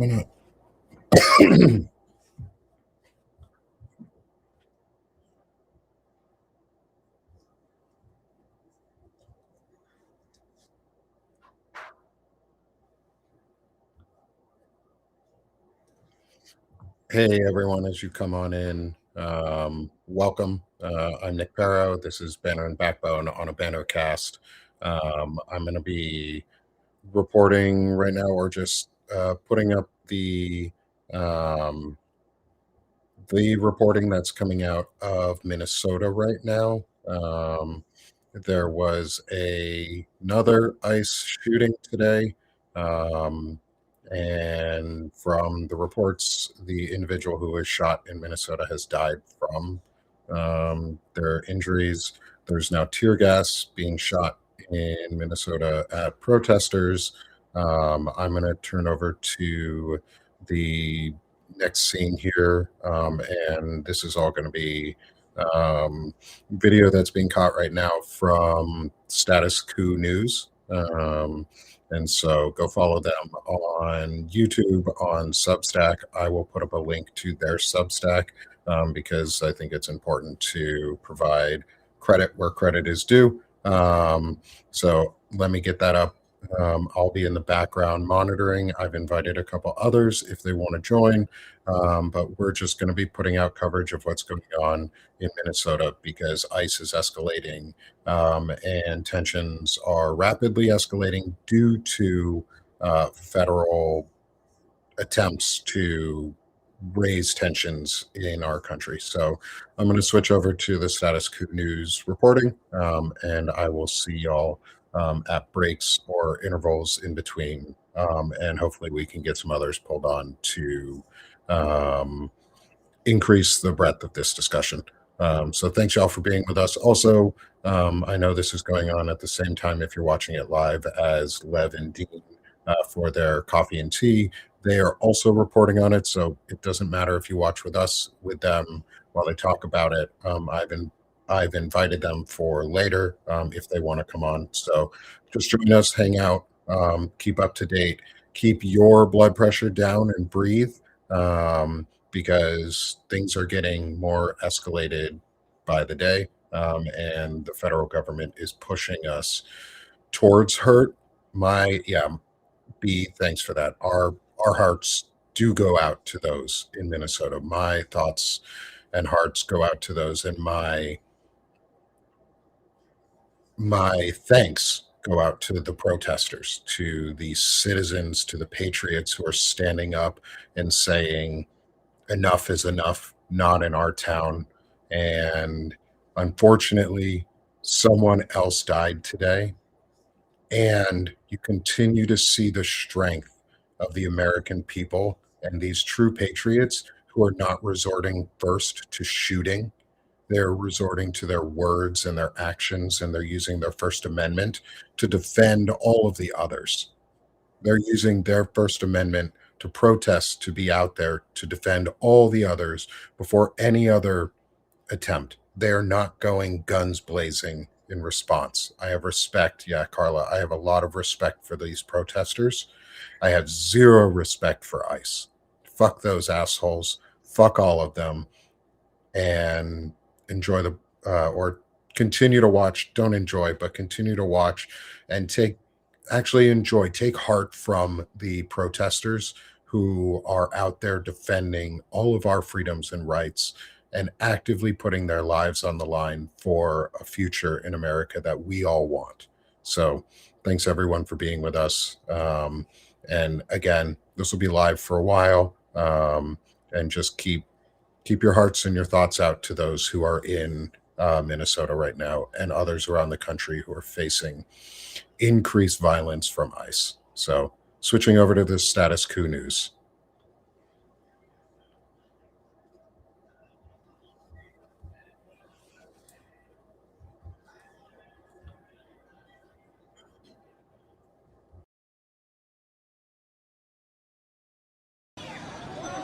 Why not? Hey everyone, as you come on in, welcome. I'm Nick Perro. This is Banner and Backbone on a BannerCast. I'm going to be reporting right now, or just putting up um, the reporting that's coming out of Minnesota right now. There was another ICE shooting today. Um, and from the reports, the individual who was shot in Minnesota has died from their injuries. There's now tear gas being shot in Minnesota at protesters. I'm going to turn over to the next scene here, and this is all going to be video that's being caught right now from Status Coup News. And so go follow them on YouTube, on Substack. I will put up a link to their Substack because I think it's important to provide credit where credit is due. So let me get that up. I'll be in the background monitoring. I've invited a couple others if they want to join, but we're just going to be putting out coverage of what's going on in Minnesota because ICE is escalating, and tensions are rapidly escalating due to federal attempts to raise tensions in our country. So I'm going to switch over to the Status Coup News reporting, and I will see y'all at breaks or intervals in between. And hopefully we can get some others pulled on to um, increase the breadth of this discussion. So thanks y'all for being with us. Also, I know this is going on at the same time if you're watching it live as Lev and Dean for their coffee and tea. They are also reporting on it, so it doesn't matter if you watch with us, with them while they talk about it. I've invited them for later if they want to come on. So just join us, hang out, keep up to date, keep your blood pressure down, and breathe. Because things are getting more escalated by the day, and the federal government is pushing us towards hurt. Thanks for that. Our hearts do go out to those in Minnesota. My thoughts and hearts go out to those, and my thanks go out to the protesters, to the citizens, to the patriots who are standing up and saying enough is enough, not in our town. And unfortunately, someone else died today. And you continue to see the strength of the American people and these true patriots who are not resorting first to shooting. They're resorting to their words and their actions, and they're using their First Amendment to defend all of the others. They're using their First Amendment to protest, to be out there, to defend all the others before any other attempt. They're not going guns blazing in response. I have respect. Yeah, Carla, I have a lot of respect for these protesters. I have zero respect for ICE. Fuck those assholes. Fuck all of them. And enjoy or continue to watch. Don't enjoy, but continue to watch and take heart from the protesters who are out there defending all of our freedoms and rights and actively putting their lives on the line for a future in America that we all want. So thanks everyone for being with us. And again, this will be live for a while. And just keep your hearts and your thoughts out to those who are in Minnesota right now and others around the country who are facing increased violence from ICE. So switching over to the Status Coup News.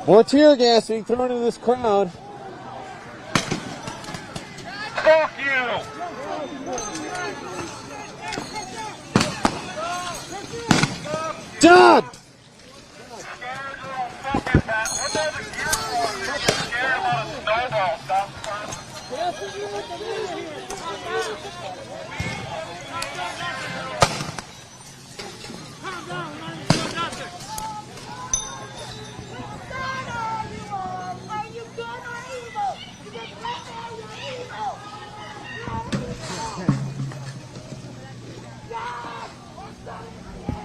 More tear gas being thrown into this crowd. Fuck you! Done!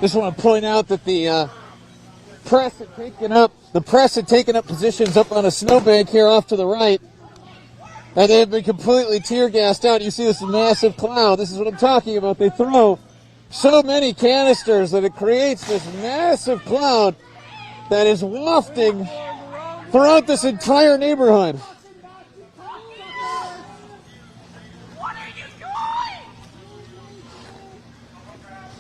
Just want to point out that the press had taken up positions up on a snowbank here off to the right, and they have been completely tear gassed out. You see this massive cloud. This is what I'm talking about. They throw so many canisters that it creates this massive cloud that is wafting throughout this entire neighborhood. What are you doing?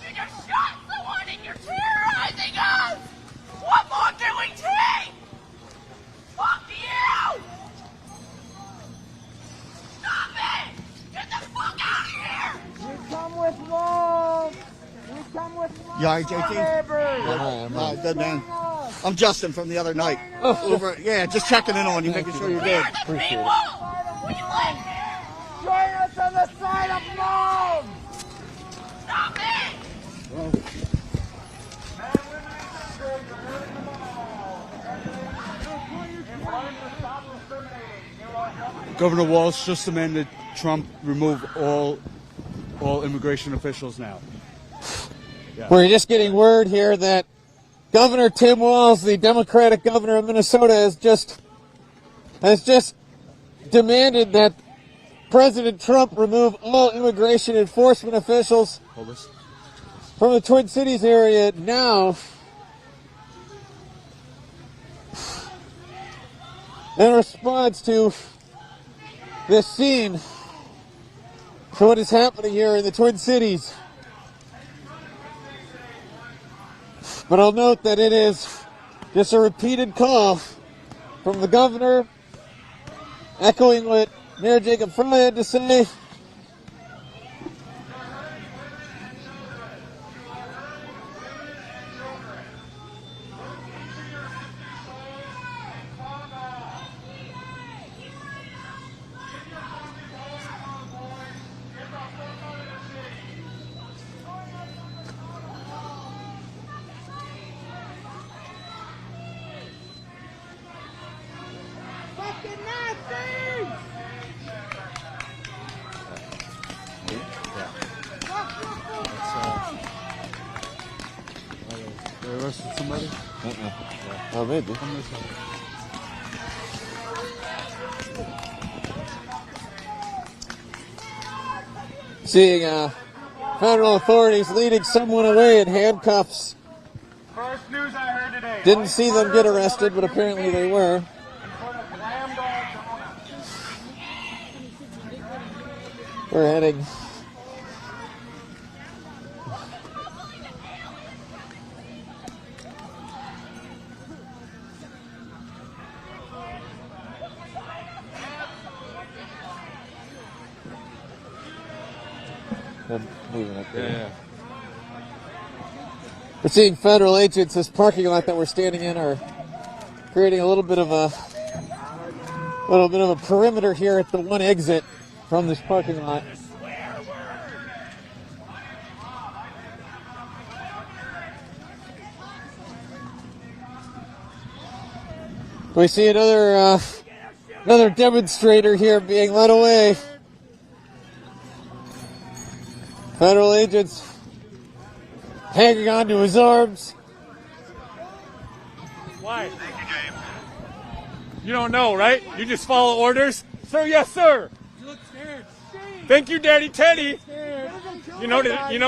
You just shot someone and you're terrorizing us! What more can we take? Fuck you! Stop it! Get the fuck out of here! We come with love. We come with love. You all right, JT? Good, man. I'm Justin from the other night. Yeah, just checking in on you, making sure you're good. Appreciate it. We live here! Join us on the side of love. Stop it! Governor Walz just demanded Trump remove all immigration officials now. Yeah. We're just getting word here that Governor Tim Walz, the Democratic governor of Minnesota, has just demanded that President Trump remove all immigration enforcement officials from the Twin Cities area now. In response to this scene, to what is happening here in the Twin Cities. But I'll note that it is just a repeated call from the governor, echoing what Mayor Jacob Frey had to say. They arrested somebody? Oh, maybe. Seeing federal authorities leading someone away in handcuffs. First news I heard today. Didn't see them get arrested, but apparently they were. We're heading. Moving up there. Yeah. We're seeing federal agents. This parking lot that we're standing in are creating a little bit of a perimeter here at the one exit from this parking lot. We see another demonstrator here being led away. Federal agents hanging on to his arms. Why? Thank you, James. You don't know, right? You just follow orders? Sir, yes, sir. You look scared. Thank you, Daddy Teddy. You know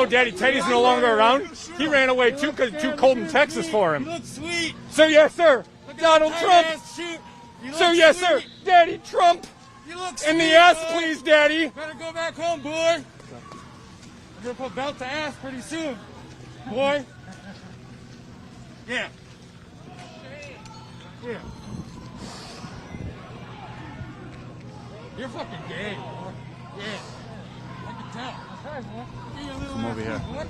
Daddy Teddy's no longer around? He ran away, too, because it's too cold in Texas for him. You look sweet. Sir, yes, sir. Donald Trump. Sir, yes, sir. Daddy Trump. You look In the sweet, ass, boy. please, Daddy. Better go back home, boy. You're gonna put belt to ass pretty soon, boy. Yeah. Yeah. You're fucking gay, boy. Yeah. I can tell. Come over here. What?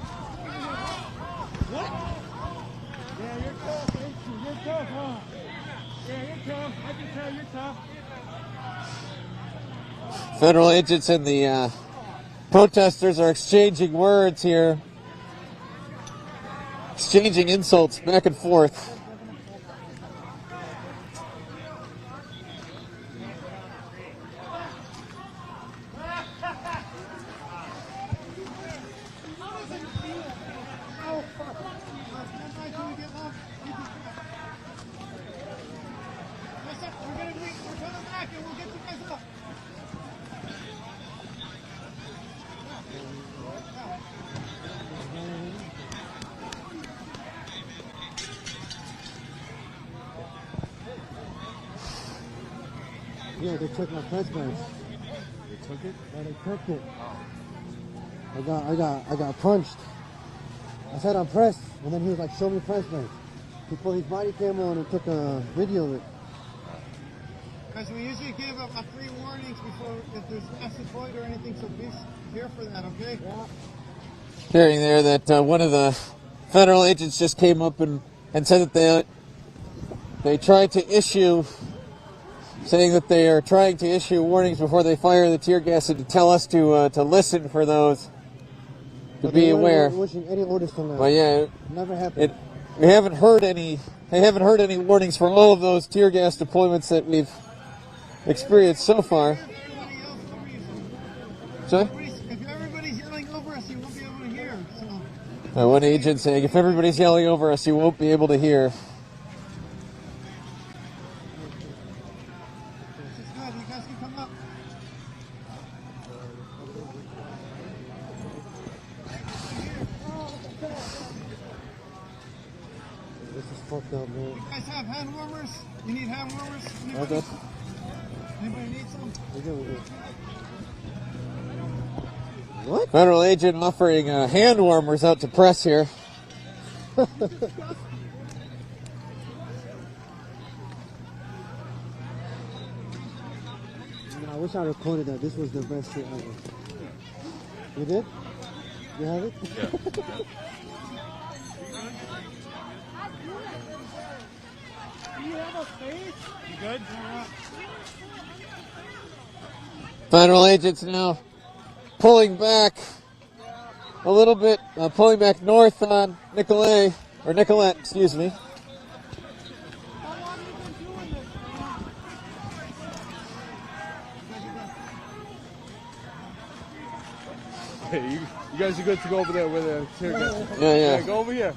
Yeah, you're tough, ain't you? You're tough, huh? Yeah, you're tough. I can tell you're tough. Federal agents and the protesters are exchanging words here, exchanging insults back and forth. Yeah, they took my press badge. They took it? Yeah, they took it. I got punched. I said I'm pressed, and then he was like, show me press badge. He put his body camera on and took a video of it. Because we usually give up 3 warnings before if there's escalatory or anything, so be here for that, okay? Yeah. Hearing there that one of the federal agents just came up and said that they tried to issue, saying that they are trying to issue warnings before they fire the tear gas and to tell us to listen for those, to be aware. Any orders from that. But yeah, never happened. We haven't heard any. They haven't heard any warnings for all of those tear gas deployments that we've experienced so far. Sorry? If everybody's yelling over us, you won't be able to hear. So. One agent saying, if everybody's yelling over us, you won't be able to hear. This is good. You guys can come up. This is fucked up, man. You guys have hand warmers? You need hand warmers? Okay. Anybody need some? We're good. What? Federal agent offering hand warmers out to press here. I wish I recorded that. This was the best shit ever. You did? You have it? Yeah. You have a face? You good? Federal agents now pulling back a little bit, pulling back north on Nicolette, excuse me. Hey, you guys are good to go over there with the tear gas. Yeah. Go over here.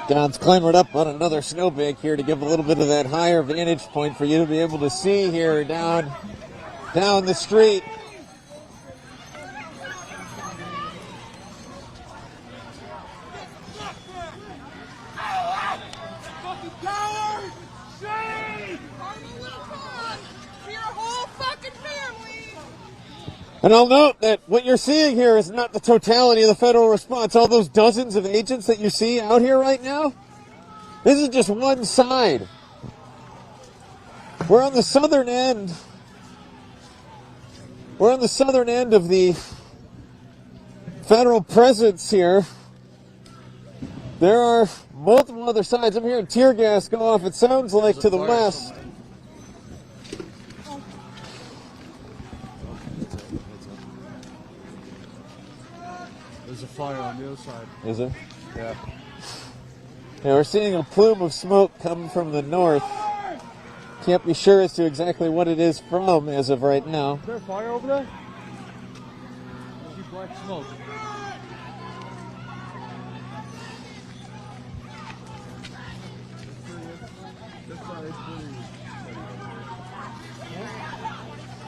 Don's clambered up on another snowbank here to give a little bit of that higher vantage point for you to be able to see here down the street. And I'll note that what you're seeing here is not the totality of the federal response. All those dozens of agents that you see out here right now, this is just one side. We're on the southern end. We're on the southern end of the federal presence here. There are multiple other sides. I'm hearing tear gas go off, it sounds like, to the west. There's a fire on the other side. Is there? Yeah. Yeah, we're seeing a plume of smoke come from the north. Can't be sure as to exactly what it is from as of right now. Is there a fire over there? I see black smoke.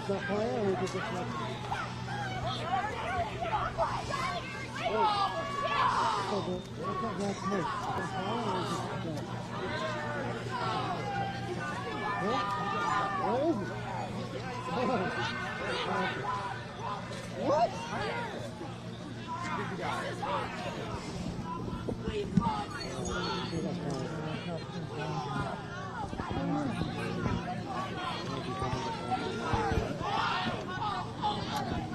Is that fire or is it just like... What?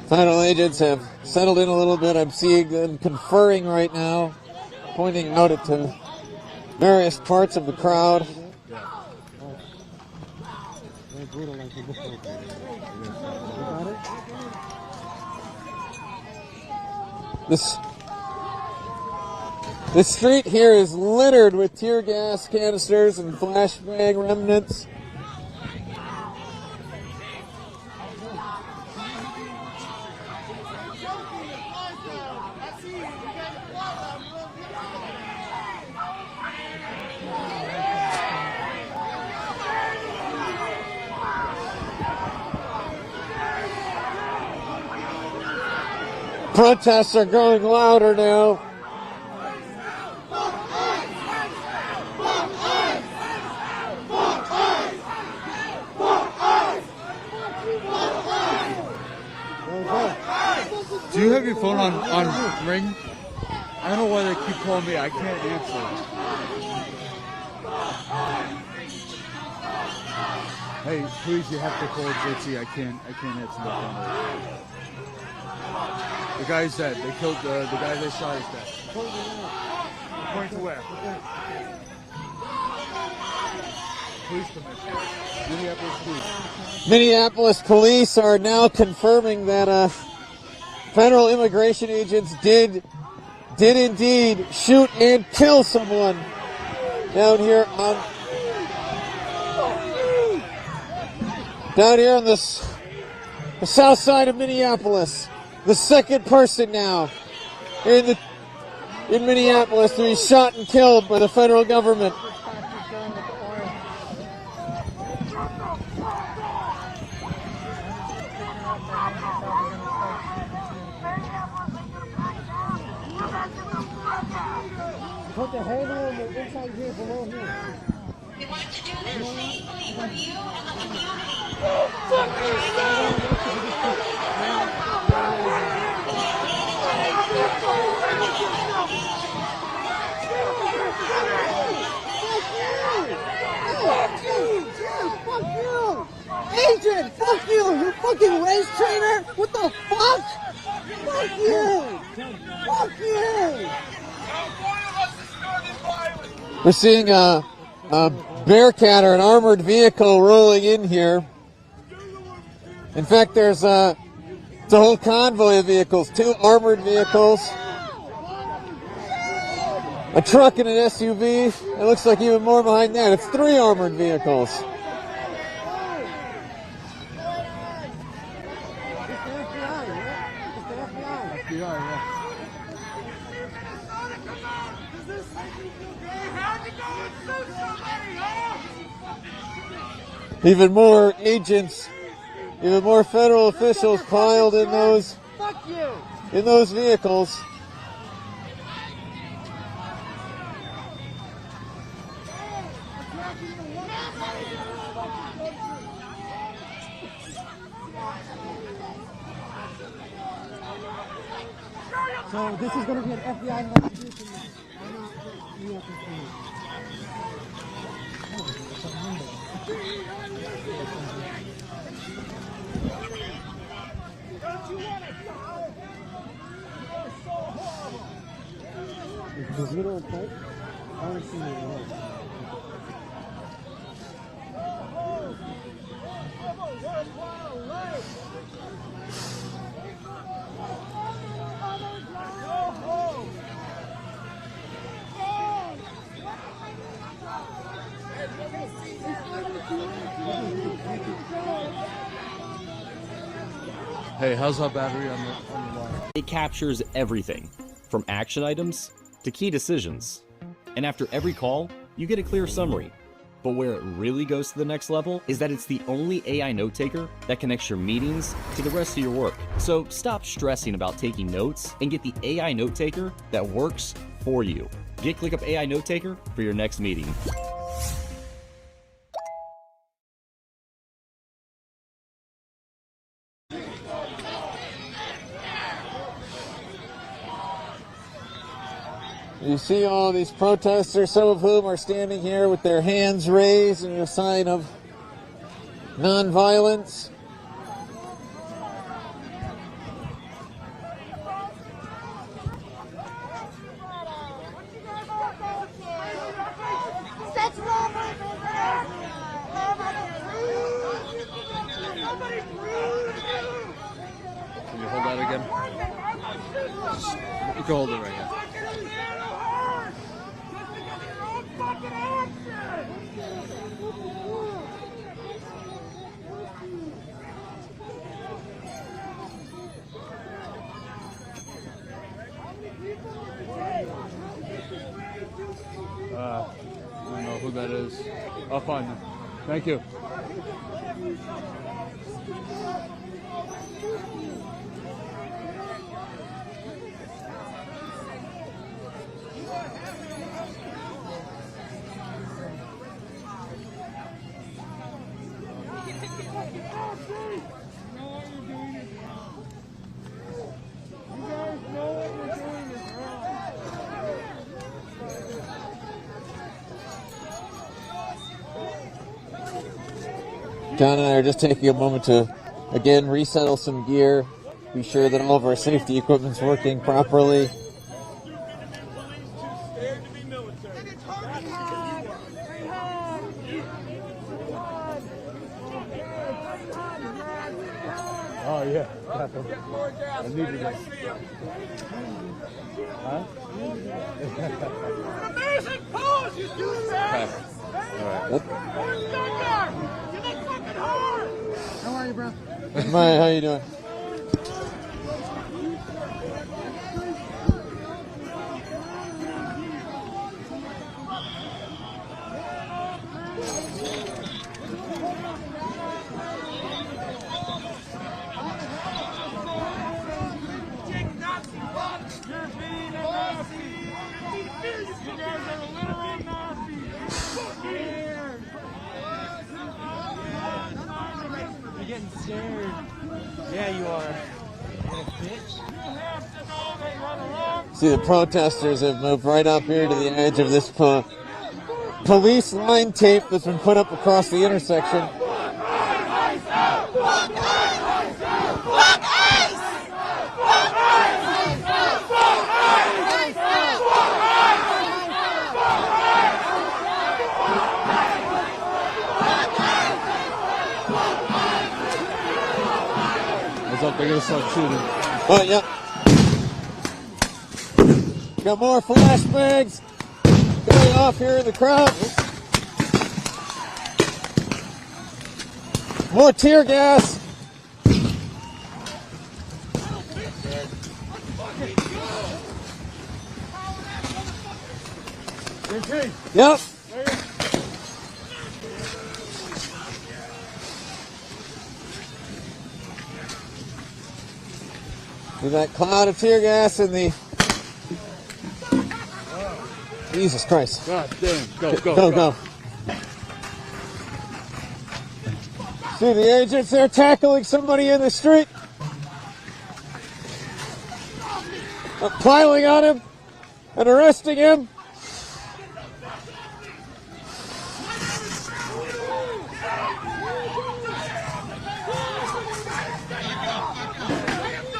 Federal agents have settled in a little bit. I'm seeing them conferring right now, pointing out at various parts of the crowd. This street here is littered with tear gas canisters and flashbang remnants. Protests are growing louder now. on Ring. I don't know why they keep calling me. I can't answer. Hey, please, you have to call JT. I can't answer the phone. The guy's dead. They killed the guy they shot is dead. Point to where? Police commissioner. Minneapolis police. Minneapolis police are now confirming that federal immigration agents did indeed shoot and kill someone down here on the south side of Minneapolis. The second person now in Minneapolis to be shot and killed by the federal government. Put the handle on the inside here below here. We want to do this safely for you and the community. Fuck you! Agent, fuck you! You fucking race trainer! What the fuck? Fuck you! Fuck you! We're seeing a Bearcat or an armored vehicle rolling in here. In fact, there's a whole convoy of vehicles, 2 armored vehicles, a truck and an SUV. It looks like even more behind that. It's 3 armored vehicles. Even more agents, even more federal officials piled in those vehicles. So this is going to be an FBI investigation. This little type, I haven't seen it at all. Hey, how's our battery on the line? It captures everything, from action items to key decisions. And after every call, you get a clear summary. But where it really goes to the next level is that it's the only AI note taker that connects your meetings to the rest of your work. So stop stressing about taking notes and get the AI note taker that works for you. Get ClickUp AI Note Taker for your next meeting. You see all these protesters, some of whom are standing here with their hands raised in a sign of nonviolence. Can you hold that again? You can hold it right here. I don't know who that is. I'll find them. Thank you. John and I are just taking a moment to, again, resettle some gear, be sure that all of our safety equipment's working properly. Oh, yeah. I needed it. Huh? Amazing pose, you douchebag! What? You look fucking hard! How are you, bro? Maya, how you doing? You're getting scared. Yeah, you are. See, the protesters have moved right up here to the edge of this police line tape that's been put up across the intersection. They're gonna start shooting. Oh, yeah. Got more flashbangs going off here in the crowd. More tear gas. Yep. See that cloud of tear gas in the... Jesus Christ. God damn. Go. See the agents there tackling somebody in the street. Piling on him and arresting him.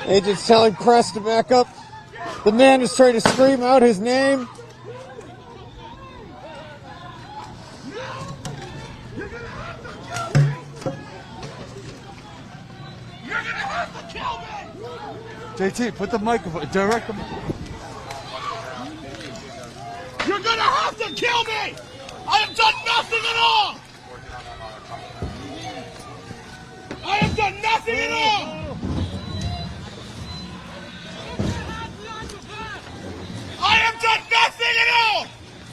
Agents telling press to back up. The man is trying to scream out his name. JT, put the microphone, direct the You're gonna have to kill me! I have done nothing at all! I have done nothing at all! I have done nothing at all!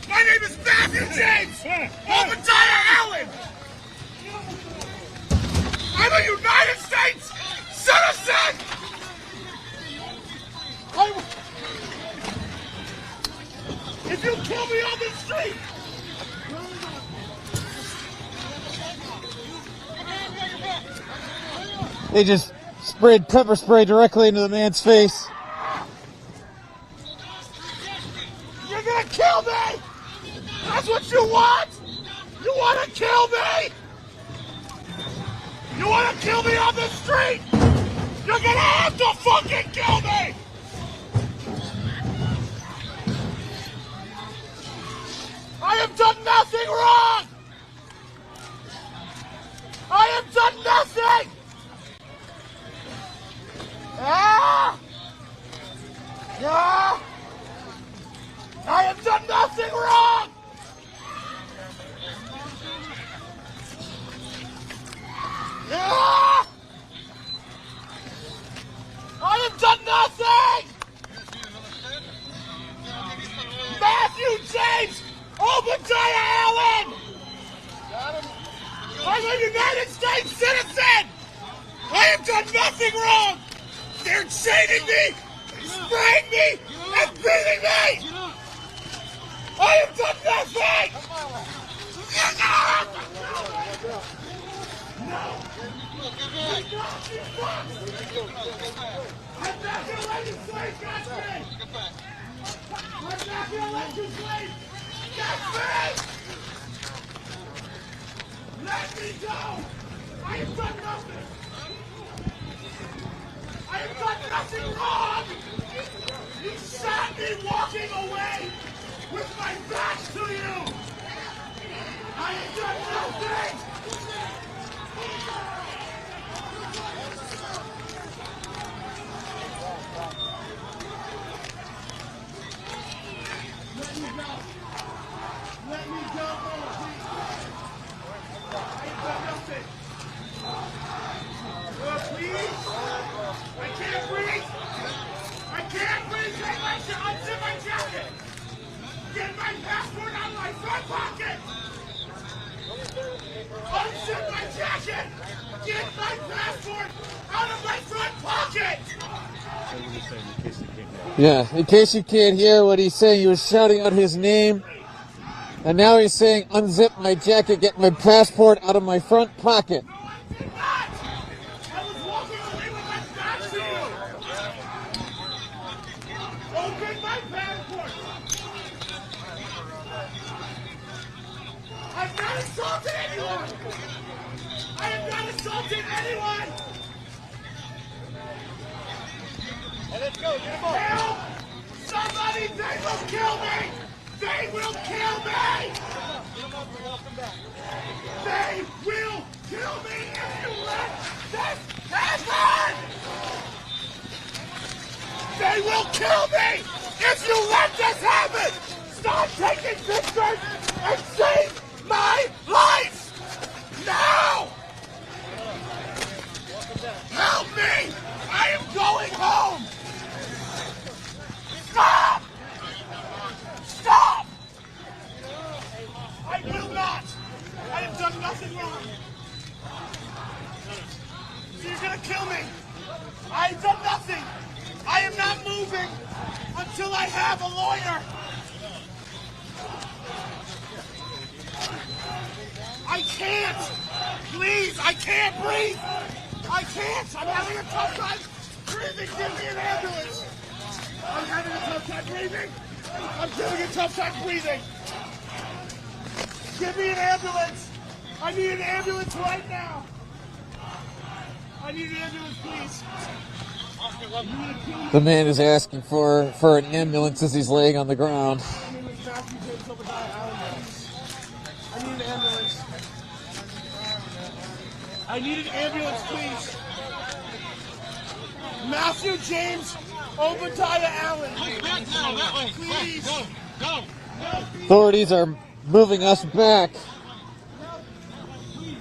My name is Matthew James! Obadiah Allen! I'm a United States citizen! If you kill me on the street! They just sprayed pepper spray directly into the man's face. You're gonna kill me! That's what you want? You wanna kill me? You wanna kill me on the street? You're gonna have to fucking kill me! I have done nothing wrong! I have done nothing! Ah! Ah! I have done nothing wrong! Ah! I have done nothing! Matthew James Obadiah Allen! I'm a United States citizen! I have done nothing wrong! They're chaining me, spraying me, and beating me! I have done nothing! No! I'm not gonna legislate, Godfrey! I'm not gonna legislate! Godfrey! Let me go! I have done nothing. I have done nothing wrong. You shot me walking away with my back to you. I have done nothing. Let me go. Let me go. I have done nothing. Please. I can't breathe. I can't breathe. Unzip my jacket. Get my passport out of my front pocket. Unzip my jacket. Get my passport out of my front pocket. Yeah, in case you can't hear what he's saying, he was shouting out his name. And now he's saying, unzip my jacket, get my passport out of my front pocket. No, I did not. I was walking away with my back to you. Open my passport. I've not assaulted anyone. I have not assaulted anyone. Let's go, get him on. Help! Somebody, they will kill me! They will kill me! They will kill me if you let this happen! They will kill me if you let this happen! Stop taking pictures and save my life! Now! Help me! I am going home! Stop! Stop! I will not! I have done nothing wrong! So you're gonna kill me! I have done nothing! I am not moving until I have a lawyer! I can't! Please, I can't breathe! I can't! I'm having a tough time breathing! Give me an ambulance! I'm having a tough time breathing! I'm having a tough time breathing! Give me an ambulance! I need an ambulance right now! I need an ambulance, please! The man is asking for an ambulance as he's laying on the ground. My name is Matthew James Obadiah Allen. I need an ambulance. I need an ambulance, please. Matthew James Obadiah Allen. Please. Go. Authorities are moving us back.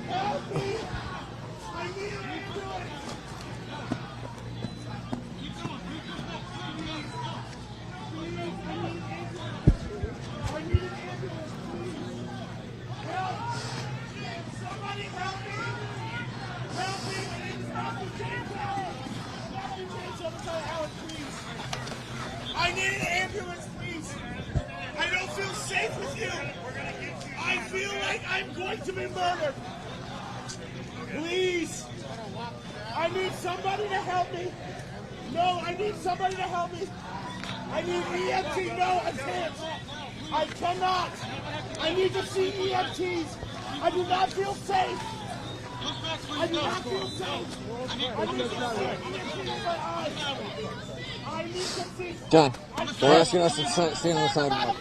Help me. I need an ambulance. I need an ambulance, please. Help. Somebody help me. Help me. My name is Matthew James Allen. Matthew James Obadiah Allen, please. I need an ambulance, please. I don't feel safe with you. I feel like I'm going to be murdered. Please. I need somebody to help me. No, I need somebody to help me. I need EMT. No, I can't. I cannot. I need to see EMTs. I do not feel safe. I do not feel safe. I need to see EMTs in my eyes. I need to see. John, they're asking us to stand on the sidewalk.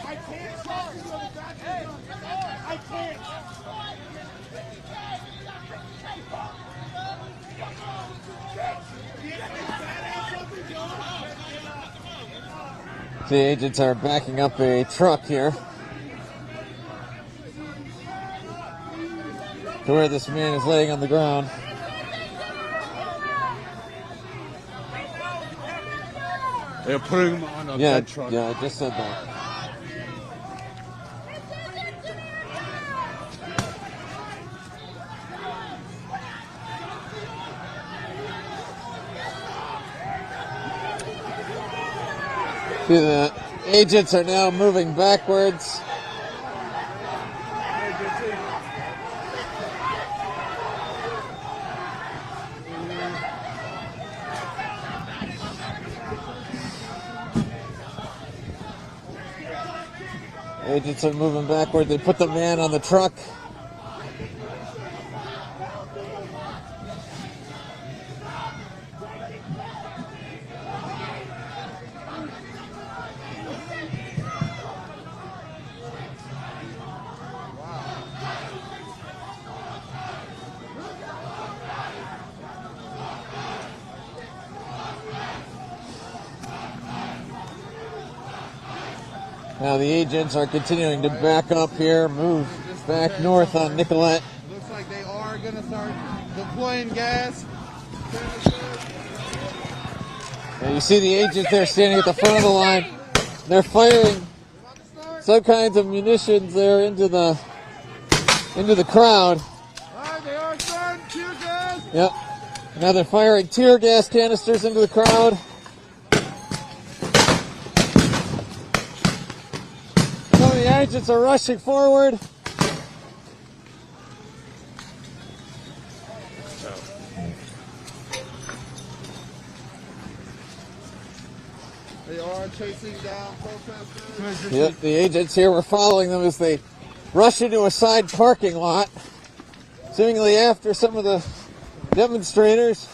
I can't talk to you on the back of the gun. I can't. The agents are backing up a truck here to where this man is laying on the ground. They're putting him on a bed truck. Yeah, I just said that. See, the agents are now moving backwards. Agents are moving backward. They put the man on the truck. Now the agents are continuing to back up here, move back north on Nicolette. Looks like they are going to start deploying gas. And you see the agents there standing at the front of the line. They're firing some kinds of munitions there into the crowd. Alright, they are starting tear gas. Yep. Now they're firing tear gas canisters into the crowd. Some of the agents are rushing forward. They are chasing down protesters. Yep, the agents here were following them as they rush into a side parking lot, seemingly after some of the demonstrators.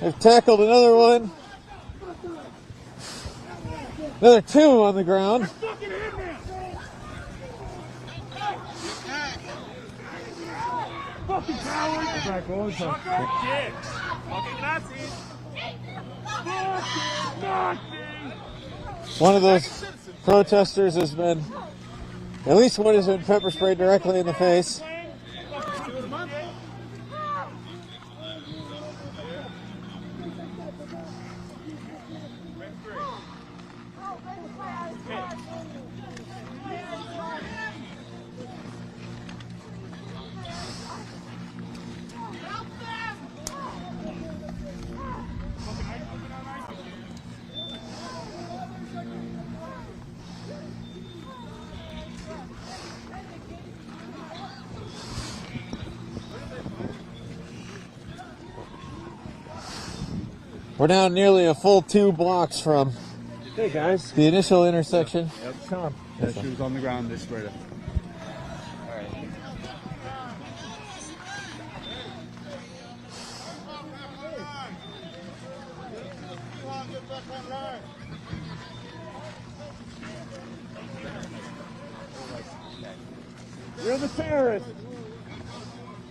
They've tackled another one. Another two on the ground. Fucking cowards! Fucking Nazis! Fucking Nazis! One of those protesters has been, at least one has been pepper sprayed directly in the face. We're now nearly a full 2 blocks from Hey guys. the initial intersection. Yep. Tom. Yeah, she was on the ground. They sprayed her. You're the terrorist.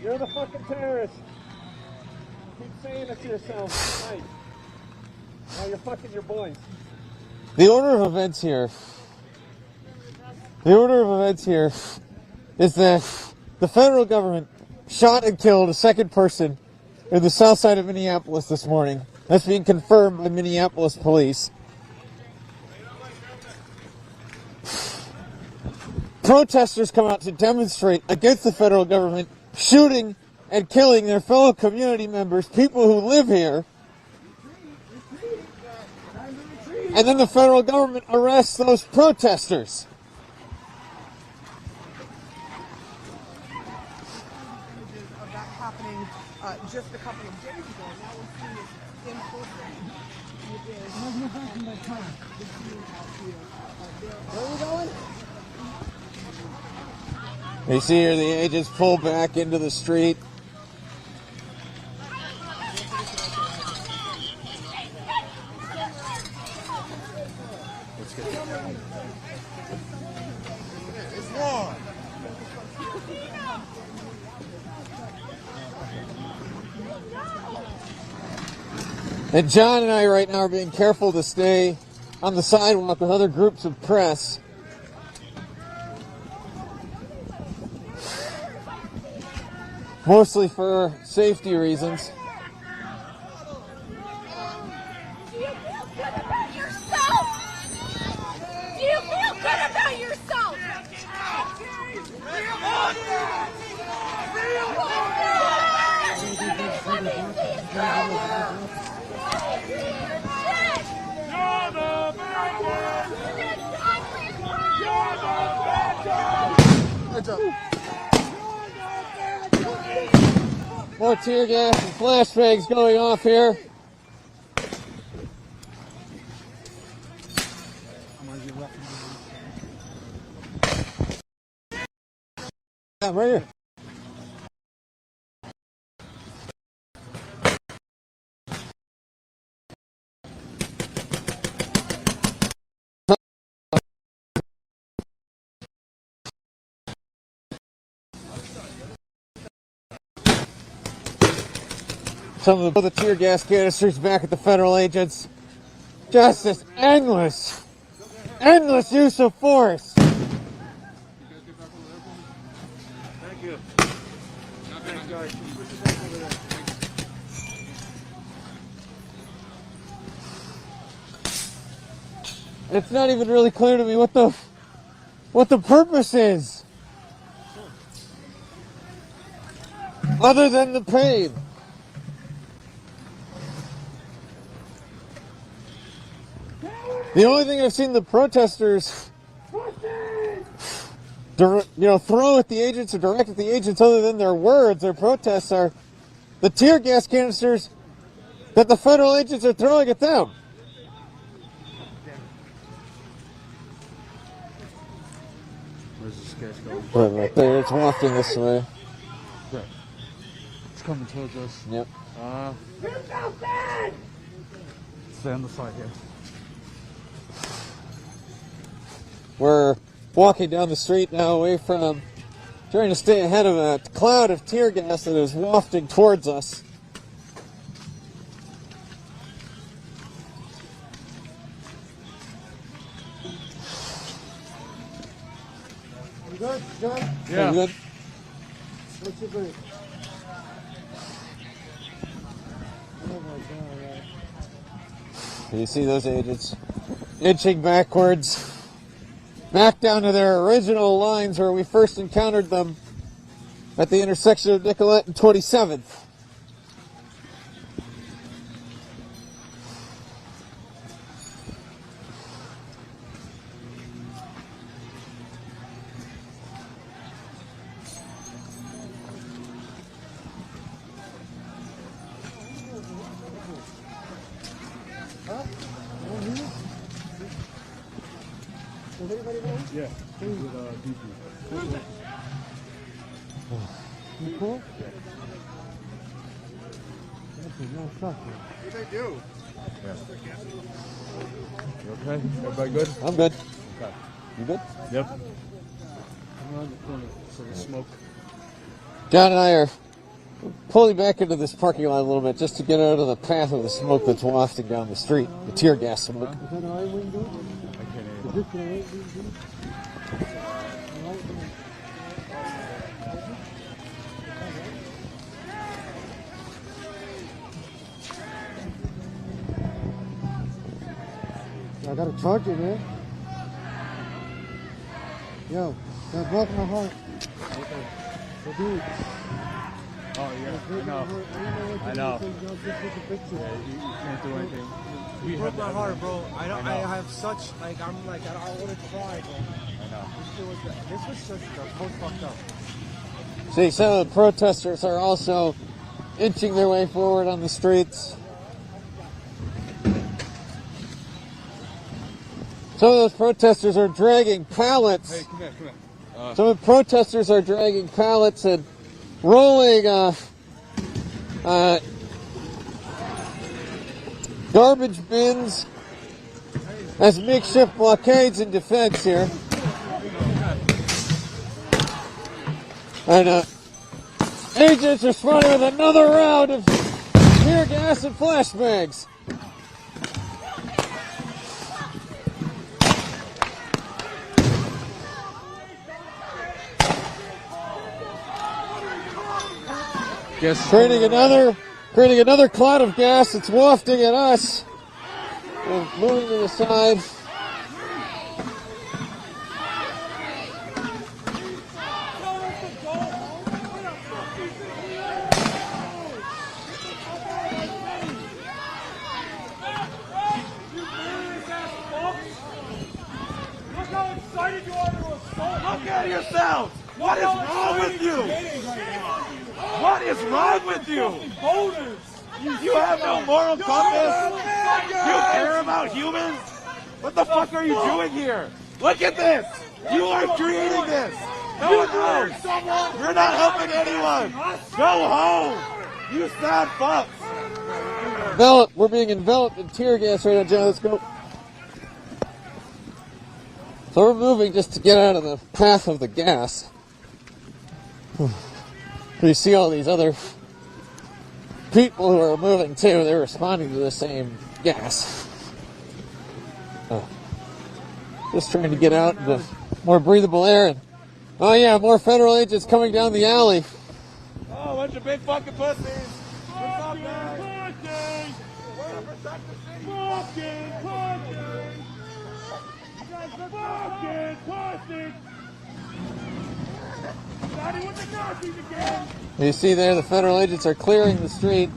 You're the fucking terrorist. Keep saying it to yourself. Right. Now you're fucking your boys. The order of events here. The order of events here is that the federal government shot and killed a second person in the south side of Minneapolis this morning. That's being confirmed by Minneapolis police. Protesters come out to demonstrate against the federal government shooting and killing their fellow community members, people who live here. And then the federal government arrests those protesters. Of that happening just a couple of days ago. Now we're seeing it in person. Where are we going? You see here the agents pull back into the street. It's war. And John and I right now are being careful to stay on the sidewalk with other groups of press. Mostly for safety reasons. Do you feel good about yourself? Do you feel good about yourself? More tear gas and flashbangs going off here. I'm right here. Some of the tear gas canisters back at the federal agents. Just this endless use of force. Thank you. Thanks, guys. It's not even really clear to me what the purpose is. Other than the pain. The only thing I've seen the protesters, throw at the agents or direct at the agents, other than their words, their protests, are the tear gas canisters that the federal agents are throwing at them. Where's this gas going? Right there, it's wafting this way. Right. It's coming towards us. Yep. Stay on the side here. We're walking down the street now away from, trying to stay ahead of a cloud of tear gas that is wafting towards us. You good, John? Yeah. You good? What's your break? Oh my God. Can you see those agents inching backwards? Back down to their original lines where we first encountered them at the intersection of Nicollet and 27th. Yeah. With DP. You cool? That's a real sucker. What do they do? You okay? Everybody good? I'm good. Okay. You good? Yep. I'm around the corner, so the smoke. John and I are pulling back into this parking lot a little bit just to get out of the path of the smoke that's wafting down the street, the tear gas smoke. Is that an eye wing, dude? I can't Is hear this an eye wing, dude? I gotta charge you, man. Yo, that broke my heart. Okay. So, dude. Oh, yeah. I know. I know. Yeah, you can't do anything. You broke my heart, bro. I have such, I don't want to cry, bro. I know. This was just the most fucked up. See, some of the protesters are also inching their way forward on the streets. Some of those protesters are dragging pallets. Hey, come here. Some of the protesters are dragging pallets and rolling garbage bins as makeshift blockades in defense here. And agents responding with another round of tear gas and flashbangs. Creating another cloud of gas that's wafting at us and moving to the side. Look how excited you are to assault. Look at yourselves. What is wrong with you? What is wrong with you? You have no moral compass? You care about humans? What the fuck are you doing here? Look at this! You are creating this! No one knows. You're not helping anyone. Go home. You sad fucks. We're being enveloped in tear gas right now, John. Let's go. So we're moving just to get out of the path of the gas. You see all these other people who are moving too. They're responding to the same gas. Just trying to get out into more breathable air. And, oh yeah, more federal agents coming down the alley. Oh, a bunch of big fucking pussies. What's up, guys? We're to protect the city. Fucking pussies. You guys are fucking pussies. Starting with the Nazis again. You see there, the federal agents are clearing the street.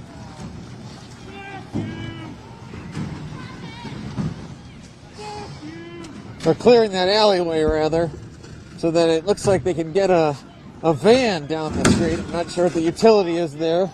Or clearing that alleyway, rather, so that it looks like they can get a van down the street. I'm not sure what the utility is there.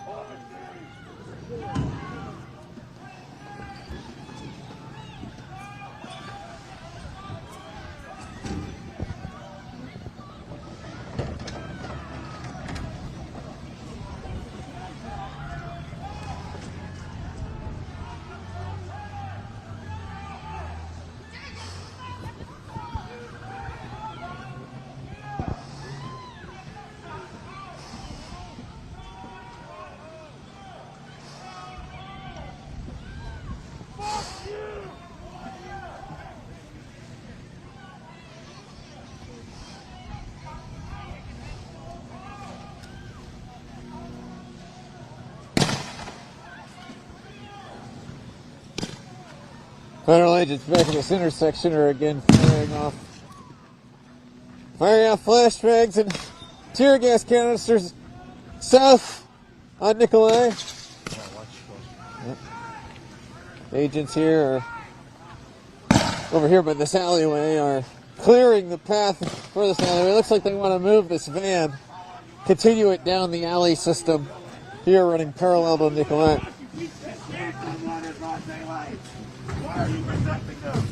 Federal agents back in this intersection are again firing off flashbangs and tear gas canisters south on Nicolay. Yep. Agents here are over here by this alleyway are clearing the path for this alleyway. It looks like they want to move this van, continue it down the alley system here running parallel to Nicolay. Why are you protecting them?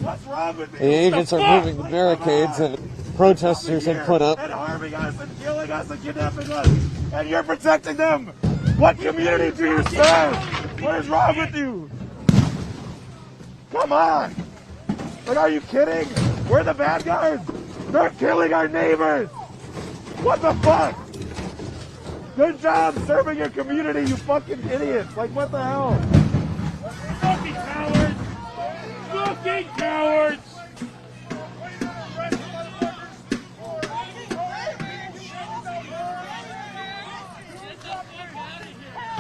What's wrong with me? The agents are moving the barricades that protesters had put up. And harming us and killing us and kidnapping us. And you're protecting them. What community do you serve? What is wrong with you? Come on. Like, are you kidding? We're the bad guys. They're killing our neighbors. What the fuck? Good job serving your community, you fucking idiots. Like, what the hell? Fucking cowards! Fucking cowards!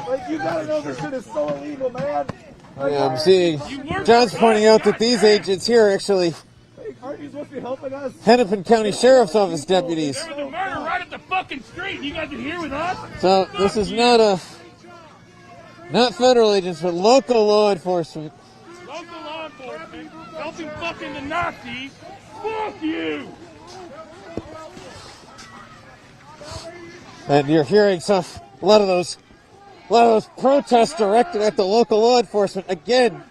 Like, you gotta know this shit is so illegal, man. Yeah, I'm seeing John's pointing out that these agents here are actually aren't you supposed to be helping us? Hennepin County Sheriff's Office deputies. There was a murder right at the fucking street. You guys are here with us? So this is not federal agents, but local law enforcement. Local law enforcement helping fucking the Nazis. Fuck you! And you're hearing a lot of those protests directed at the local law enforcement. Again,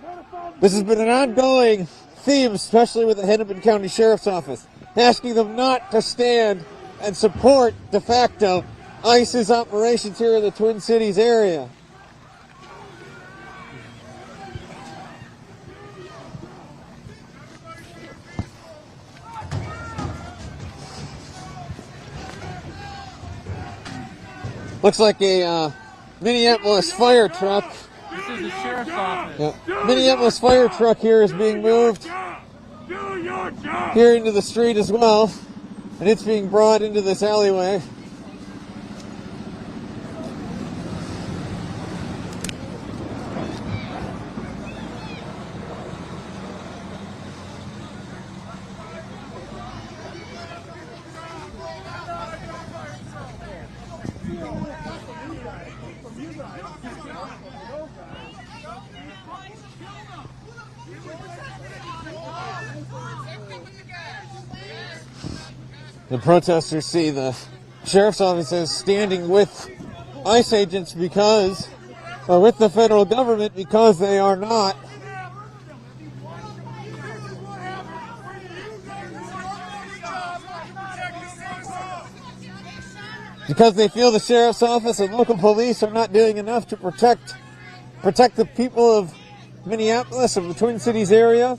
this has been an ongoing theme, especially with the Hennepin County Sheriff's Office, asking them not to stand and support de facto ICE's operations here in the Twin Cities area. Looks like a Minneapolis fire truck. This is the sheriff's office. Yeah. Minneapolis fire truck here is being moved here into the street as well, and it's being brought into this alleyway. The protesters see the sheriff's office as standing with ICE agents or with the federal government because they are not. because they feel the sheriff's office and local police are not doing enough to protect the people of Minneapolis, of the Twin Cities area.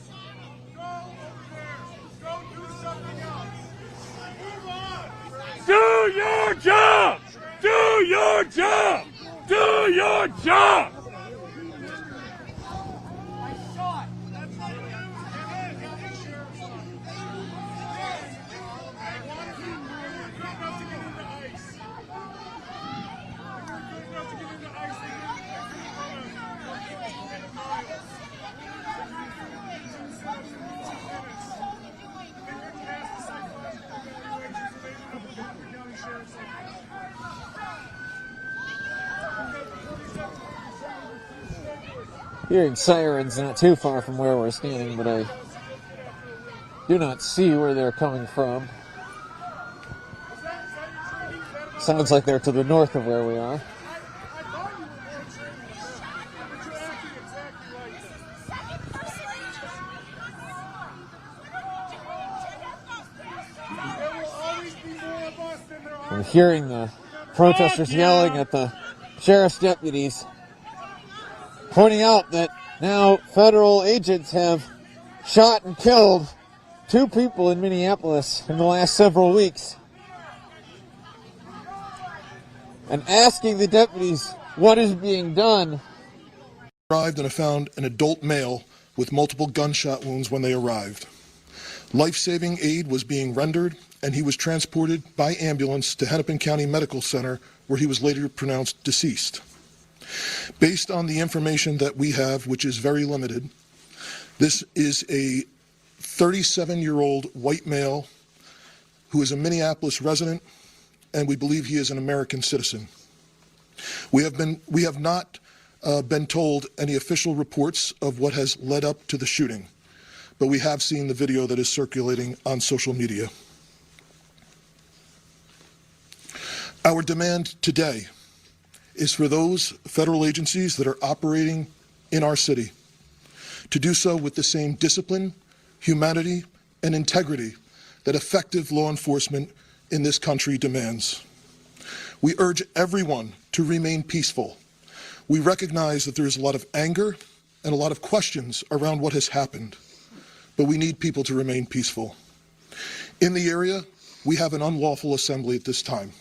Do your job! Do your job! Do your job! Hearing sirens not too far from where we're standing, but I do not see where they're coming from. Sounds like they're to the north of where we are. I'm hearing the protesters yelling at the sheriff's deputies, pointing out that now federal agents have shot and killed 2 people in Minneapolis in the last several weeks, and asking the deputies what is being done. Arrived and have found an adult male with multiple gunshot wounds when they arrived. Life-saving aid was being rendered, and he was transported by ambulance to Hennepin County Medical Center, where he was later pronounced deceased. Based on the information that we have, which is very limited, this is a 37-year-old white male who is a Minneapolis resident, and we believe he is an American citizen. We have not been told any official reports of what has led up to the shooting, but we have seen the video that is circulating on social media. Our demand today is for those federal agencies that are operating in our city to do so with the same discipline, humanity, and integrity that effective law enforcement in this country demands. We urge everyone to remain peaceful. We recognize that there is a lot of anger and a lot of questions around what has happened, but we need people to remain peaceful. In the area, we have an unlawful assembly at this time.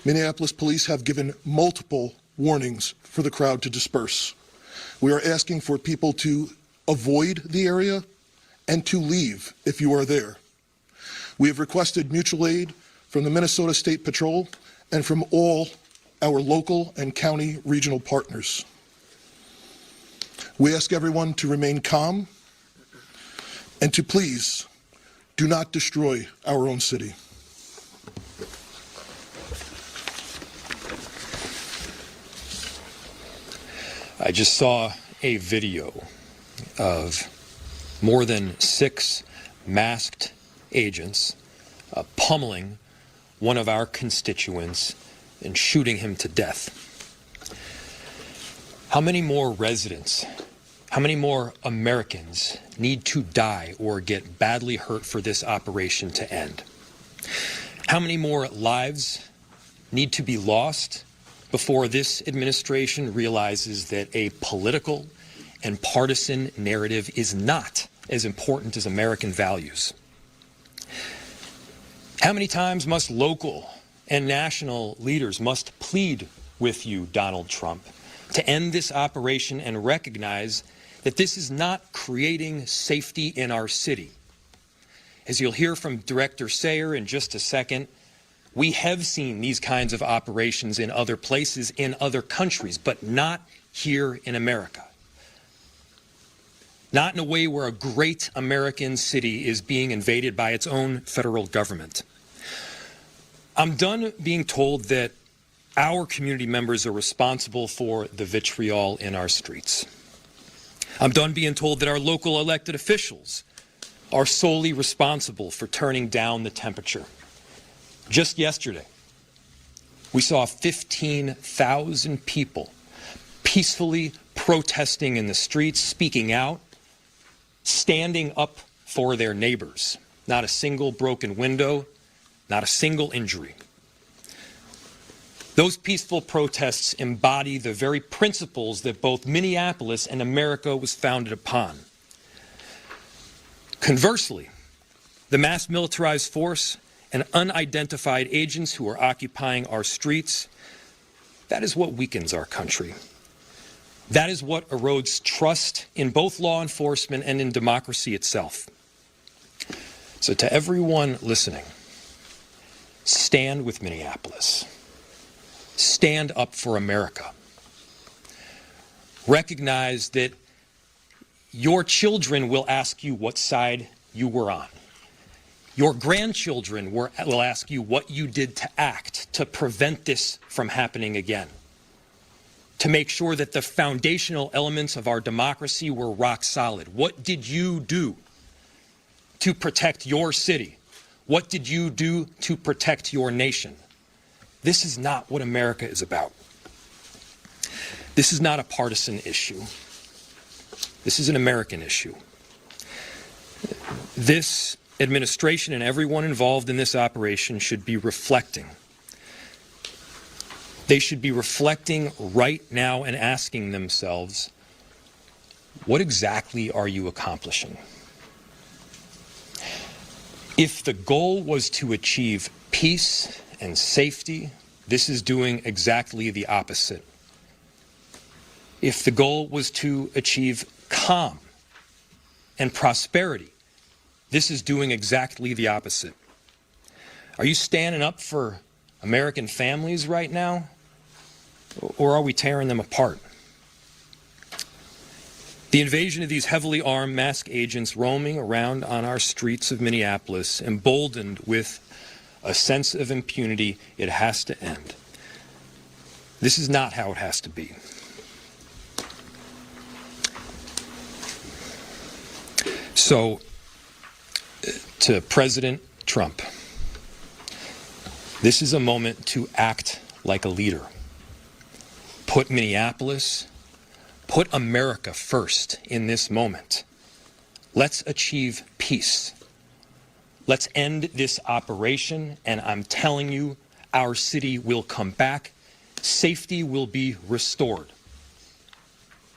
Minneapolis police have given multiple warnings for the crowd to disperse. We are asking for people to avoid the area and to leave if you are there. We have requested mutual aid from the Minnesota State Patrol and from all our local and county regional partners. We ask everyone to remain calm and to please do not destroy our own city. I just saw a video of more than 6 masked agents pummeling one of our constituents and shooting him to death. How many more residents, how many more Americans need to die or get badly hurt for this operation to end? How many more lives need to be lost before this administration realizes that a political and partisan narrative is not as important as American values? How many times must local and national leaders must plead with you, Donald Trump, to end this operation and recognize that this is not creating safety in our city? As you'll hear from Director Sayer in just a second, we have seen these kinds of operations in other places, in other countries, but not here in America. Not in a way where a great American city is being invaded by its own federal government. I'm done being told that our community members are responsible for the vitriol in our streets. I'm done being told that our local elected officials are solely responsible for turning down the temperature. Just yesterday, we saw 15,000 people peacefully protesting in the streets, speaking out, standing up for their neighbors. Not a single broken window, not a single injury. Those peaceful protests embody the very principles that both Minneapolis and America was founded upon. Conversely, the mass militarized force and unidentified agents who are occupying our streets, that is what weakens our country. That is what erodes trust in both law enforcement and in democracy itself. So to everyone listening, stand with Minneapolis. Stand up for America. Recognize that your children will ask you what side you were on. Your grandchildren will ask you what you did to act to prevent this from happening again, to make sure that the foundational elements of our democracy were rock solid. What did you do to protect your city? What did you do to protect your nation? This is not what America is about. This is not a partisan issue. This is an American issue. This administration and everyone involved in this operation should be reflecting. They should be reflecting right now and asking themselves, what exactly are you accomplishing? If the goal was to achieve peace and safety, this is doing exactly the opposite. If the goal was to achieve calm and prosperity, this is doing exactly the opposite. Are you standing up for American families right now, or are we tearing them apart? The invasion of these heavily armed masked agents roaming around on our streets of Minneapolis, emboldened with a sense of impunity, it has to end. This is not how it has to be. So, to President Trump, this is a moment to act like a leader. Put Minneapolis, put America first in this moment. Let's achieve peace. Let's end this operation, and I'm telling you, our city will come back. Safety will be restored.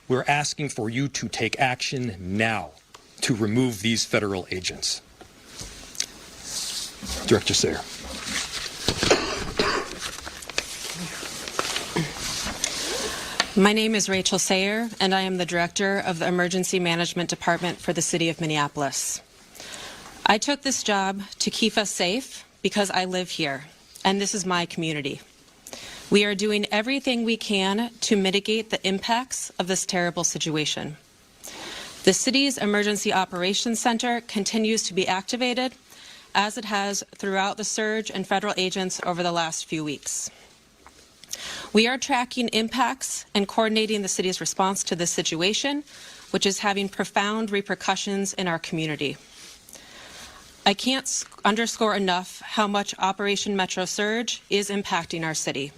We're asking for you to take action now to remove these federal agents. Director Sayer. My name is Rachel Sayer, and I am the Director of the Emergency Management Department for the City of Minneapolis. I took this job to keep us safe because I live here, and this is my community. We are doing everything we can to mitigate the impacts of this terrible situation. The city's Emergency Operations Center continues to be activated, as it has throughout the surge in federal agents over the last few weeks. We are tracking impacts and coordinating the city's response to this situation, which is having profound repercussions in our community. I can't underscore enough how much Operation Metro Surge is impacting our city.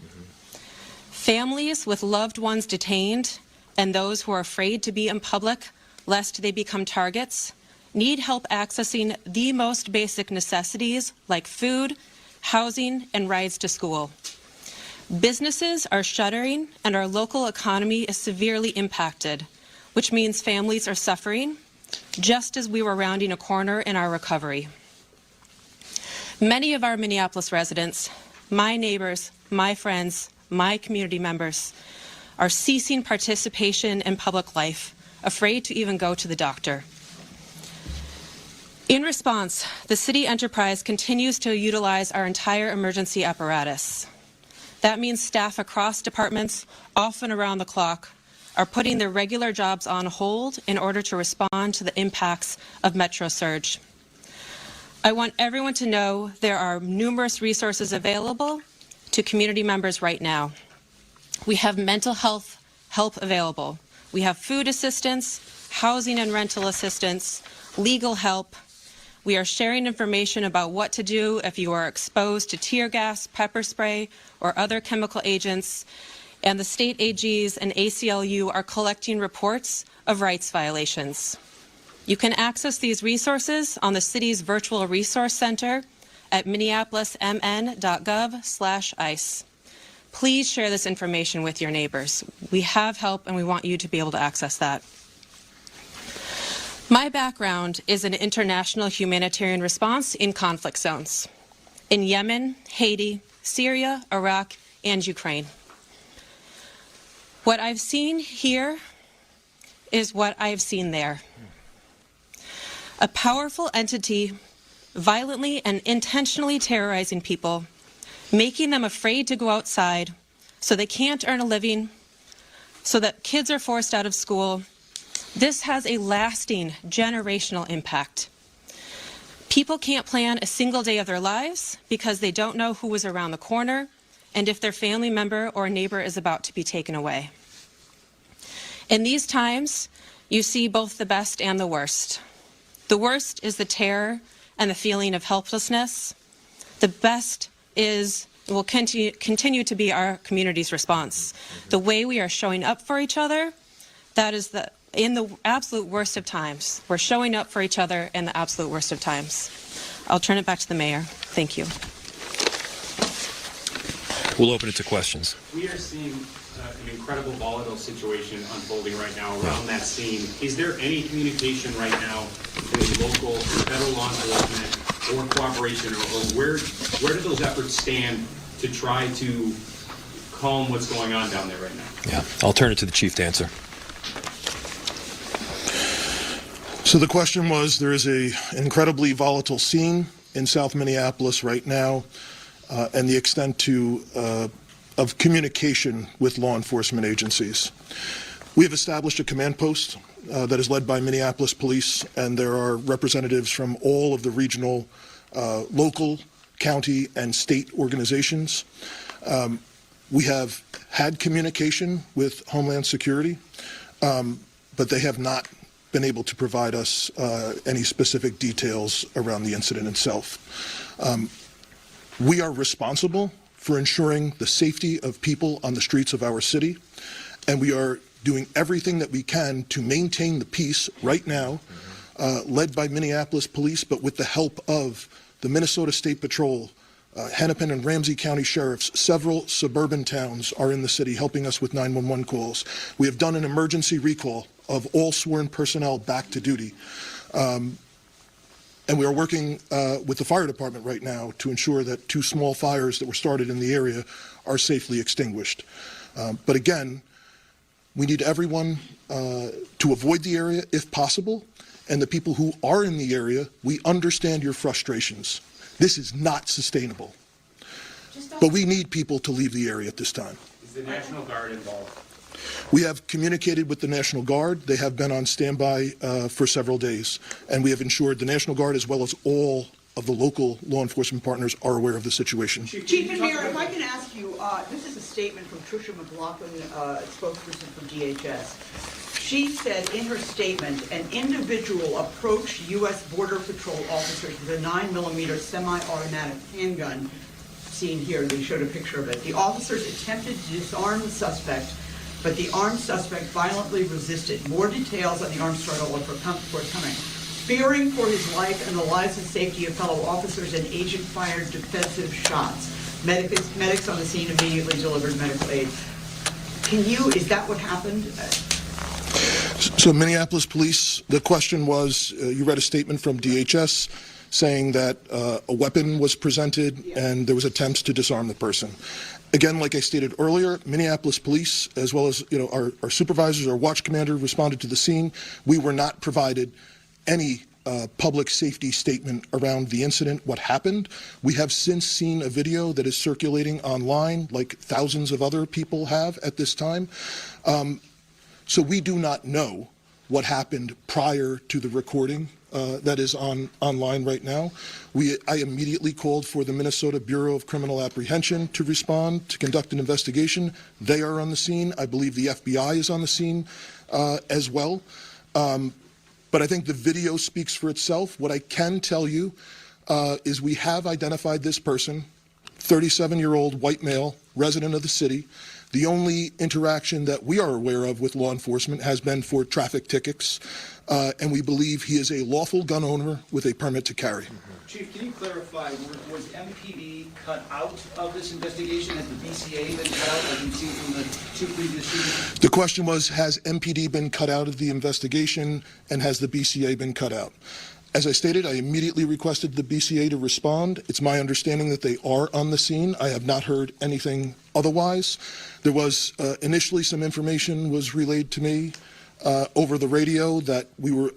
Families with loved ones detained and those who are afraid to be in public lest they become targets need help accessing the most basic necessities like food, housing, and rides to school. Businesses are shuttering and our local economy is severely impacted, which means families are suffering, just as we were rounding a corner in our recovery. Many of our Minneapolis residents, my neighbors, my friends, my community members, are ceasing participation in public life, afraid to even go to the doctor. In response, the city enterprise continues to utilize our entire emergency apparatus. That means staff across departments, often around the clock, are putting their regular jobs on hold in order to respond to the impacts of Metro Surge. I want everyone to know there are numerous resources available to community members right now. We have mental health help available. We have food assistance, housing and rental assistance, legal help. We are sharing information about what to do if you are exposed to tear gas, pepper spray, or other chemical agents. And the state AGs and ACLU are collecting reports of rights violations. You can access these resources on the city's virtual resource center at minneapolismn.gov/ice. Please share this information with your neighbors. We have help and we want you to be able to access that. My background is in international humanitarian response in conflict zones in Yemen, Haiti, Syria, Iraq, and Ukraine. What I've seen here is what I've seen there. A powerful entity violently and intentionally terrorizing people, making them afraid to go outside so they can't earn a living, so that kids are forced out of school. This has a lasting generational impact. People can't plan a single day of their lives because they don't know who is around the corner and if their family member or neighbor is about to be taken away. In these times, you see both the best and the worst. The worst is the terror and the feeling of helplessness. The best will continue to be our community's response. The way we are showing up for each other, that is in the absolute worst of times. We're showing up for each other in the absolute worst of times. I'll turn it back to the mayor. Thank you. We'll open it to questions. We are seeing an incredible volatile situation unfolding right now around that scene. Is there any communication right now between local, federal law enforcement or cooperation, or where do those efforts stand to try to calm what's going on down there right now? Yeah, I'll turn it to the chief to answer. So the question was, there is an incredibly volatile scene in South Minneapolis right now, and the extent of communication with law enforcement agencies. We have established a command post that is led by Minneapolis Police, and there are representatives from all of the regional, local, county, and state organizations. We have had communication with Homeland Security, but they have not been able to provide us any specific details around the incident itself. We are responsible for ensuring the safety of people on the streets of our city, and we are doing everything that we can to maintain the peace right now, led by Minneapolis Police, but with the help of the Minnesota State Patrol, Hennepin and Ramsey County Sheriffs. Several suburban towns are in the city helping us with 911 calls. We have done an emergency recall of all sworn personnel back to duty. And we are working with the fire department right now to ensure that 2 small fires that were started in the area are safely extinguished. But again, we need everyone to avoid the area if possible. And the people who are in the area, we understand your frustrations. This is not sustainable. But we need people to leave the area at this time. Is the National Guard involved? We have communicated with the National Guard. They have been on standby for several days, and we have ensured the National Guard, as well as all of the local law enforcement partners, are aware of the situation. Chief and Mayor, if I can ask you, this is a statement from Tricia McLaughlin, spokesperson from DHS. She said in her statement, an individual approached U.S. Border Patrol officers with a 9mm semi-automatic handgun. Seen here, they showed a picture of it. The officers attempted to disarm the suspect, but the armed suspect violently resisted. More details on the armed struggle are forthcoming. Fearing for his life and the lives and safety of fellow officers, an agent fired defensive shots. Medics on the scene immediately delivered medical aid. Is that what happened? So Minneapolis Police, the question was, you read a statement from DHS saying that a weapon was presented and there was attempts to disarm the person. Again, like I stated earlier, Minneapolis Police, as well as our supervisors, our watch commander, responded to the scene. We were not provided any public safety statement around the incident, what happened. We have since seen a video that is circulating online, like thousands of other people have at this time. So we do not know what happened prior to the recording that is online right now. I immediately called for the Minnesota Bureau of Criminal Apprehension to respond, to conduct an investigation. They are on the scene. I believe the FBI is on the scene as well. But I think the video speaks for itself. What I can tell you is we have identified this person, 37-year-old white male, resident of the city. The only interaction that we are aware of with law enforcement has been for traffic tickets, and we believe he is a lawful gun owner with a permit to carry. Chief, can you clarify, was MPD cut out of this investigation? Has the BCA been cut out, as you've seen from the 2 previous shootings? The question was, has MPD been cut out of the investigation, and has the BCA been cut out? As I stated, I immediately requested the BCA to respond. It's my understanding that they are on the scene. I have not heard anything otherwise. There was initially some information was relayed to me over the radio that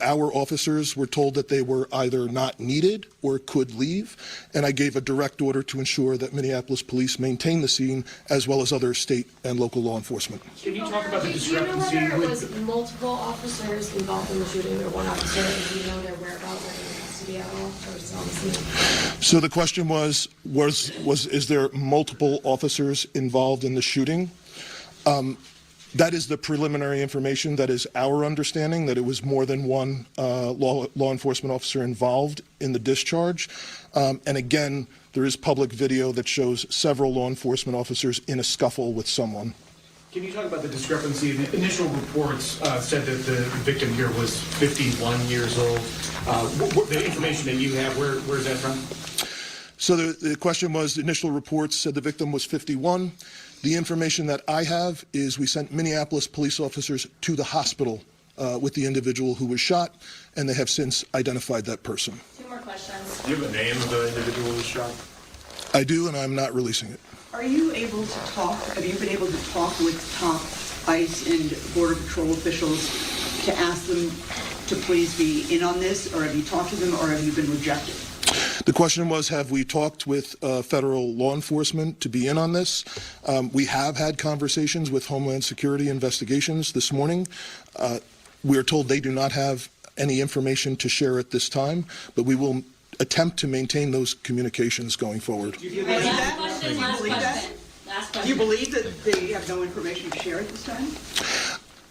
our officers were told that they were either not needed or could leave, and I gave a direct order to ensure that Minneapolis police maintain the scene as well as other state and local law enforcement. Can you talk about the discrepancy? Do you know whether it was multiple officers involved in the shooting or one officer, and do you know their whereabouts, whether in custody at all, or still on the scene? So the question was is there multiple officers involved in the shooting? That is the preliminary information. That is our understanding, that it was more than one law enforcement officer involved in the discharge. And again, there is public video that shows several law enforcement officers in a scuffle with someone. Can you talk about the discrepancy? The initial reports said that the victim here was 51 years old. The information that you have, where is that from? So the question was, the initial reports said the victim was 51. The information that I have is we sent Minneapolis police officers to the hospital with the individual who was shot, and they have since identified that person. 2 more questions. Do you have a name of the individual who was shot? I do, and I'm not releasing it. Are you able to talk, have you been able to talk with top ICE and Border Patrol officials to ask them to please be in on this, or have you talked to them, or have you been rejected? The question was, have we talked with federal law enforcement to be in on this? We have had conversations with Homeland Security Investigations this morning. We are told they do not have any information to share at this time, but we will attempt to maintain those communications going forward. Do you believe that? Do you believe that? Do you believe that they have no information to share at this time?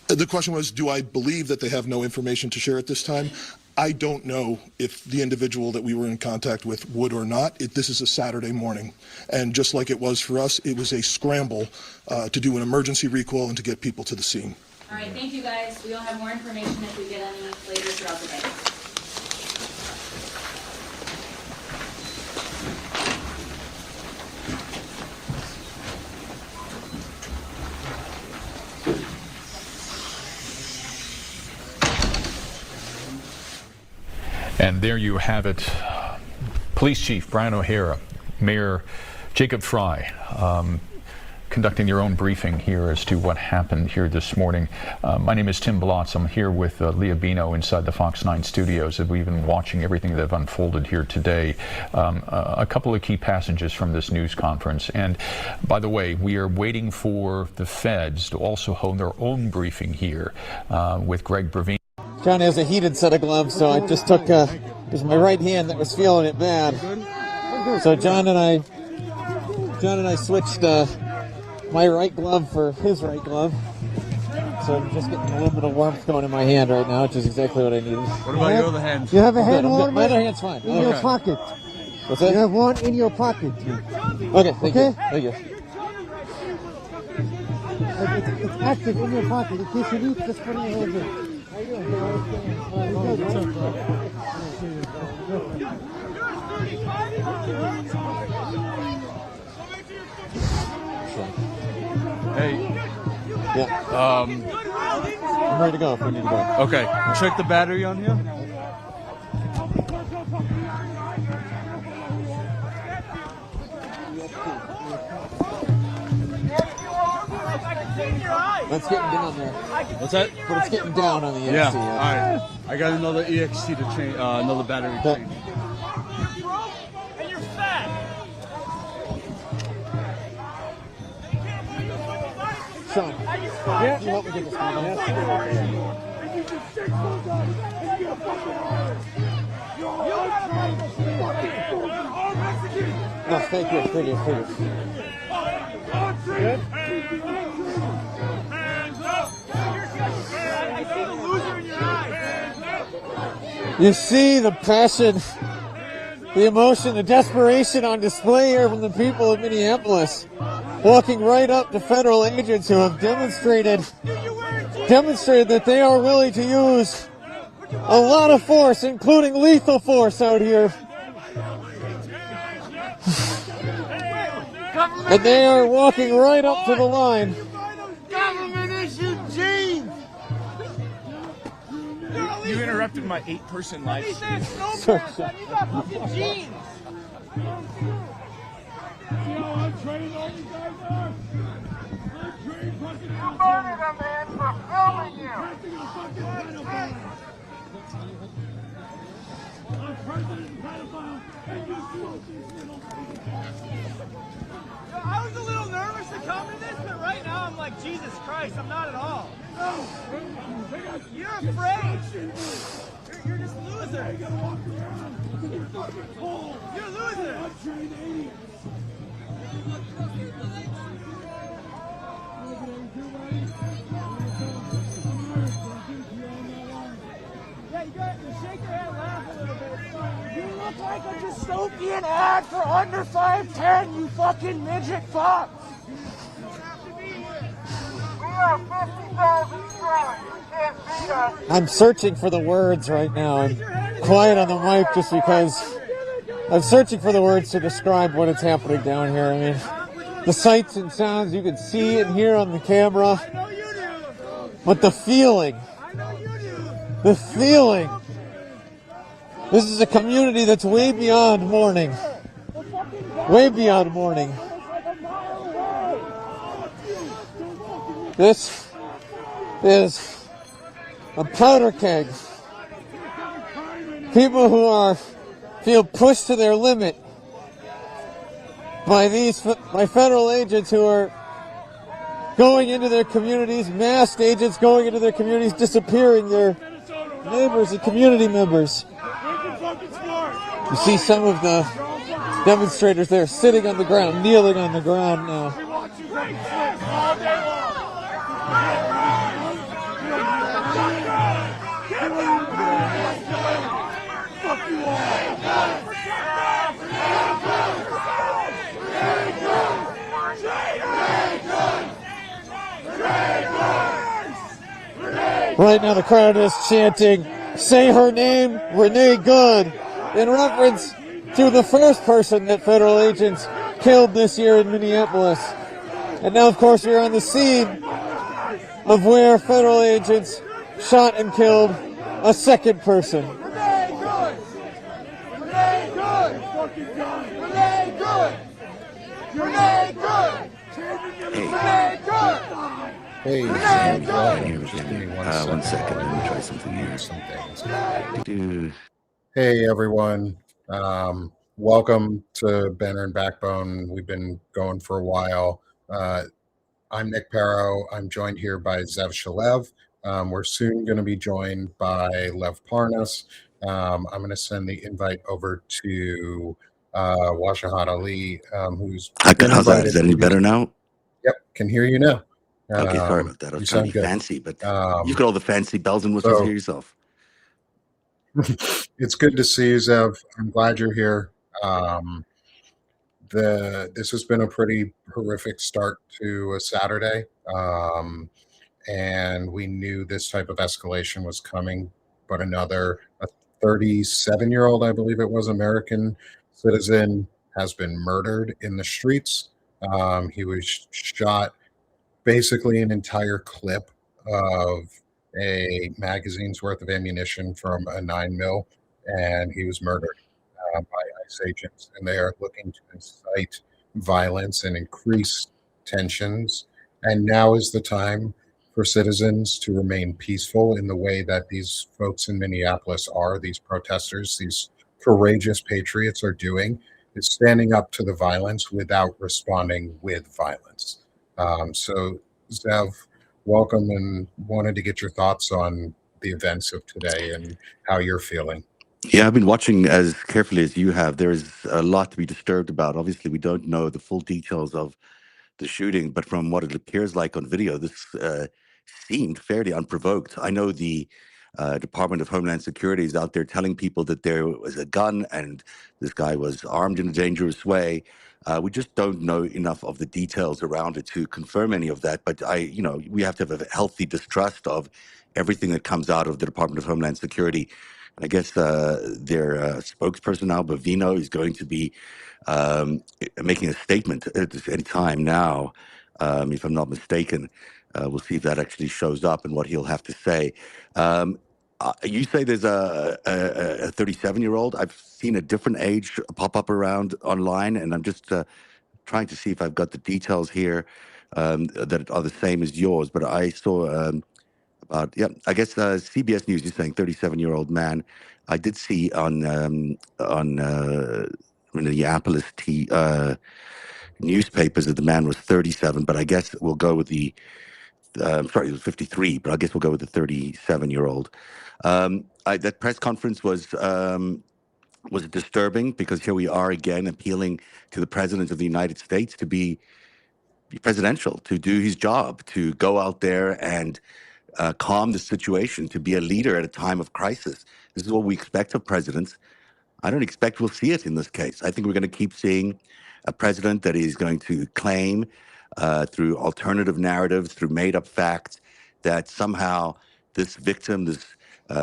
The question was, do I believe that they have no information to share at this time? I don't know if the individual that we were in contact with would or not. This is a Saturday morning, and just like it was for us, it was a scramble to do an emergency recall and to get people to the scene. All right, thank you guys. We'll have more information if we get any later throughout the day. And there you have it. Police Chief Brian O'Hara, Mayor Jacob Frey, conducting your own briefing here as to what happened here this morning. My name is Tim Blotz. I'm here with Leah Bino inside the Fox 9 studios, and we've been watching everything that have unfolded here today. A couple of key passages from this news conference. And by the way, we are waiting for the feds to also hold their own briefing here with Greg Brevine. John has a heated set of gloves, so I just took, it was my right hand that was feeling it bad. So John and I switched my right glove for his right glove. So I'm just getting a little bit of warmth going in my hand right now, which is exactly what I needed. What about your other hand? You have a hand warmer? My other hand's fine. In your pocket. What's that? You have one in your pocket. Okay, thank you. Thank you. It's active in your pocket. In case you need, just put it in your hand. Hey. Yeah. I'm ready to go if we need to go. Okay. Check the battery on here. It's getting down there. What's that? But it's getting down on the EXT. Yeah. All right. I got another EXT to change. Another battery to change. And you're fat. Sean, yeah, you help me get this one. No, thank you. Thank you. Good. You see the passion, the emotion, the desperation on display here from the people of Minneapolis. walking right up to federal agents who have demonstrated that they are willing to use a lot of force, including lethal force out here. And they are walking right up to the line. Government issued jeans. You interrupted my 8-person live stream. You got fucking jeans. You murdered a man for filming you. I was a little nervous to come to this, but right now I'm like, Jesus Christ, I'm not at all. You're afraid. You're just a loser. You're a loser. Yeah, you got to shake your head, laugh a little bit. You look like a dystopian ad for under 5'10", you fucking midget fuck. We are 50,000 strong. You can't beat us. I'm searching for the words right now. I'm quiet on the mic just because I'm searching for the words to describe what is happening down here. I mean, the sights and sounds you can see and hear on the camera, but the feeling. This is a community that's way beyond mourning. Way beyond mourning. This is a powder keg. People who feel pushed to their limit by federal agents who are going into their communities, masked agents going into their communities, disappearing their neighbors and community members. You see some of the demonstrators there sitting on the ground, kneeling on the ground now. Right now the crowd is chanting, "Say her name, Renee Good," in reference to the first person that federal agents killed this year in Minneapolis. And now, of course, we're on the scene of where federal agents shot and killed a second person. Hey, one second. Let me try something here. Hey, everyone. Welcome to Banner and Backbone. We've been going for a while. I'm Nick Perro. I'm joined here by Zev Shalev. We're soon going to be joined by Lev Parnas. I'm going to send the invite over to Washahat Ali, who's how's that? Is that any better now? Yep, can hear you now. Okay, sorry about that. I was trying to be fancy, but you've got all the fancy bells and whistles here yourself. It's good to see you, Zev. I'm glad you're here. This has been a pretty horrific start to a Saturday, and we knew this type of escalation was coming. But a 37-year-old, I believe it was, American citizen has been murdered in the streets. He was shot. Basically an entire clip of a magazine's worth of ammunition from a 9mm, and he was murdered by ICE agents. And they are looking to incite violence and increase tensions. And now is the time for citizens to remain peaceful in the way that these folks in Minneapolis are, these protesters, these courageous patriots are doing, is standing up to the violence without responding with violence. So, Zev, welcome, and wanted to get your thoughts on the events of today and how you're feeling. Yeah, I've been watching as carefully as you have. There's a lot to be disturbed about. Obviously, we don't know the full details of the shooting, but from what it appears like on video, this seemed fairly unprovoked. I know the Department of Homeland Security is out there telling people that there was a gun and this guy was armed in a dangerous way. We just don't know enough of the details around it to confirm any of that. But we have to have a healthy distrust of everything that comes out of the Department of Homeland Security. And I guess their spokesperson now, Bavino, is going to be making a statement at any time now, if I'm not mistaken. We'll see if that actually shows up and what he'll have to say. You say there's a 37-year-old. I've seen a different age pop up around online, and I'm just trying to see if I've got the details here that are the same as yours. But I saw I guess CBS News is saying 37-year-old man. I did see on Minneapolis newspapers that the man was 37, but I guess we'll go with the sorry, it was 53, but I guess we'll go with the 37-year-old. That press conference was disturbing because here we are again appealing to the President of the United States to be presidential, to do his job, to go out there and calm the situation, to be a leader at a time of crisis. This is what we expect of presidents. I don't expect we'll see it in this case. I think we're going to keep seeing a president that is going to claim through alternative narratives, through made-up facts, that somehow this victim, this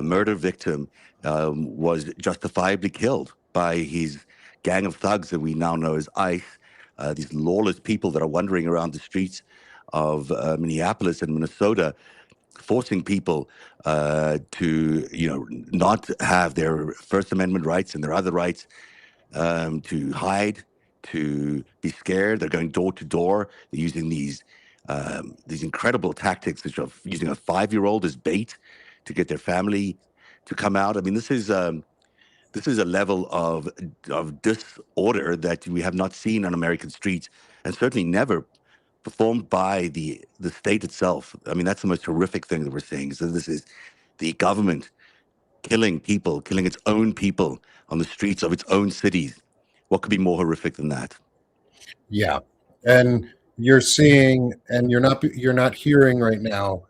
murder victim, was justifiably killed by his gang of thugs that we now know as ICE, these lawless people that are wandering around the streets of Minneapolis and Minnesota, forcing people to, not have their First Amendment rights and their other rights, to hide, to be scared. They're going door to door. They're using these incredible tactics, which of using a 5-year-old as bait to get their family to come out. I mean, this is a level of disorder that we have not seen on American streets, and certainly never performed by the state itself. I mean, that's the most horrific thing that we're seeing. So this is the government killing people, killing its own people on the streets of its own cities. What could be more horrific than that? Yeah, and you're seeing, and you're not hearing right now.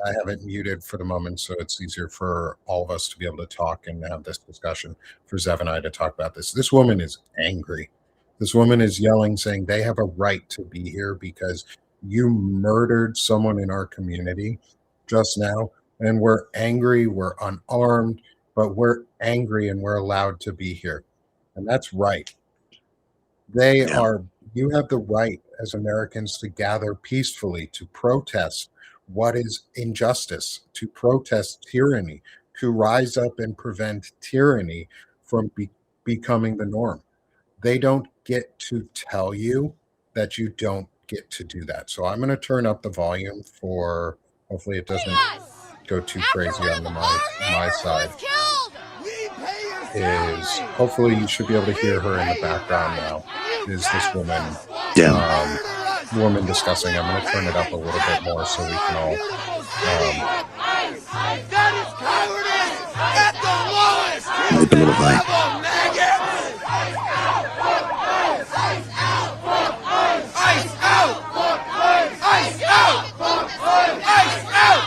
I have it muted for the moment, so it's easier for all of us to be able to talk and have this discussion. For Zev and I to talk about this. This woman is angry. This woman is yelling, saying they have a right to be here because you murdered someone in our community just now, and we're angry. We're unarmed, but we're angry, and we're allowed to be here. And that's right. You have the right as Americans to gather peacefully, to protest what is injustice, to protest tyranny, to rise up and prevent tyranny from becoming the norm. They don't get to tell you that you don't get to do that. So I'm going to turn up the volume for, hopefully it doesn't go too crazy on my side. Hopefully you should be able to hear her in the background now. Is this woman discussing? I'm going to turn it up a little bit more so we can all That is cowardice at the lowest. Maybe a little high. Ice out! Ice out! Ice out! Ice out!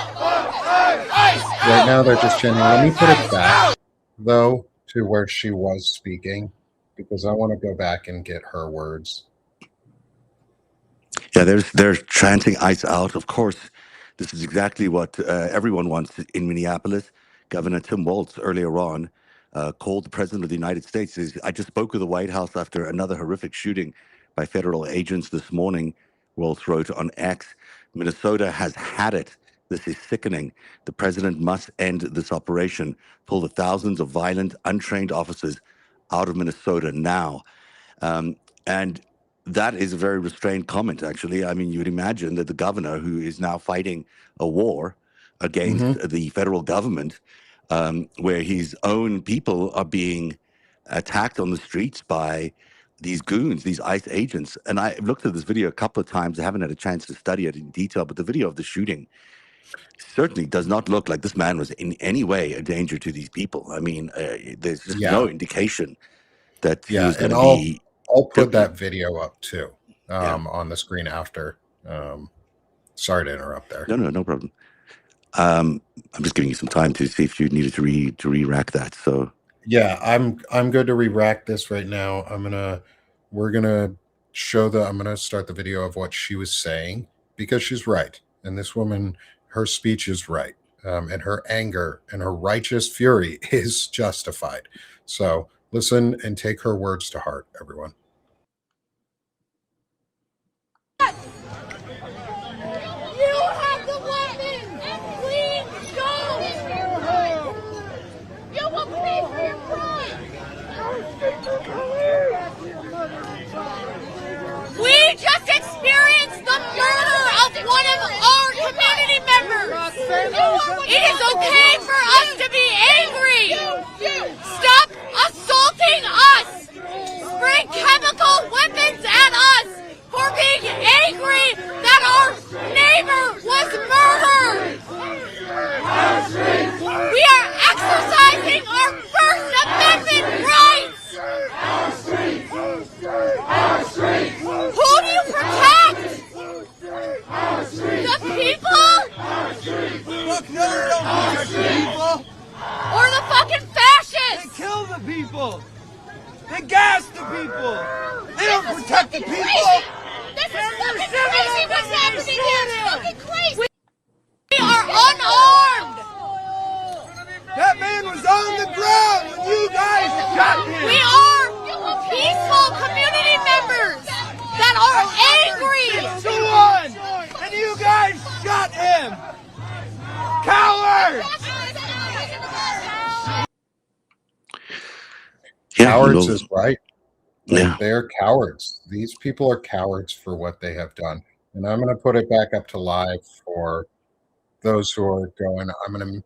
Right now they're just chanting. Let me put it back though to where she was speaking, because I want to go back and get her words. Yeah, they're chanting ICE out. Of course, this is exactly what everyone wants in Minneapolis. Governor Tim Walz earlier on called the President of the United States. I just spoke with the White House after another horrific shooting by federal agents this morning. Walz wrote on X, Minnesota has had it. This is sickening. The president must end this operation. Pull the thousands of violent, untrained officers out of Minnesota now. And that is a very restrained comment, actually. I mean, you would imagine that the governor, who is now fighting a war against the federal government, where his own people are being attacked on the streets by these goons, these ICE agents. And I looked at this video a couple of times. I haven't had a chance to study it in detail, but the video of the shooting certainly does not look like this man was in any way a danger to these people. I mean, there's just no indication that he was going to be. I'll put that video up too on the screen after. Sorry to interrupt there. No problem. I'm just giving you some time to see if you needed to re-rack that. So Yeah, I'm good to re-rack this right now. We're gonna I'm gonna start the video of what she was saying because she's right, and this woman, her speech is right, and her anger and her righteous fury is justified. So listen and take her words to heart, everyone. You have the weapons! Please go! You will pay for your crime! We just experienced the murder of one of our community members! It is okay for us to be angry! Stop assaulting us! Spray chemical weapons at us for being angry that our neighbor was murdered! We are exercising our First Amendment rights! Who do you protect? The people? Fuck no, they don't protect the people. Or the fucking fascists? They kill the people. They gas the people. They don't protect the people. This is fucking crazy what's happening here! It's fucking crazy! We are unarmed! That man was on the ground when you guys shot him. We are peaceful community members that are angry! 2-1! And you guys shot him! Cowards! Yeah, Cowards is right. Yeah. They're cowards. These people are cowards for what they have done. And I'm going to put it back up to live for those who are going. I'm going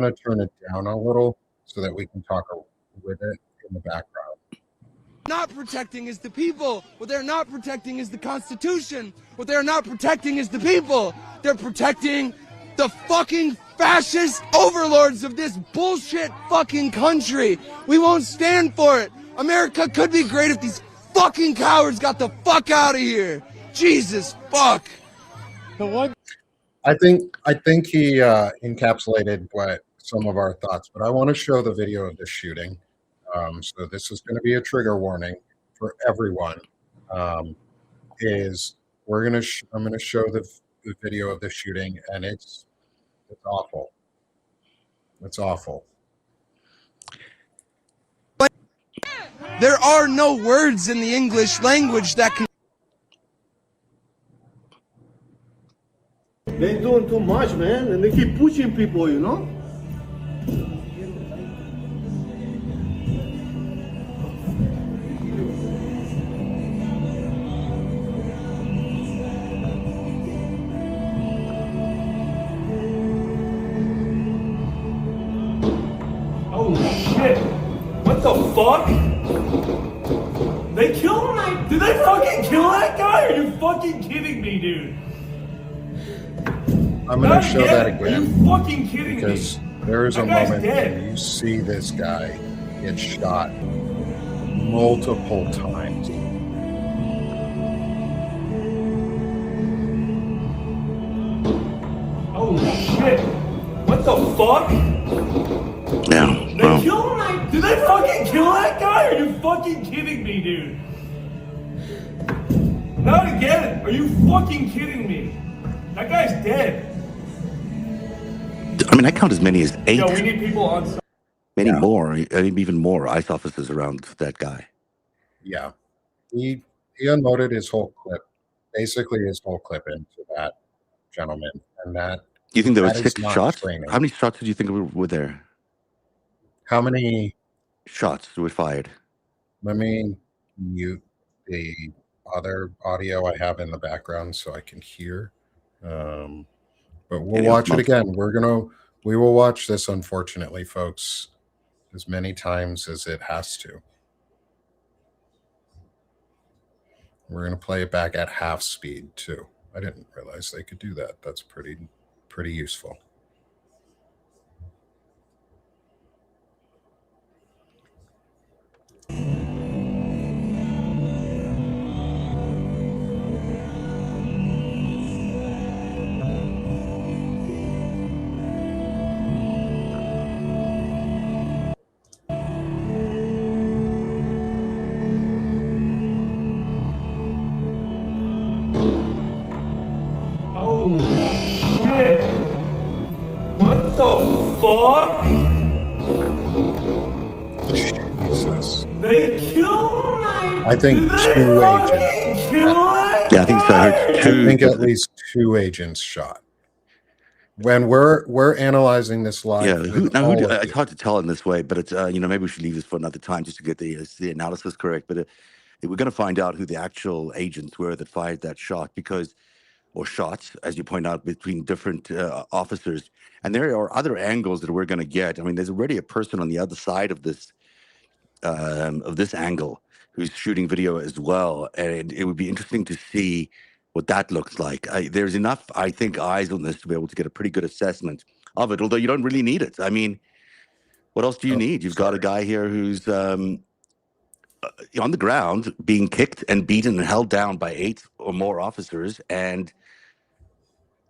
to turn it down a little so that we can talk with it in the background. Not protecting is the people. What they're not protecting is the Constitution. What they're not protecting is the people. They're protecting the fucking fascist overlords of this bullshit fucking country. We won't stand for it. America could be great if these fucking cowards got the fuck out of here. Jesus fuck. I think he encapsulated what some of our thoughts, but I want to show the video of the shooting. So this is going to be a trigger warning for everyone. I'm going to show the video of the shooting, and it's awful. It's awful. There are no words in the English language that can. They're doing too much, man, and they keep pushing people, you know? Holy shit! What the fuck? They killed him? Did they fucking kill that guy? Are you fucking kidding me, dude? I'm going to show that again. Are you fucking kidding because me? there is a That guy's moment dead. where you see this guy get shot multiple times. Holy shit! What the fuck? Yeah. They killed him? Did they fucking kill that guy? Are you fucking kidding me, dude? Not again! Are you fucking kidding me? That guy's dead. I mean, I count as many as 8. Yo, we need people on site. Many more, I mean, even more ICE officers around that guy. Yeah. He unloaded his whole clip, basically his whole clip into that gentleman. And that You think there were that is 6 not shots? training. How many shots did you think were there? How many shots were fired? Let me mute the other audio I have in the background so I can hear. But we'll watch it again. We will watch this, unfortunately, folks, as many times as it has to. We're going to play it back at half speed too. I didn't realize they could do that. That's pretty useful. fuck? Jesus. They killed my... I think Did they 2 fucking agents. kill it? Yeah, I think so. I heard I two. think at least 2 agents shot. When we're analyzing this Yeah, live with all of it's you. hard to tell in this way, but it's maybe we should leave this for another time just to get the analysis correct. But we're going to find out who the actual agents were that fired that shot, or shots, as you point out, between different officers. And there are other angles that we're going to get. I mean, there's already a person on the other side of this angle who's shooting video as well, and it would be interesting to see what that looks like. There's enough, I think, eyes on this to be able to get a pretty good assessment of it, although you don't really need it. I mean, what else do you need? You've got a guy here who's on the ground being kicked and beaten and held down by 8 or more officers, and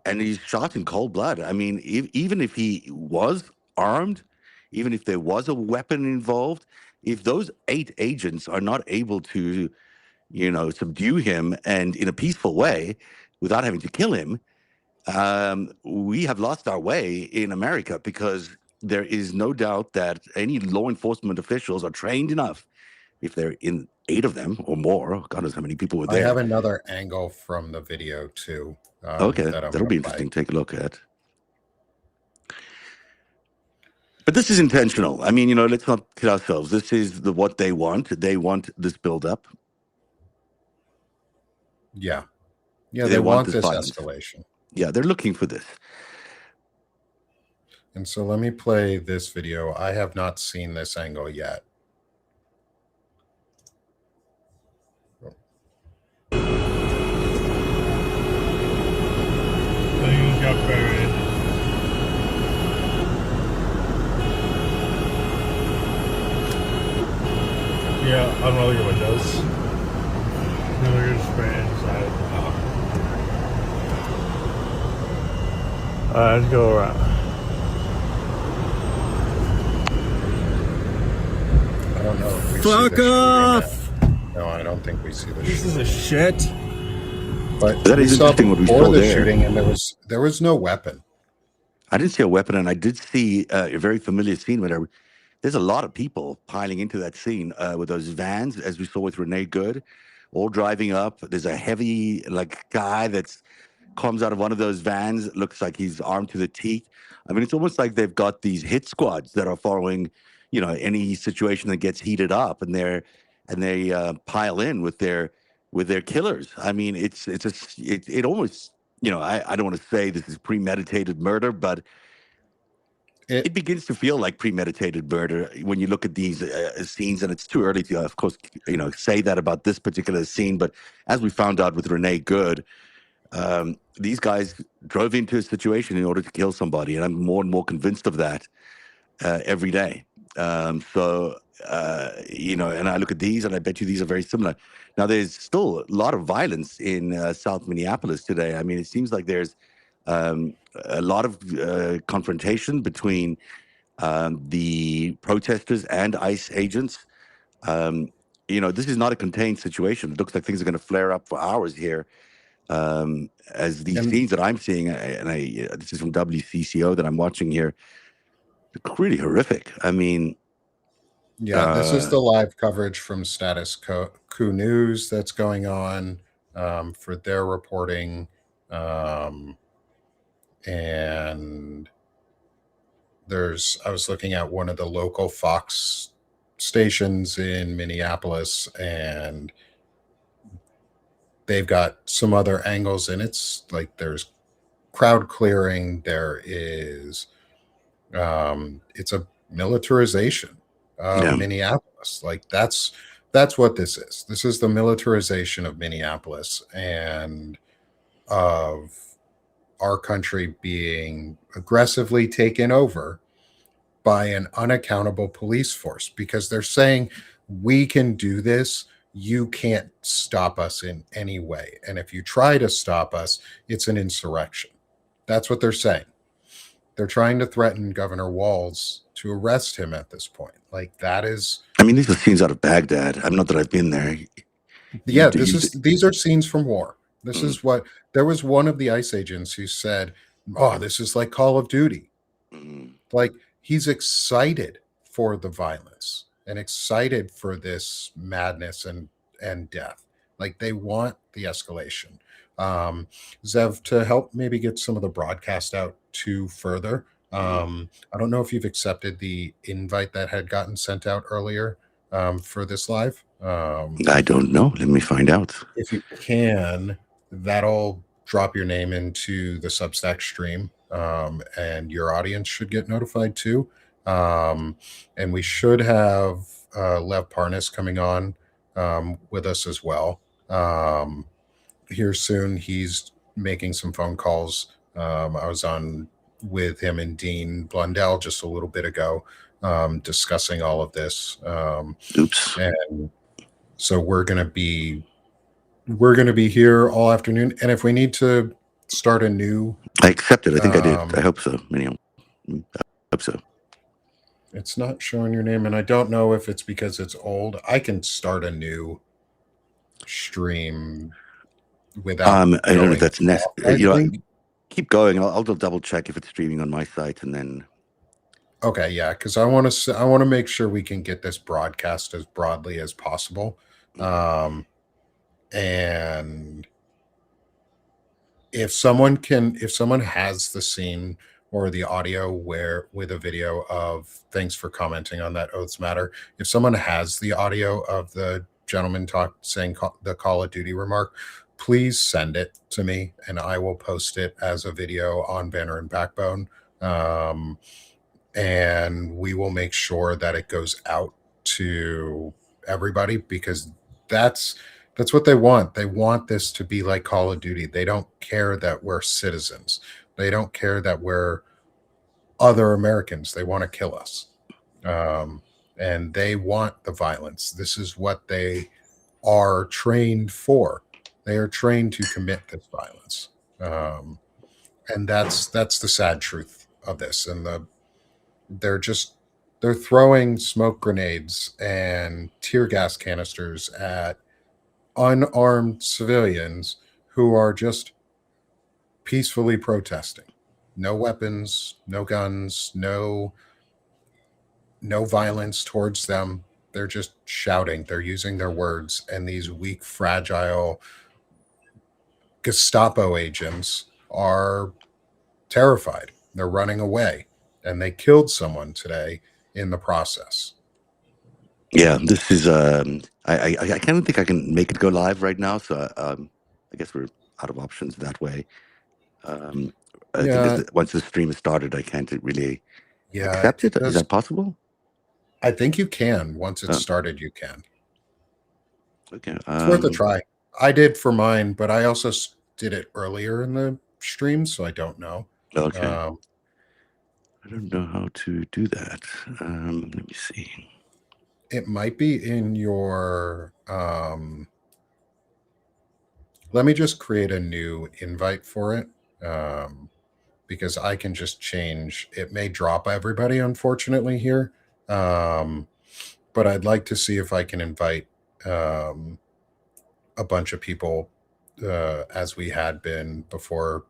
he's shot in cold blood. I mean, even if he was armed, even if there was a weapon involved, if those 8 agents are not able to, subdue him and in a peaceful way without having to kill him, we have lost our way in America, because there is no doubt that any law enforcement officials are trained enough, if they're in 8 of them or more. God knows how many people were I there. have another angle from the video too. Okay, that'll be interesting to take a look at. But this is intentional. I mean, let's not kid ourselves. This is what they want. They want this buildup. Yeah. Yeah, they want this violence. escalation. Yeah, they're looking for this. And so let me play this video. I have not seen this angle yet. Things got buried. Yeah, unroll your windows. No, you're just spraying inside. Let's go around. I don't know if we Fuck see the off! No, I don't think we see the This shooting. is a shit. But that we is saw interesting what we before saw the there. shooting, and there was no weapon. I didn't see a weapon, and I did see a very familiar scene where there's a lot of people piling into that scene with those vans, as we saw with Renee Good, all driving up. There's a heavy guy that's comes out of one of those vans. Looks like he's armed to the teeth. I mean, it's almost like they've got these hit squads that are following, any situation that gets heated up, and they pile in with their killers. I mean, it almost, I don't want to say this is premeditated murder, but it begins to feel like premeditated murder when you look at these scenes. And it's too early to, of course, say that about this particular scene. But as we found out with Renee Good, these guys drove into a situation in order to kill somebody, and I'm more and more convinced of that every day. And I look at these, and I bet you these are very similar. Now, there's still a lot of violence in South Minneapolis today. I mean, it seems like there's a lot of confrontation between the protesters and ICE agents. This is not a contained situation. It looks like things are going to flare up for hours here. As these scenes that I'm seeing, this is from WCCO that I'm watching here, really horrific. I mean, yeah, this is the live coverage from Status Quo News that's going on for their reporting, and I was looking at one of the local Fox stations in Minneapolis, and they've got some other angles, and it's like there's crowd clearing. There is, it's a militarization of Minneapolis. Like that's what this is. This is the militarization of Minneapolis and of our country being aggressively taken over by an unaccountable police force, because they're saying, we can do this. You can't stop us in any way. And if you try to stop us, it's an insurrection. That's what they're saying. They're trying to threaten Governor Walz to arrest him at this point. Like, that is... I mean, these are scenes out of Baghdad. I'm not that I've been there. Yeah, these are scenes from war. This is what... There was one of the ICE agents who said, oh, this is like Call of Duty. Like, he's excited for the violence and excited for this madness and death. Like they want the escalation. Zev, to help maybe get some of the broadcast out to further, I don't know if you've accepted the invite that had gotten sent out earlier for this live. I don't know. Let me find out. If you can, that'll drop your name into the Substack stream, and your audience should get notified too. And we should have Lev Parnas coming on with us as well here soon. He's making some phone calls. I was on with him and Dean Blundell just a little bit ago, discussing all of this. Oops. And so we're gonna be here all afternoon. And if we need to start a new, I accepted. I think I did. I hope so. Anyhow, I hope so. It's not showing your name, and I don't know if it's because it's old. I can start a new stream without. I don't know if that's necessary. I think. Keep going. I'll double check if it's streaming on my site, and then. Okay, yeah, because I want to make sure we can get this broadcast as broadly as possible, and if someone has the scene or the audio with a video of thanks for commenting on that Oaths Matter, if someone has the audio of the gentleman saying the Call of Duty remark, please send it to me and I will post it as a video on Banner and Backbone. And we will make sure that it goes out to everybody, because that's what they want. They want this to be like Call of Duty. They don't care that we're citizens. They don't care that we're other Americans. They want to kill us. And they want the violence. This is what they are trained for. They are trained to commit this violence. And that's the sad truth of this. And they're throwing smoke grenades and tear gas canisters at unarmed civilians who are just peacefully protesting. No weapons, no guns, no violence towards them. They're just shouting. They're using their words. And these weak, fragile Gestapo agents are terrified. They're running away. And they killed someone today in the process. Yeah, this is. I kind of think I can make it go live right now. So I guess we're out of options that way. I think once the stream is started, I can't really accept it. Is that possible? I think you can. Once it's started, you can. Okay. It's worth a try. I did for mine, but I also did it earlier in the stream, so I don't know. Okay. I don't know how to do that. Let me see. It might be in your. Let me just create a new invite for it, because I can just change. It may drop everybody, unfortunately, here. But I'd like to see if I can invite a bunch of people as we had been before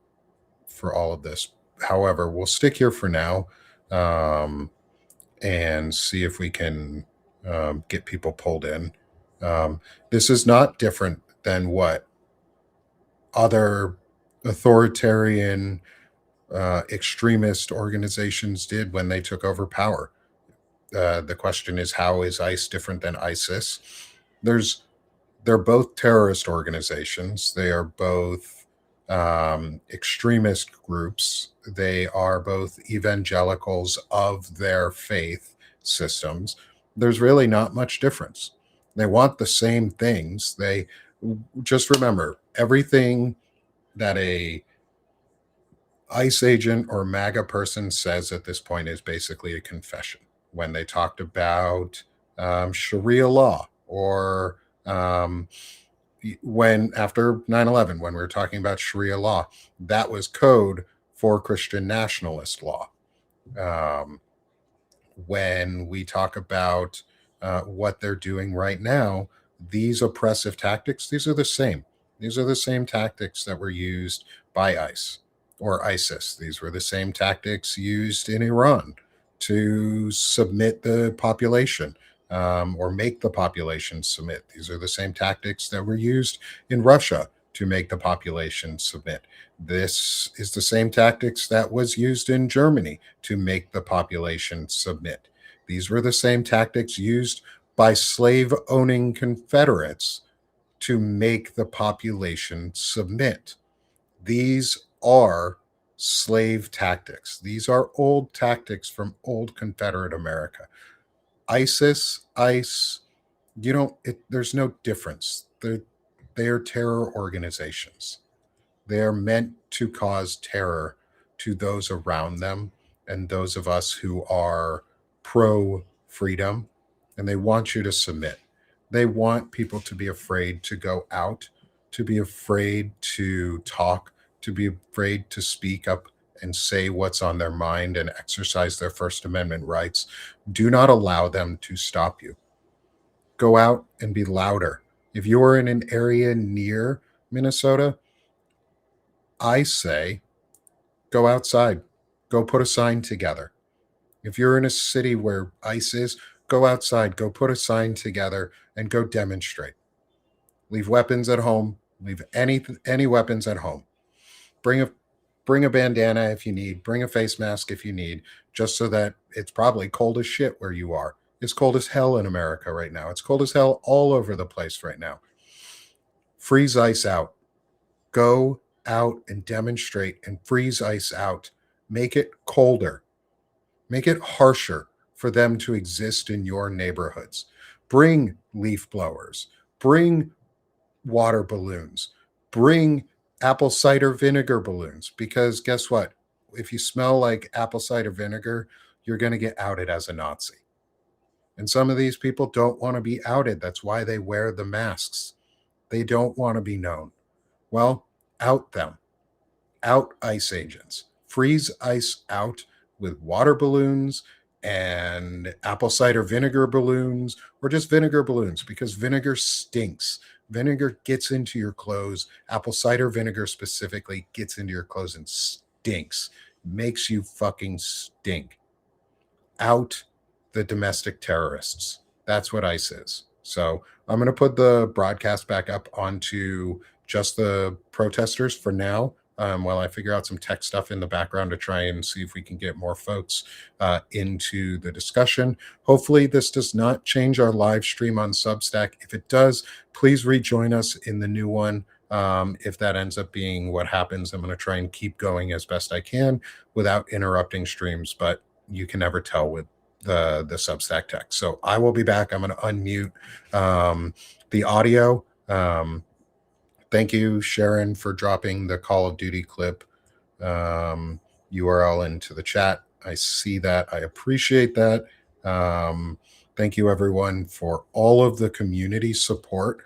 for all of this. However, we'll stick here for now and see if we can get people pulled in. This is not different than what other authoritarian extremist organizations did when they took over power. The question is, how is ICE different than ISIS? They're both terrorist organizations. They are both extremist groups. They are both evangelicals of their faith systems. There's really not much difference. They want the same things. They just remember, everything that a ICE agent or MAGA person says at this point is basically a confession. When they talked about Sharia law, or when after 9/11, when we were talking about Sharia law, that was code for Christian nationalist law. When we talk about what they're doing right now, these oppressive tactics, these are the same. These are the same tactics that were used by ICE or ISIS. These were the same tactics used in Iran. to submit the population, or make the population submit. These are the same tactics that were used in Russia to make the population submit. This is the same tactics that was used in Germany to make the population submit. These were the same tactics used by slave owning Confederates to make the population submit. These are slave tactics. These are old tactics from old Confederate America. ICE, there's no difference. They are terror organizations. They are meant to cause terror to those around them and those of us who are pro freedom, and they want you to submit. They want people to be afraid to go out, to be afraid to talk, to be afraid to speak up and say what's on their mind and exercise their First Amendment rights. Do not allow them to stop you. Go out and be louder. If you are in an area near Minnesota, I say go outside, go put a sign together. If you're in a city where ICE is, go outside, go put a sign together and go demonstrate. Leave weapons at home, leave any weapons at home. Bring a bandana if you need, bring a face mask if you need, just so that it's probably cold as shit where you are. It's cold as hell in America right now. It's cold as hell all over the place right now. Freeze ICE out. Go out and demonstrate and freeze ICE out. Make it colder. Make it harsher for them to exist in your neighborhoods. Bring leaf blowers. Bring water balloons. Bring apple cider vinegar balloons. Because guess what? If you smell like apple cider vinegar, you're going to get outed as a Nazi. And some of these people don't want to be outed. That's why they wear the masks. They don't want to be known. Well, out them. Out ICE agents. Freeze ICE out with water balloons and apple cider vinegar balloons, or just vinegar balloons, because vinegar stinks. Vinegar gets into your clothes. Apple cider vinegar specifically gets into your clothes and stinks. Makes you fucking stink. Out the domestic terrorists. That's what ICE is. So I'm going to put the broadcast back up onto just the protesters for now, while I figure out some tech stuff in the background to try and see if we can get more folks into the discussion. Hopefully this does not change our live stream on Substack. If it does, please rejoin us in the new one. If that ends up being what happens, I'm going to try and keep going as best I can without interrupting streams, but you can never tell with the Substack tech. So I will be back. I'm going to unmute the audio. Thank you, Sharon, for dropping the Call of Duty clip URL into the chat. I see that. I appreciate that. Thank you, everyone, for all of the community support,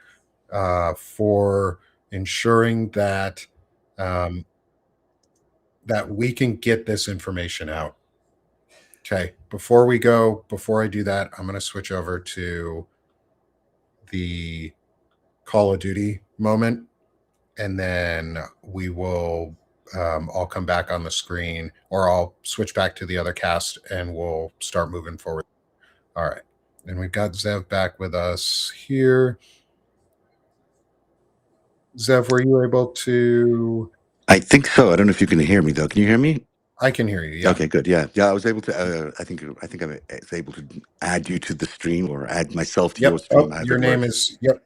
for ensuring that that we can get this information out. Okay, before I do that, I'm going to switch over to the Call of Duty moment, and then we will I'll come back on the screen, or I'll switch back to the other cast and we'll start moving forward. All right. And we've got Zev back with us here. Zev, were you able to? I think so. I don't know if you can hear me, though. Can you hear me? I can hear you. Yeah. Okay, good. Yeah. I was able to. I think I was able to add you to the stream, or add myself to your stream. Your name is. Yep.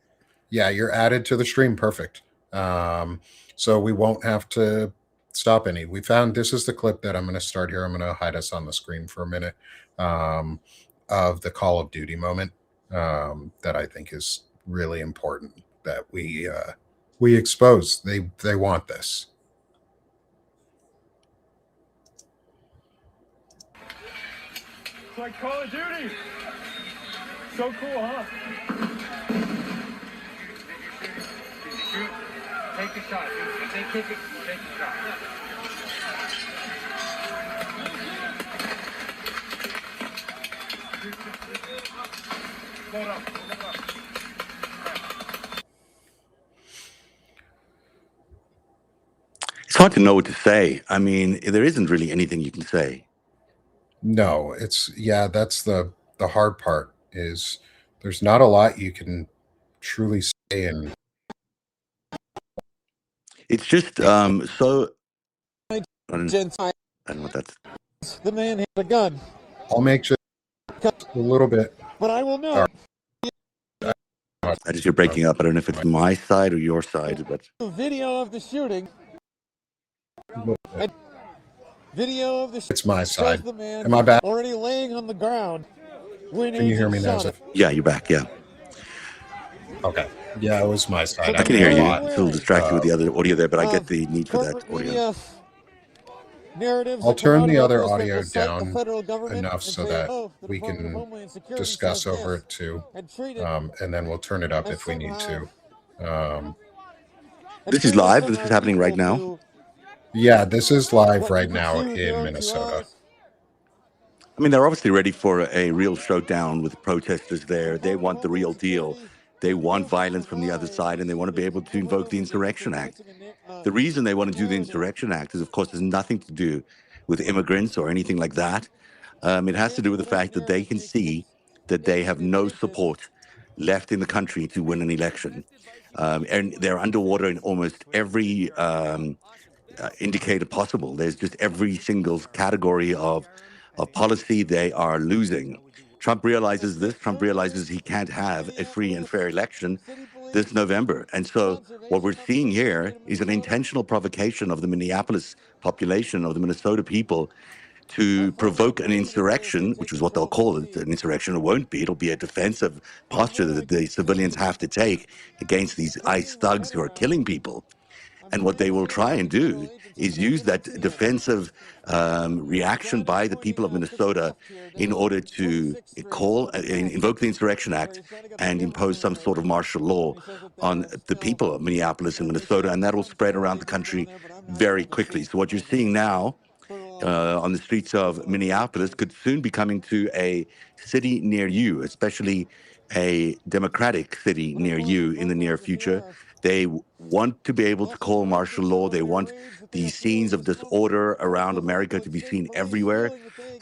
Yeah, you're added to the stream. Perfect. So we won't have to stop any. We found this is the clip that I'm going to start here. I'm going to hide us on the screen for a minute, of the Call of Duty moment, that I think is really important that we expose. They want this. It's like Call of Duty. So cool, huh? Take a shot. Take a shot. Hold up. It's hard to know what to say. I mean, there isn't really anything you can say. No, that's the hard part is there's not a lot you can truly say, and It's just so. I don't know what that's. The man had a gun. I'll make just a little bit. But I will note. I just, you're breaking up. I don't know if it's my side or your side, but Video of the shooting. Video of the shooting. It's my side. The man Am I back? already laying on the ground. Can you hear me now? yeah, you're back. Yeah. Okay. Yeah, it was my side. I can hear you. It's a little distracted with the other audio there, but I get the need for that audio. I'll turn the other audio down enough so that we can discuss over it too, and then we'll turn it up if we need to. This is live. This is happening right now. Yeah, this is live right now in Minnesota. I mean, they're obviously ready for a real showdown with protesters there. They want the real deal. They want violence from the other side, and they want to be able to invoke the Insurrection Act. The reason they want to do the Insurrection Act is, of course, has nothing to do with immigrants or anything like that. It has to do with the fact that they can see that they have no support left in the country to win an election. And they're underwater in almost every indicator possible. There's just every single category of policy they are losing. Trump realizes this. Trump realizes he can't have a free and fair election this November. And so what we're seeing here is an intentional provocation of the Minneapolis population, of the Minnesota people, to provoke an insurrection, which is what they'll call it. An insurrection. It won't be. It'll be a defensive posture that the civilians have to take against these ICE thugs who are killing people. And what they will try and do is use that defensive reaction by the people of Minnesota in order to invoke the Insurrection Act and impose some sort of martial law on the people of Minneapolis and Minnesota, and that will spread around the country very quickly. So what you're seeing now on the streets of Minneapolis could soon be coming to a city near you, especially a Democratic city near you in the near future. They want to be able to call martial law. They want the scenes of disorder around America to be seen everywhere.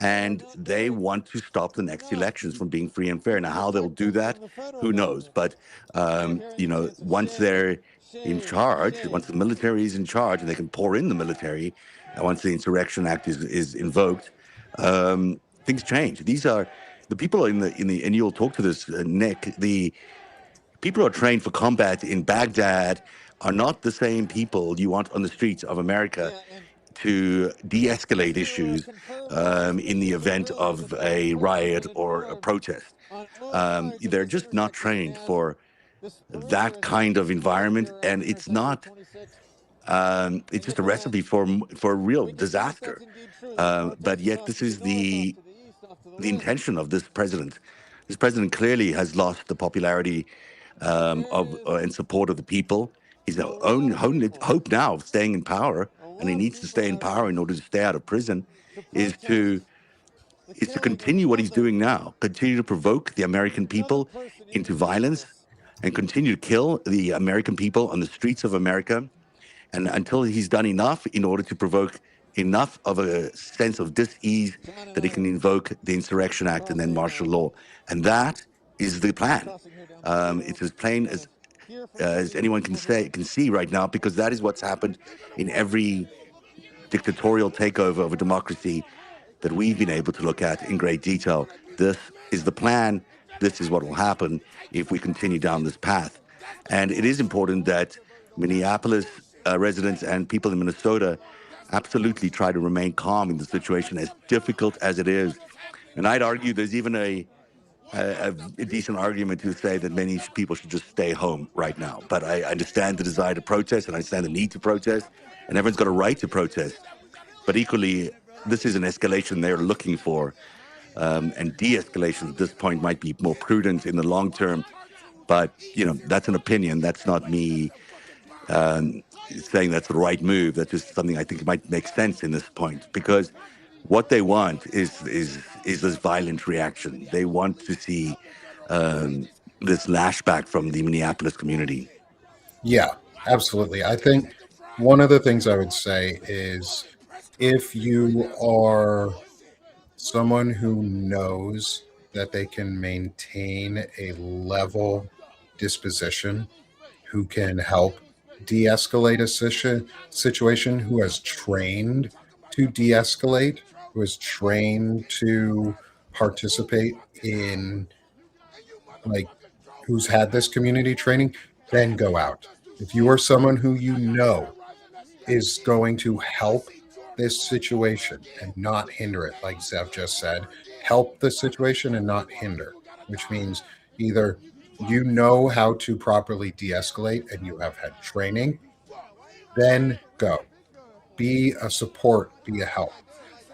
And they want to stop the next elections from being free and fair. Now, how they'll do that, who knows? But, once they're in charge, once the military is in charge and they can pour in the military, and once the Insurrection Act is invoked, things change. These are the people and you'll talk to this, Nick, the people who are trained for combat in Baghdad are not the same people you want on the streets of America to de-escalate issues in the event of a riot or a protest. They're just not trained for that kind of environment, and it's not. It's just a recipe for a real disaster. But yet, this is the intention of this president. This president clearly has lost the popularity and support of the people. His own hope now of staying in power, and he needs to stay in power in order to stay out of prison, is to continue what he's doing now, continue to provoke the American people into violence, and continue to kill the American people on the streets of America, and until he's done enough in order to provoke enough of a sense of dis-ease that he can invoke the Insurrection Act and then martial law. And that is the plan. It's as plain as anyone can see right now, because that is what's happened in every dictatorial takeover of a democracy that we've been able to look at in great detail. This is the plan. This is what will happen if we continue down this path. And it is important that Minneapolis residents and people in Minnesota absolutely try to remain calm in the situation, as difficult as it is. And I'd argue there's even a decent argument to say that many people should just stay home right now. But I understand the desire to protest, and I understand the need to protest, and everyone's got a right to protest. But equally, this is an escalation they're looking for, and de-escalation at this point might be more prudent in the long term. But, that's an opinion. That's not me saying that's the right move. That's just something I think might make sense in this point, because what they want is this violent reaction. They want to see this lashback from the Minneapolis community. Yeah, absolutely. I think one of the things I would say is, if you are someone who knows that they can maintain a level disposition, who can help de-escalate a situation, who has trained to de-escalate, who has trained to participate in, like, who's had this community training, then go out. If you are someone who you know is going to help this situation and not hinder it, like Zev just said, help the situation and not hinder, which means either you know how to properly de-escalate and you have had training, then go. Be a support, be a help.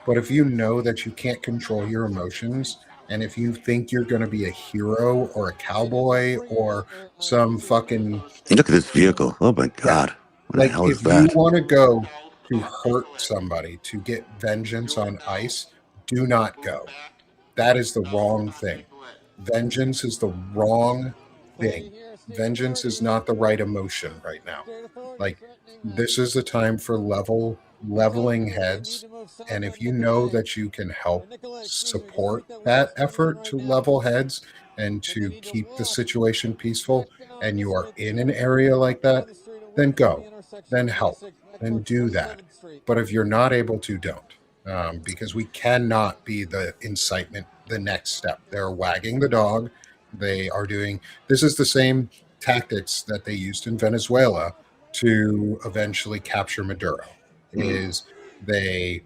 But if you know that you can't control your emotions, and if you think you're going to be a hero or a cowboy or some fucking, Look at this vehicle. Oh my God. What the like, hell is if you that? want to go to hurt somebody, to get vengeance on ICE, do not go. That is the wrong thing. Vengeance is the wrong thing. Vengeance is not the right emotion right now. Like, this is a time for leveling heads. And if you know that you can help support that effort to level heads and to keep the situation peaceful, and you are in an area like that, then go, then help, then do that. But if you're not able to, don't. Because we cannot be the incitement, the next step. They're wagging the dog. They are doing, this is the same tactics that they used in Venezuela to eventually capture Maduro. Is they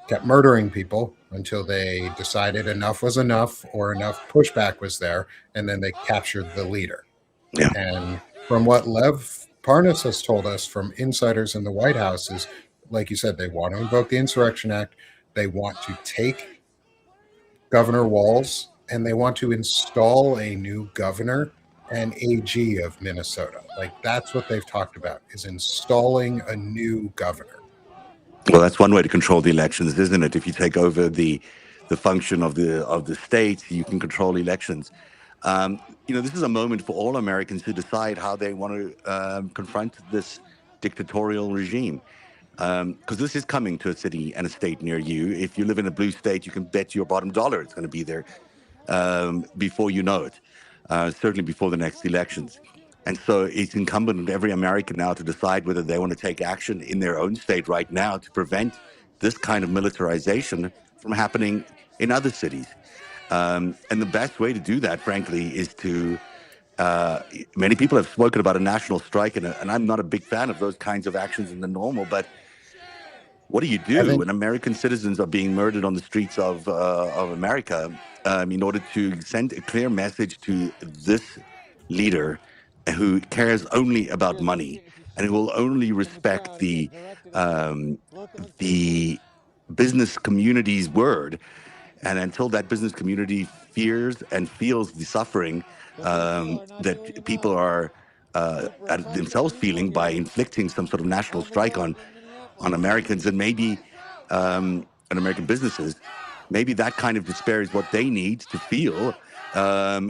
kept murdering people until they decided enough was enough or enough pushback was there, and then they captured the leader. Yeah. And from what Lev Parnas has told us from insiders in the White House is, like you said, they want to invoke the Insurrection Act. They want to take Governor Walz, and they want to install a new governor and AG of Minnesota. Like, that's what they've talked about, is installing a new governor. Well, that's one way to control the elections, isn't it? If you take over the function of the state, you can control elections. This is a moment for all Americans to decide how they want to confront this dictatorial regime. Because this is coming to a city and a state near you. If you live in a blue state, you can bet your bottom dollar it's going to be there before you know it, certainly before the next elections. And so it's incumbent on every American now to decide whether they want to take action in their own state right now to prevent this kind of militarization from happening in other cities. And the best way to do that, frankly, is to many people have spoken about a national strike, and I'm not a big fan of those kinds of actions in the normal, but what do you do when American citizens are being murdered on the streets of America in order to send a clear message to this leader who cares only about money and who will only respect the business community's word? And until that business community fears and feels the suffering that people are themselves feeling by inflicting some sort of national strike on Americans and maybe on American businesses, maybe that kind of despair is what they need to feel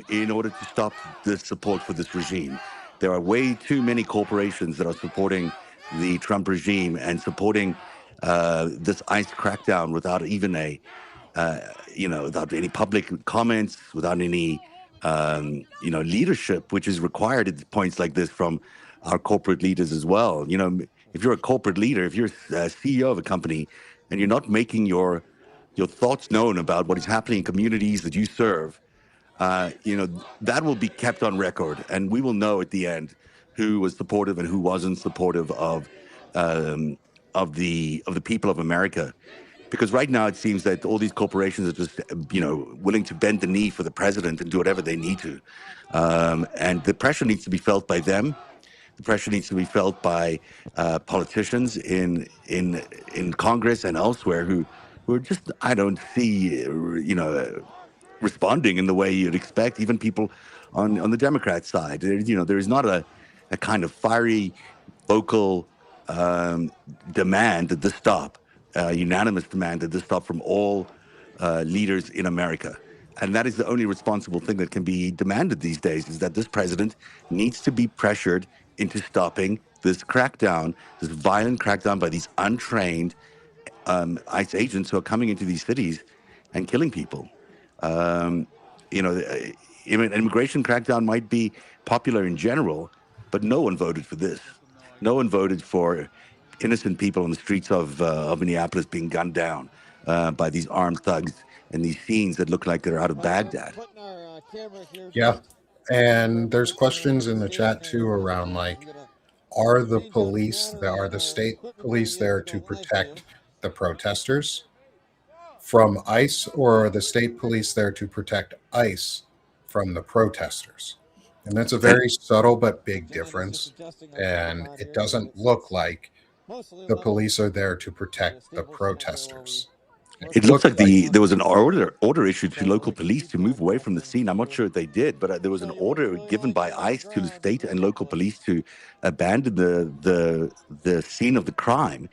in order to stop the support for this regime. There are way too many corporations that are supporting the Trump regime and supporting this ICE crackdown without even without any public comments, without any leadership, which is required at points like this from our corporate leaders as well. If you're a corporate leader, if you're a CEO of a company, and you're not making your thoughts known about what is happening in communities that you serve, that will be kept on record, and we will know at the end who was supportive and who wasn't supportive of the people of America. Because right now it seems that all these corporations are just, willing to bend the knee for the president and do whatever they need to, and the pressure needs to be felt by them. The pressure needs to be felt by politicians in Congress and elsewhere who are just, I don't see, responding in the way you'd expect. Even people on the Democrat side, there is not a kind of fiery, vocal demand that this stop, unanimous demand that this stop from all leaders in America. And that is the only responsible thing that can be demanded these days, is that this president needs to be pressured into stopping this crackdown, this violent crackdown by these untrained ICE agents who are coming into these cities and killing people. An immigration crackdown might be popular in general, but no one voted for this. No one voted for innocent people on the streets of Minneapolis being gunned down by these armed thugs and these scenes that look like they're out of Baghdad. Yeah. And there's questions in the chat too around like, are the state police there to protect the protesters from ICE, or are the state police there to protect ICE from the protesters? And that's a very subtle but big difference. And it doesn't look like the police are there to protect the protesters. It looks like there was an order issued to local police to move away from the scene. I'm not sure if they did, but there was an order given by ICE to the state and local police to abandon the scene of the crime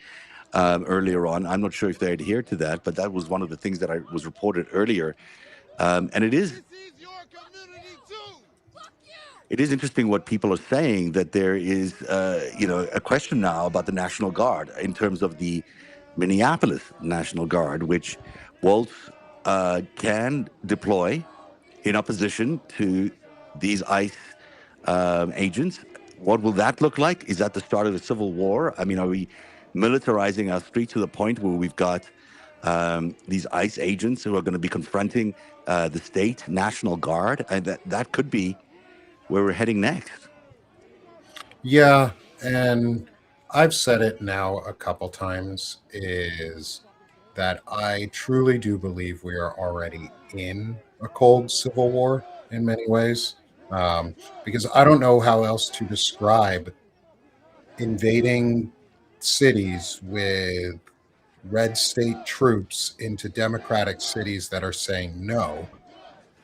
earlier on. I'm not sure if they adhered to that, but that was one of the things that was reported earlier. And it is interesting what people are saying, that there is a question now about the National Guard in terms of the Minneapolis National Guard, which Walz can deploy in opposition to these ICE agents. What will that look like? Is that the start of a civil war? I mean, are we militarizing our streets to the point where we've got these ICE agents who are going to be confronting the state National Guard? And that could be where we're heading next. Yeah, and I've said it now a couple times, is that I truly do believe we are already in a cold civil war in many ways, because I don't know how else to describe invading cities with red state troops into democratic cities that are saying no,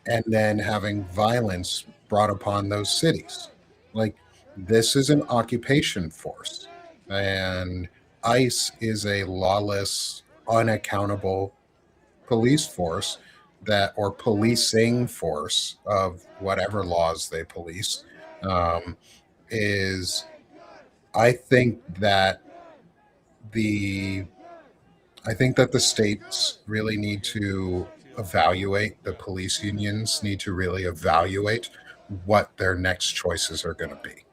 and then having violence brought upon those cities. Like, this is an occupation force, and ICE is a lawless, unaccountable police force or policing force of whatever laws they police. I think that the states really need to evaluate, the police unions need to really evaluate what their next choices are going to be,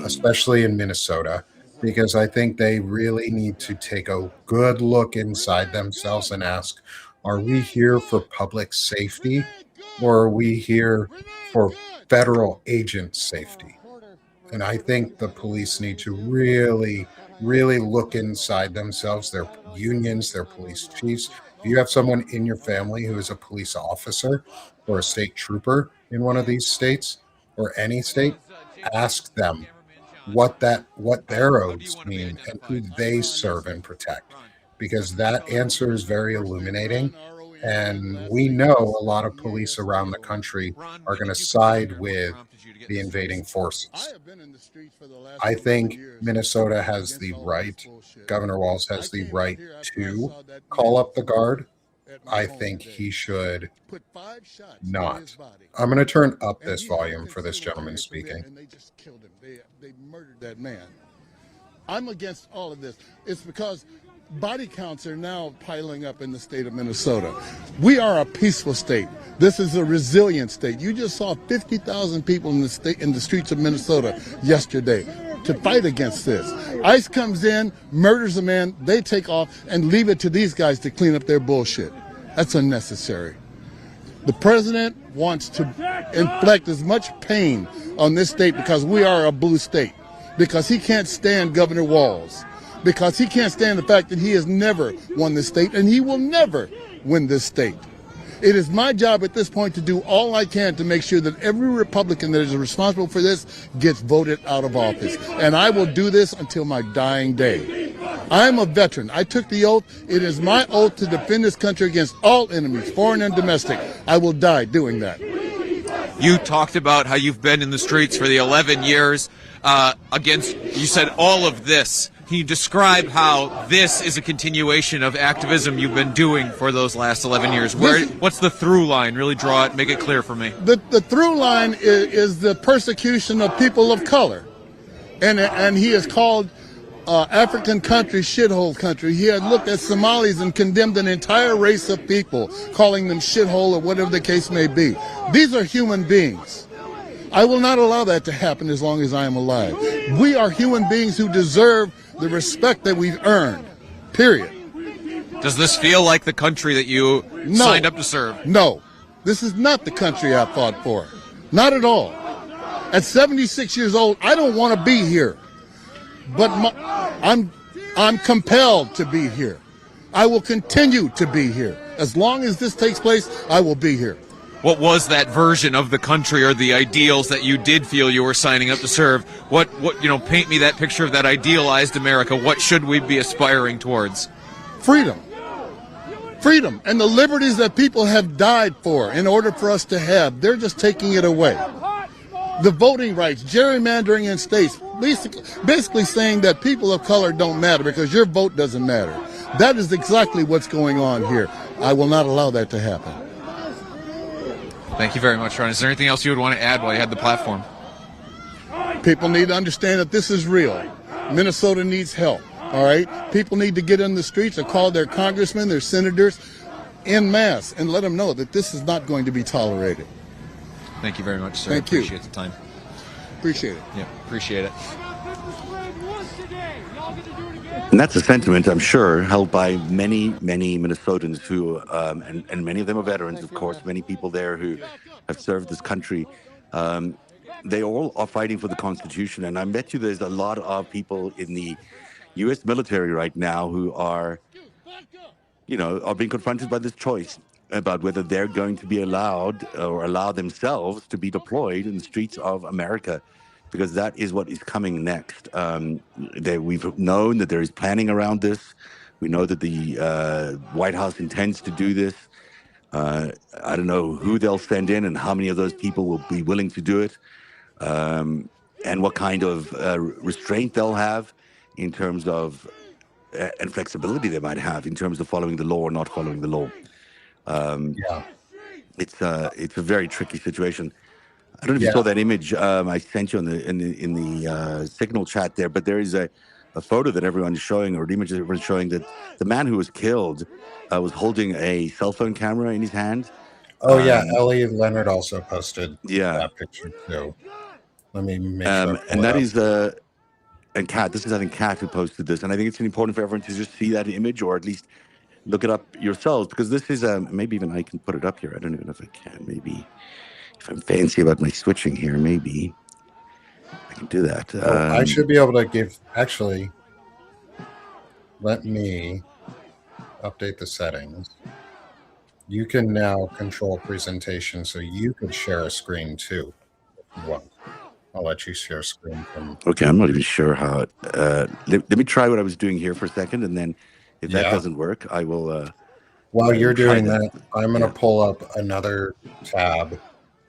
especially in Minnesota, because I think they really need to take a good look inside themselves and ask, are we here for public safety, or are we here for federal agent safety? And I think the police need to really, really look inside themselves, their unions, their police chiefs. If you have someone in your family who is a police officer or a state trooper in one of these states or any state, ask them what their oaths mean and who they serve and protect, because that answer is very illuminating. And we know a lot of police around the country are going to side with the invading forces. I think Minnesota has the right, Governor Walz has the right to call up the guard. I think he should not. I'm going to turn up this volume for this gentleman speaking. And they just killed him. They murdered that man. I'm against all of this. It's because body counts are now piling up in the state of Minnesota. We are a peaceful state. This is a resilient state. You just saw 50,000 people in the streets of Minnesota yesterday to fight against this. ICE comes in, murders a man, they take off and leave it to these guys to clean up their bullshit. That's unnecessary. The president wants to inflict as much pain on this state because we are a blue state, because he can't stand Governor Walz, because he can't stand the fact that he has never won this state and he will never win this state. It is my job at this point to do all I can to make sure that every Republican that is responsible for this gets voted out of office. And I will do this until my dying day. I'm a veteran. I took the oath. It is my oath to defend this country against all enemies, foreign and domestic. I will die doing that. You talked about how you've been in the streets for the 11 years against, you said, all of this. Can you describe how this is a continuation of activism you've been doing for those last 11 years? What's the through line? Really draw it, make it clear for me. The through line is the persecution of people of color. And he has called African country, shithole country. He had looked at Somalis and condemned an entire race of people, calling them shithole or whatever the case may be. These are human beings. I will not allow that to happen as long as I am alive. We are human beings who deserve the respect that we've earned, period. Does this feel like the country that you signed up to serve? No. This is not the country I fought for. Not at all. At 76 years old, I don't want to be here. But I'm compelled to be here. I will continue to be here. As long as this takes place, I will be here. What was that version of the country or the ideals that you did feel you were signing up to serve? What paint me that picture of that idealized America. What should we be aspiring towards? Freedom. Freedom and the liberties that people have died for in order for us to have. They're just taking it away. The voting rights, gerrymandering in states, basically saying that people of color don't matter because your vote doesn't matter. That is exactly what's going on here. I will not allow that to happen. Thank you very much, Ron. Is there anything else you would want to add while you had the platform? People need to understand that this is real. Minnesota needs help, all right? People need to get in the streets or call their congressmen, their senators en masse and let them know that this is not going to be tolerated. Thank you very much, sir. Thank you. Appreciate the time. Appreciate it. Yeah, appreciate it. And that's a sentiment, I'm sure, held by many, many Minnesotans who, and many of them are veterans, of course, many people there who have served this country. They all are fighting for the Constitution. And I bet you there's a lot of people in the U.S. military right now who are being confronted by this choice about whether they're going to be allowed or allow themselves to be deployed in the streets of America, because that is what is coming next. We've known that there is planning around this. We know that the White House intends to do this. I don't know who they'll send in and how many of those people will be willing to do it, and what kind of restraint they'll have in terms of, and flexibility they might have in terms of following the law or not following the law. It's a very tricky situation. I don't know if you saw that image I sent you in the signal chat there, but there is a photo that everyone's showing, or an image that everyone's showing, that the man who was killed was holding a cell phone camera in his hand. Oh yeah, Ellie Leonard also posted that picture too. Let me make sure. And that is and Kat. This is, I think, Kat who posted this, and I think it's important for everyone to just see that image, or at least look it up yourselves, because this is maybe even I can put it up here. I don't even know if I can. Maybe if I'm fancy about my switching here, maybe I can do that. I should be able to give. Actually, let me update the settings. You can now control presentation, so you could share a screen too if you want. I'll let you share screen from. Okay, I'm not even sure how. Let me try what I was doing here for a second, and then if that doesn't work, I will. While you're doing that, I'm going to pull up another tab,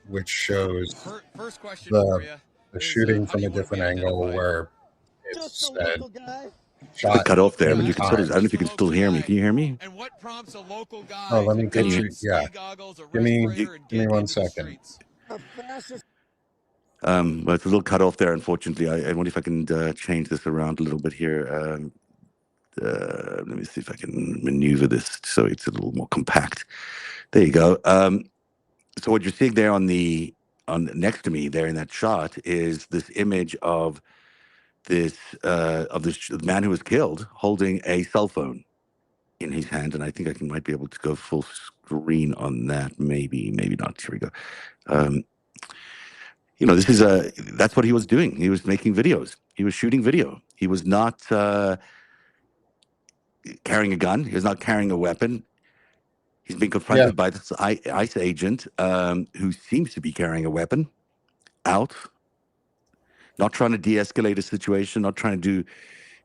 which shows the shooting from a different angle, where it's said shot. Cut off there, but you can still. I don't know if you can still hear me. Can you hear me? Oh, let me get you. Yeah, give me 1 second. Well, it's a little cut off there, unfortunately. I wonder if I can change this around a little bit here. Let me see if I can maneuver this so it's a little more compact. There you go. So what you're seeing there on next to me there in that shot is this image of this man who was killed holding a cell phone in his hand, and I think I might be able to go full screen on that. Maybe not. Here we go. This is that's what he was doing. He was making videos. He was shooting video. He was not carrying a gun. He was not carrying a weapon. He's being confronted by this ICE agent who seems to be carrying a weapon out, not trying to de-escalate a situation, not trying to do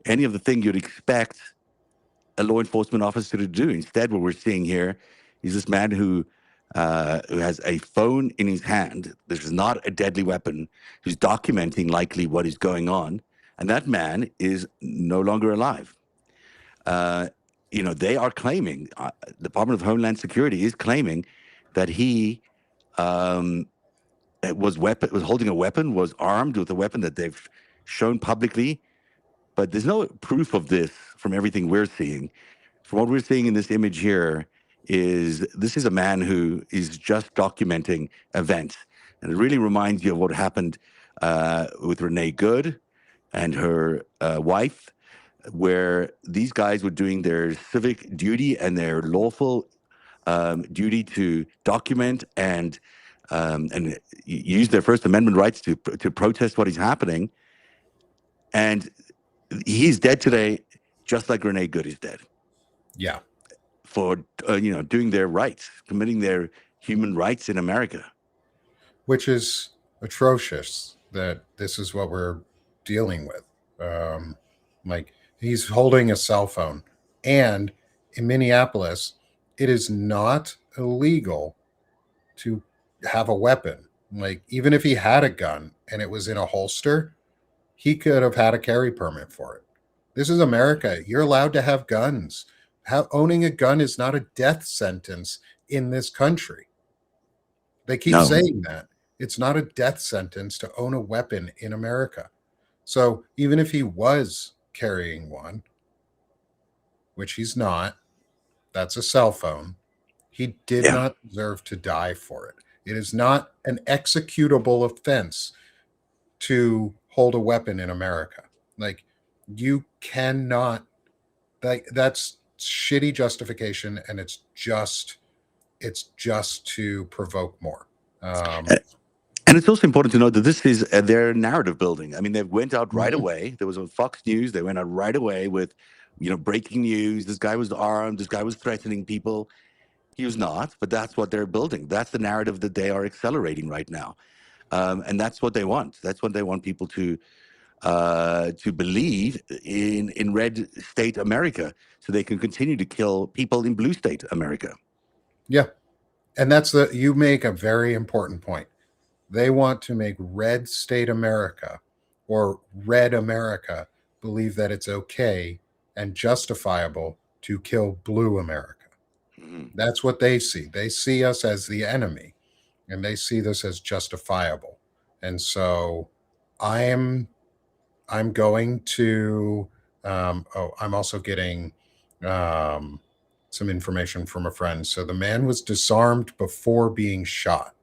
any of the thing you'd expect a law enforcement officer to do. Instead, what we're seeing here is this man who has a phone in his hand. This is not a deadly weapon. Who's documenting likely what is going on, and that man is no longer alive. They are claiming, the Department of Homeland Security is claiming that he was holding a weapon, was armed with a weapon that they've shown publicly, but there's no proof of this from everything we're seeing. From what we're seeing in this image here, this is a man who is just documenting events, and it really reminds you of what happened with Renee Good and her wife, where these guys were doing their civic duty and their lawful duty to document and use their First Amendment rights to protest what is happening. And he's dead today, just like Renee Good is dead. Yeah. For doing their rights, committing their human rights in America, which is atrocious. That this is what we're dealing with. Like, he's holding a cell phone, and in Minneapolis, it is not illegal to have a weapon. Like, even if he had a gun and it was in a holster, he could have had a carry permit for it. This is America. You're allowed to have guns. Owning a gun is not a death sentence in this country. They keep saying that. It's not a death sentence to own a weapon in America. So even if he was carrying one, which he's not, that's a cell phone, he did not deserve to die for it. It is not an executable offense to hold a weapon in America. Like, you cannot, that's shitty justification, and it's just to provoke more. And it's also important to note that this is their narrative building. I mean, they went out right away. There was on Fox News. They went out right away with, breaking news. This guy was armed. This guy was threatening people. He was not, but that's what they're building. That's the narrative that they are accelerating right now. And that's what they want. That's what they want people to believe in red state America, so they can continue to kill people in blue state America. Yeah. And you make a very important point. They want to make red state America, or red America, believe that it's okay and justifiable to kill blue America. That's what they see. They see us as the enemy, and they see this as justifiable. And so I'm going to I'm also getting some information from a friend. So the man was disarmed before being shot.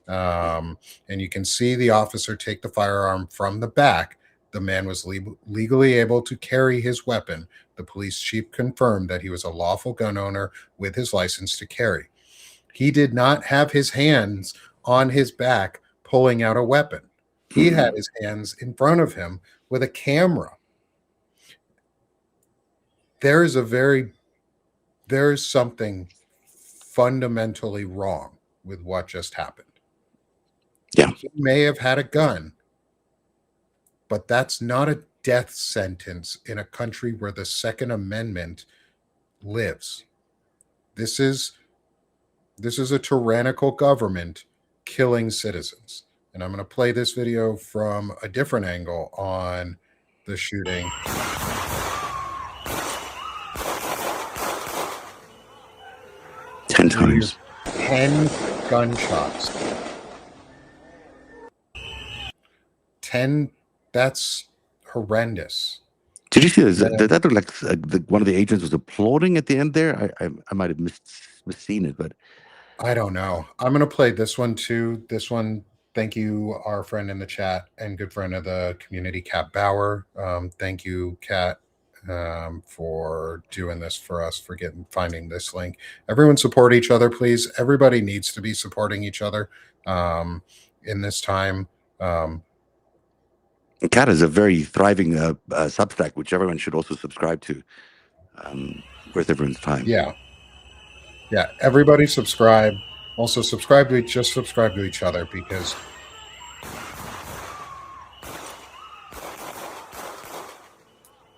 And you can see the officer take the firearm from the back. The man was legally able to carry his weapon. The police chief confirmed that he was a lawful gun owner with his license to carry. He did not have his hands on his back pulling out a weapon. He had his hands in front of him with a camera. There is something fundamentally wrong with what just happened. Yeah. He may have had a gun, but that's not a death sentence in a country where the Second Amendment lives. This is a tyrannical government killing citizens. And I'm going to play this video from a different angle on the shooting. Ten times. 10 gunshots. 10, that's horrendous. Did you see this? That looked like one of the agents was applauding at the end there? I might have misseen it, but I don't know. I'm going to play this one too. This one, thank you, our friend in the chat and good friend of the community, Kat Bauer. Thank you, Kat, for doing this for us, for finding this link. Everyone support each other, please. Everybody needs to be supporting each other in this time. Kat is a very thriving Substack, which everyone should also subscribe to. Worth everyone's time. Yeah. Everybody subscribe. Also subscribe to each other, because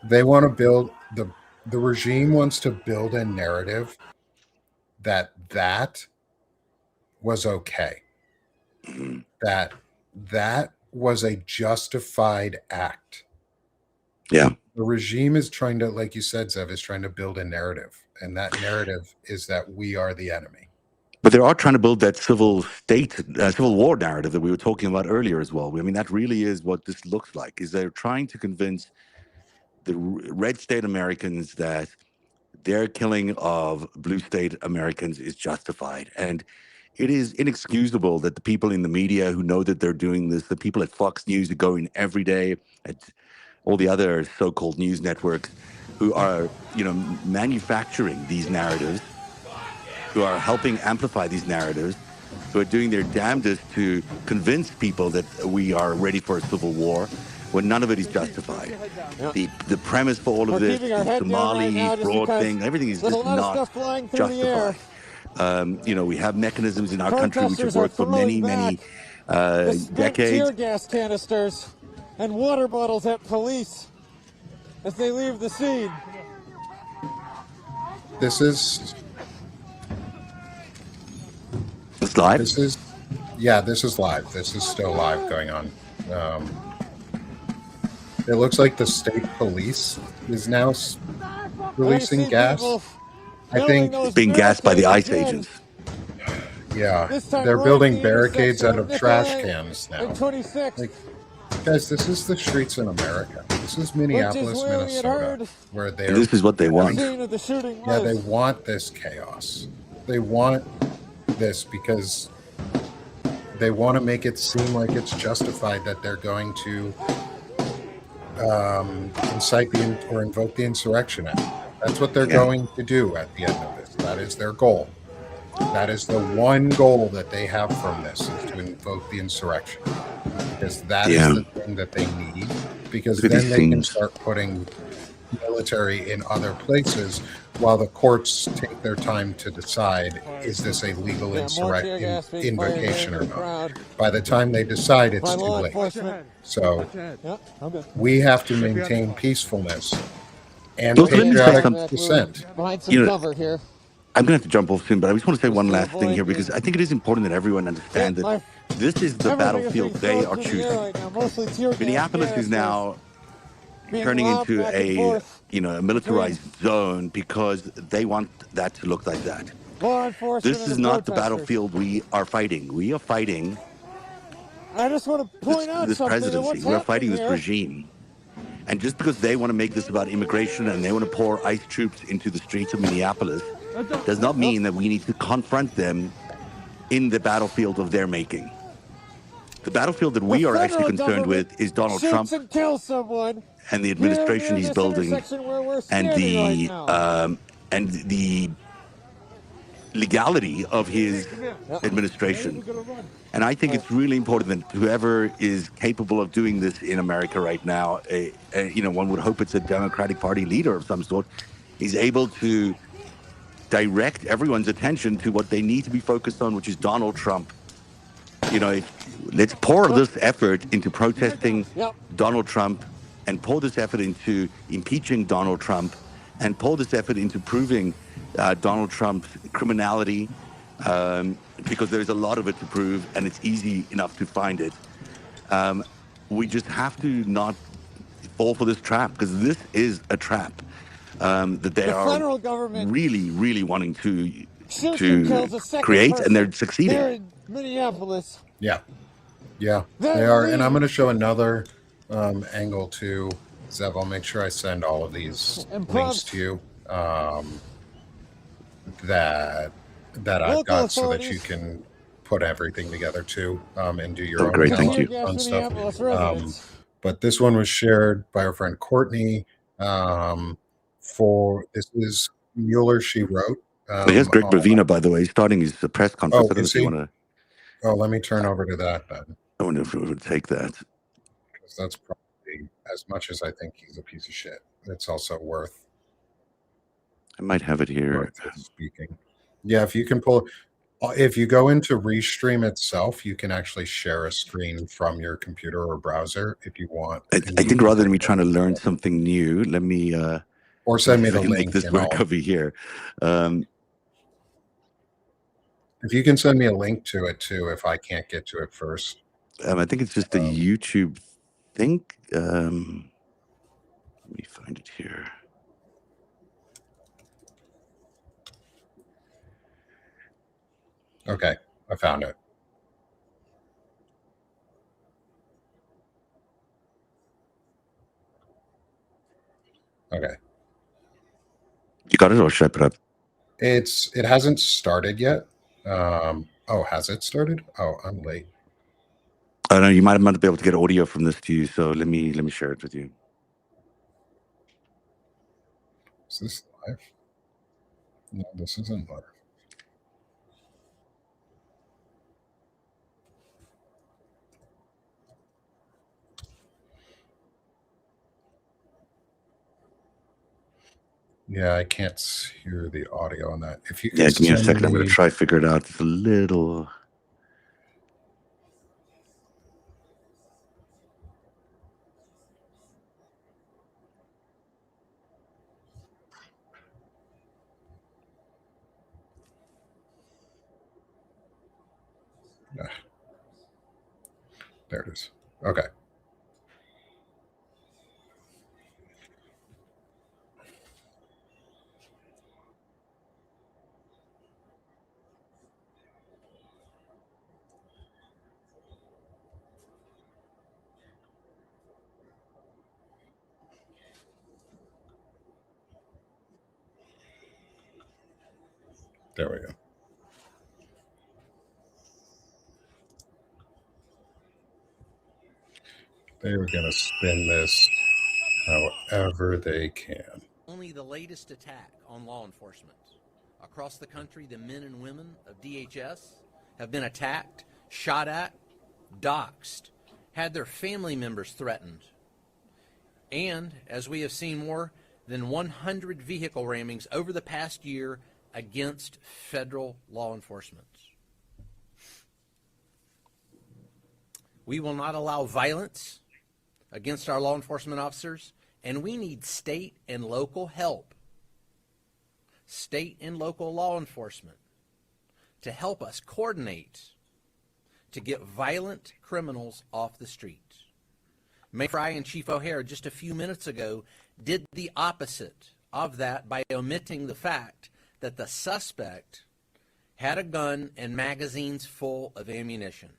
they want to build the regime wants to build a narrative that was okay. That was a justified act. Yeah. The regime is trying to, like you said, Zev, is trying to build a narrative. And that narrative is that we are the enemy. But they are trying to build that civil war narrative that we were talking about earlier as well. I mean, that really is what this looks like, is they're trying to convince red state Americans, that their killing of blue state Americans is justified. And it is inexcusable that the people in the media who know that they're doing this, the people at Fox News who go in every day, at all the other so-called news networks, who are, manufacturing these narratives, who are helping amplify these narratives, who are doing their damnedest to convince people that we are ready for a civil war, when none of it is justified. The premise for all of this, the Somali fraud thing, everything is just not justified. We have mechanisms in our country which have worked for many, many decades. Tear gas canisters and water bottles at police as they leave the scene. This is live? This is live. This is still live going on. It looks like the state police is now releasing gas. I think it's being gassed by the ICE agents. Yeah, they're building barricades out of trash cans now. Guys, this is the streets in America. This is Minneapolis, Minnesota, where they're. This is what they want. Yeah, they want this chaos. They want this because they want to make it seem like it's justified that they're going to incite or invoke the Insurrection Act. That's what they're going to do at the end of this. That is their goal. That is the one goal that they have from this, is to invoke the insurrection. Because that is the thing that they need. Because then they can start putting military in other places while the courts take their time to decide, is this a legal invocation or not? By the time they decide, it's too late. So we have to maintain peacefulness and patriotic dissent. Cover here. I'm going to have to jump off soon, but I just want to say one last thing here, because I think it is important that everyone understand that this is the battlefield they are choosing. Minneapolis is now turning into a militarized zone because they want that to look like that. This is not the battlefield we are fighting. We are fighting I just want to point out this presidency. We're fighting this regime. And just because they want to make this about immigration and they want to pour ICE troops into the streets of Minneapolis does not mean that we need to confront them in the battlefield of their making. The battfield that we are actually concerned with is Donald Trump and the administration he's building, and the legality of his administration. And I think it's really important that whoever is capable of doing this in America right now, one would hope it's a Democratic Party leader of some sort, is able to direct everyone's attention to what they need to be focused on, which is Donald Trump. Let's pour this effort into protesting Donald Trump, and pour this effort into impeaching Donald Trump, and pour this effort into proving Donald Trump's criminality, because there's a lot of it to prove, and it's easy enough to find it. We just have to not fall for this trap, because this is a trap that they are really, really wanting to create, and they're succeeding. Here in Minneapolis. Yeah, they are. And I'm going to show another angle too, Zev. I'll make sure I send all of these links to you that I've got, so that you can put everything together too, and do your own great, thank you. fun stuff. But this one was shared by our friend Courtney. This is Mueller, she wrote. Here's Greg Bavina, by the way. He's starting his press conference. I don't know if you want to. Oh, let me turn over to that then. I wonder if it would take that. Because that's probably, as much as I think he's a piece of shit, it's also worth. I might have it here. Speaking. Yeah, if you can pull. If you go into Restream itself, you can actually share a screen from your computer or browser if you want. I think rather than me trying to learn something new, let me. Or send me the link. Make this work over here. If you can send me a link to it too, if I can't get to it first. I think it's just a YouTube thing. Let me find it here. Okay, I found it. Okay. You got it, or should I put up? It hasn't started yet. Oh, has it started? Oh, I'm late. I know you might not be able to get audio from this to you, so let me share it with you. Is this live? No, this isn't live. Yeah, I can't hear the audio on that. If you could Yeah, give me a send second. I'm going me- to try to figure it out. It's a little. Ah, there it is. Okay. There we go. They were going to spin this however they can. Only the latest attack on law enforcement. Across the country, the men and women of DHS have been attacked, shot at, doxxed, had their family members threatened. And, as we have seen, more than 100 vehicle rammings over the past year against federal law enforcement. We will not allow violence against our law enforcement officers, and we need state and local help, state and local law enforcement, to help us coordinate to get violent criminals off the street. Mayor Frey and Chief O'Hare just a few minutes ago did the opposite of that by omitting the fact that the suspect had a gun and magazines full of ammunition.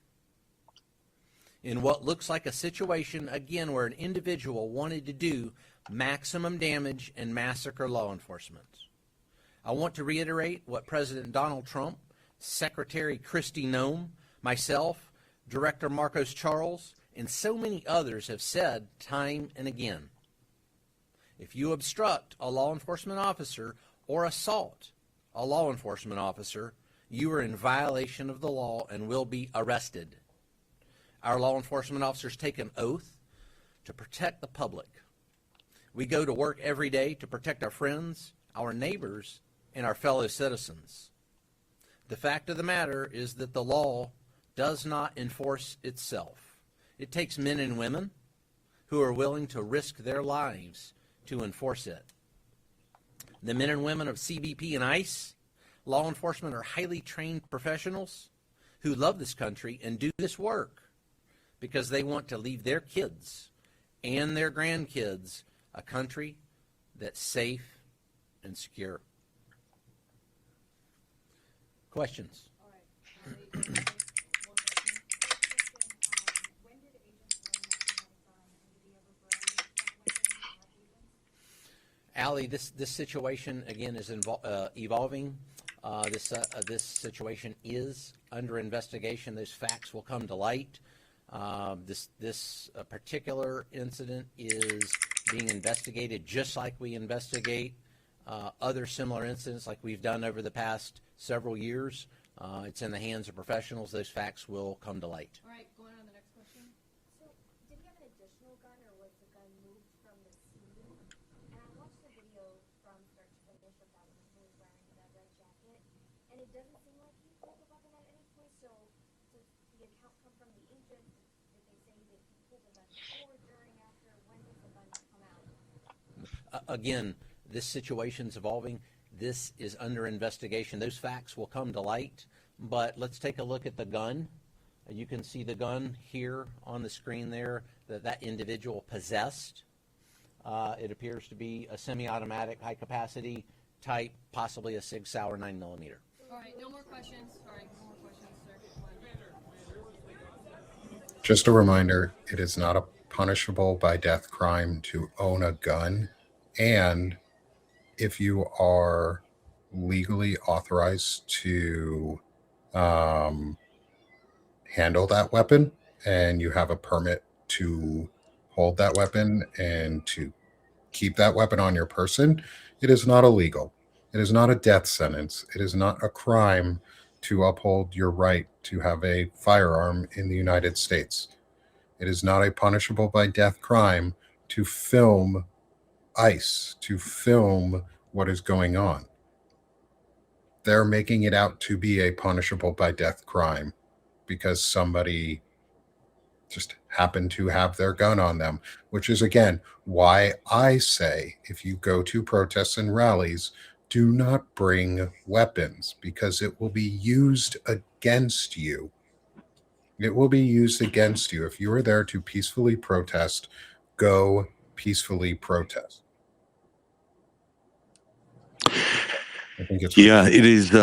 In what looks like a situation, again, where an individual wanted to do maximum damage and massacre law enforcement. I want to reiterate what President Donald Trump, Secretary Kristi Noem, myself, Director Marcos Charles, and so many others have said time and again. If you obstruct a law enforcement officer or assault a law enforcement officer, you are in violation of the law and will be arrested. Our law enforcement officers take an oath to protect the public. We go to work every day to protect our friends, our neighbors, and our fellow citizens. The fact of the matter is that the law does not enforce itself. It takes men and women who are willing to risk their lives to enforce it. The men and women of CBP and ICE, law enforcement, are highly trained professionals who love this country and do this work because they want to leave their kids and their grandkids a country that's safe and secure. Questions? Allie, this situation again is evolving. This situation is under investigation. Those facts will come to light. This particular incident is being investigated just like we investigate other similar incidents like we've done over the past several years. It's in the hands of professionals. Those facts will come to light. All right, going on to the next question. So, did he have an additional gun, or was the gun moved from the scene? And I watched the video from start to finish of that when he was wearing the red jacket, and it doesn't seem like he pulled the weapon at any point. So, does the account come from the agent? Did they say that he pulled the gun before, during, after? When does the gun come out? Again, this situation's evolving. This is under investigation. Those facts will come to light, but let's take a look at the gun. You can see the gun here on the screen there that individual possessed. It appears to be a semi-automatic, high-capacity type, possibly a Sig Sauer 9mm. All right, no more questions. All right, no more questions, sir. Just a reminder, it is not a punishable by death crime to own a gun And if you are legally authorized to handle that weapon and you have a permit to hold that weapon and to keep that weapon on your person, it is not illegal. It is not a death sentence. It is not a crime to uphold your right to have a firearm in the United States. It is not a punishable by death crime to film ICE, to film what is going on. They're making it out to be a punishable by death crime because somebody just happened to have their gun on them, which is, again, why I say if you go to protests and rallies, do not bring weapons because it will be used against you. It will be used against you. If you are there to peacefully protest, go peacefully protest. I think it's Yeah, it is.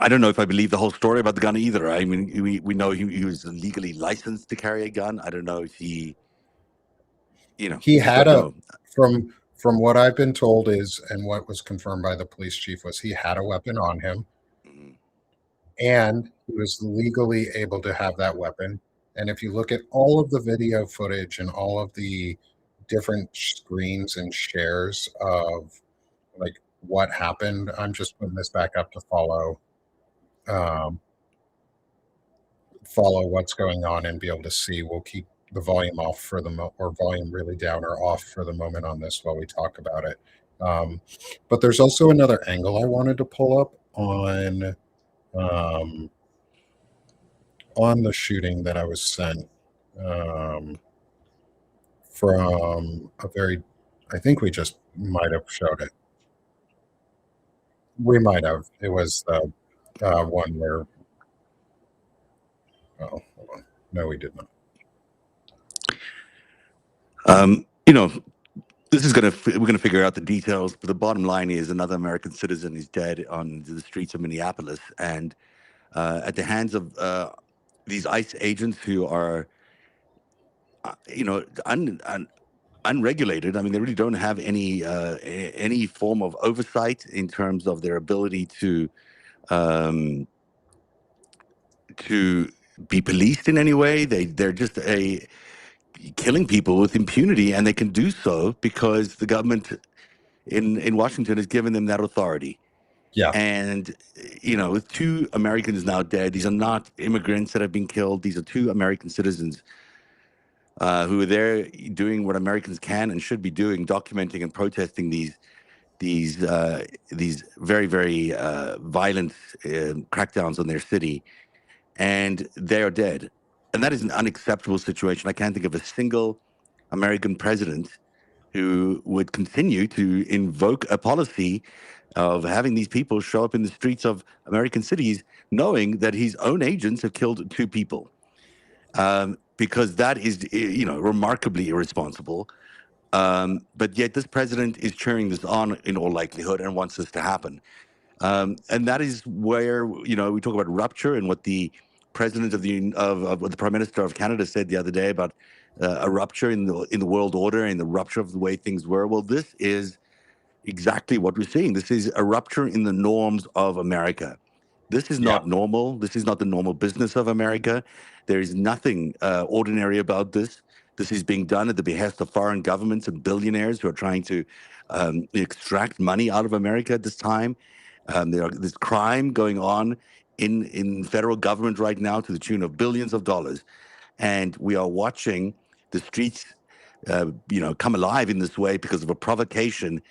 I don't know if I believe the whole story about the gun either. I mean, we know he was legally licensed to carry a gun. I don't know if he, he we just had don't know. from what I've been told is, and what was confirmed by the police chief was he had a weapon on him, and he was legally able to have that weapon. And if you look at all of the video footage and all of the different screens and shares of like what happened, I'm just putting this back up to follow what's going on and be able to see. We'll keep the volume off for the or volume really down or off for the moment on this while we talk about it. But there's also another angle I wanted to pull up on the shooting that I was sent from a very, I think we just might have showed it. We might have. It was the one where, oh, hold on. No, we did not. This is we're gonna figure out the details, but the bottom line is another American citizen is dead on the streets of Minneapolis, and at the hands of these ICE agents who are, unregulated. I mean, they really don't have any form of oversight in terms of their ability to be policed in any way. They're just killing people with impunity, and they can do so because the government in Washington has given them that authority. Yeah. And with 2 Americans now dead, these are not immigrants that have been killed. These are 2 American citizens who are there doing what Americans can and should be doing, documenting and protesting these very, very violent crackdowns on their city, and they are dead. And that is an unacceptable situation. I can't think of a single American president who would continue to invoke a policy of having these people show up in the streets of American cities, knowing that his own agents have killed 2 people. Because that is, remarkably irresponsible. But yet this president is cheering this on in all likelihood and wants this to happen. And that is where, we talk about rupture and what the president of what the Prime Minister of Canada said the other day about a rupture in the world order and the rupture of the way things were. Well, this is exactly what we're seeing. This is a rupture in the norms of America. This is not normal. This is not the normal business of America. There is nothing ordinary about this. This is being done at the behest of foreign governments and billionaires who are trying to extract money out of America at this time. There's crime going on in federal government right now to the tune of billions of dollars. And we are watching the streets, come alive in this way because of a provocation,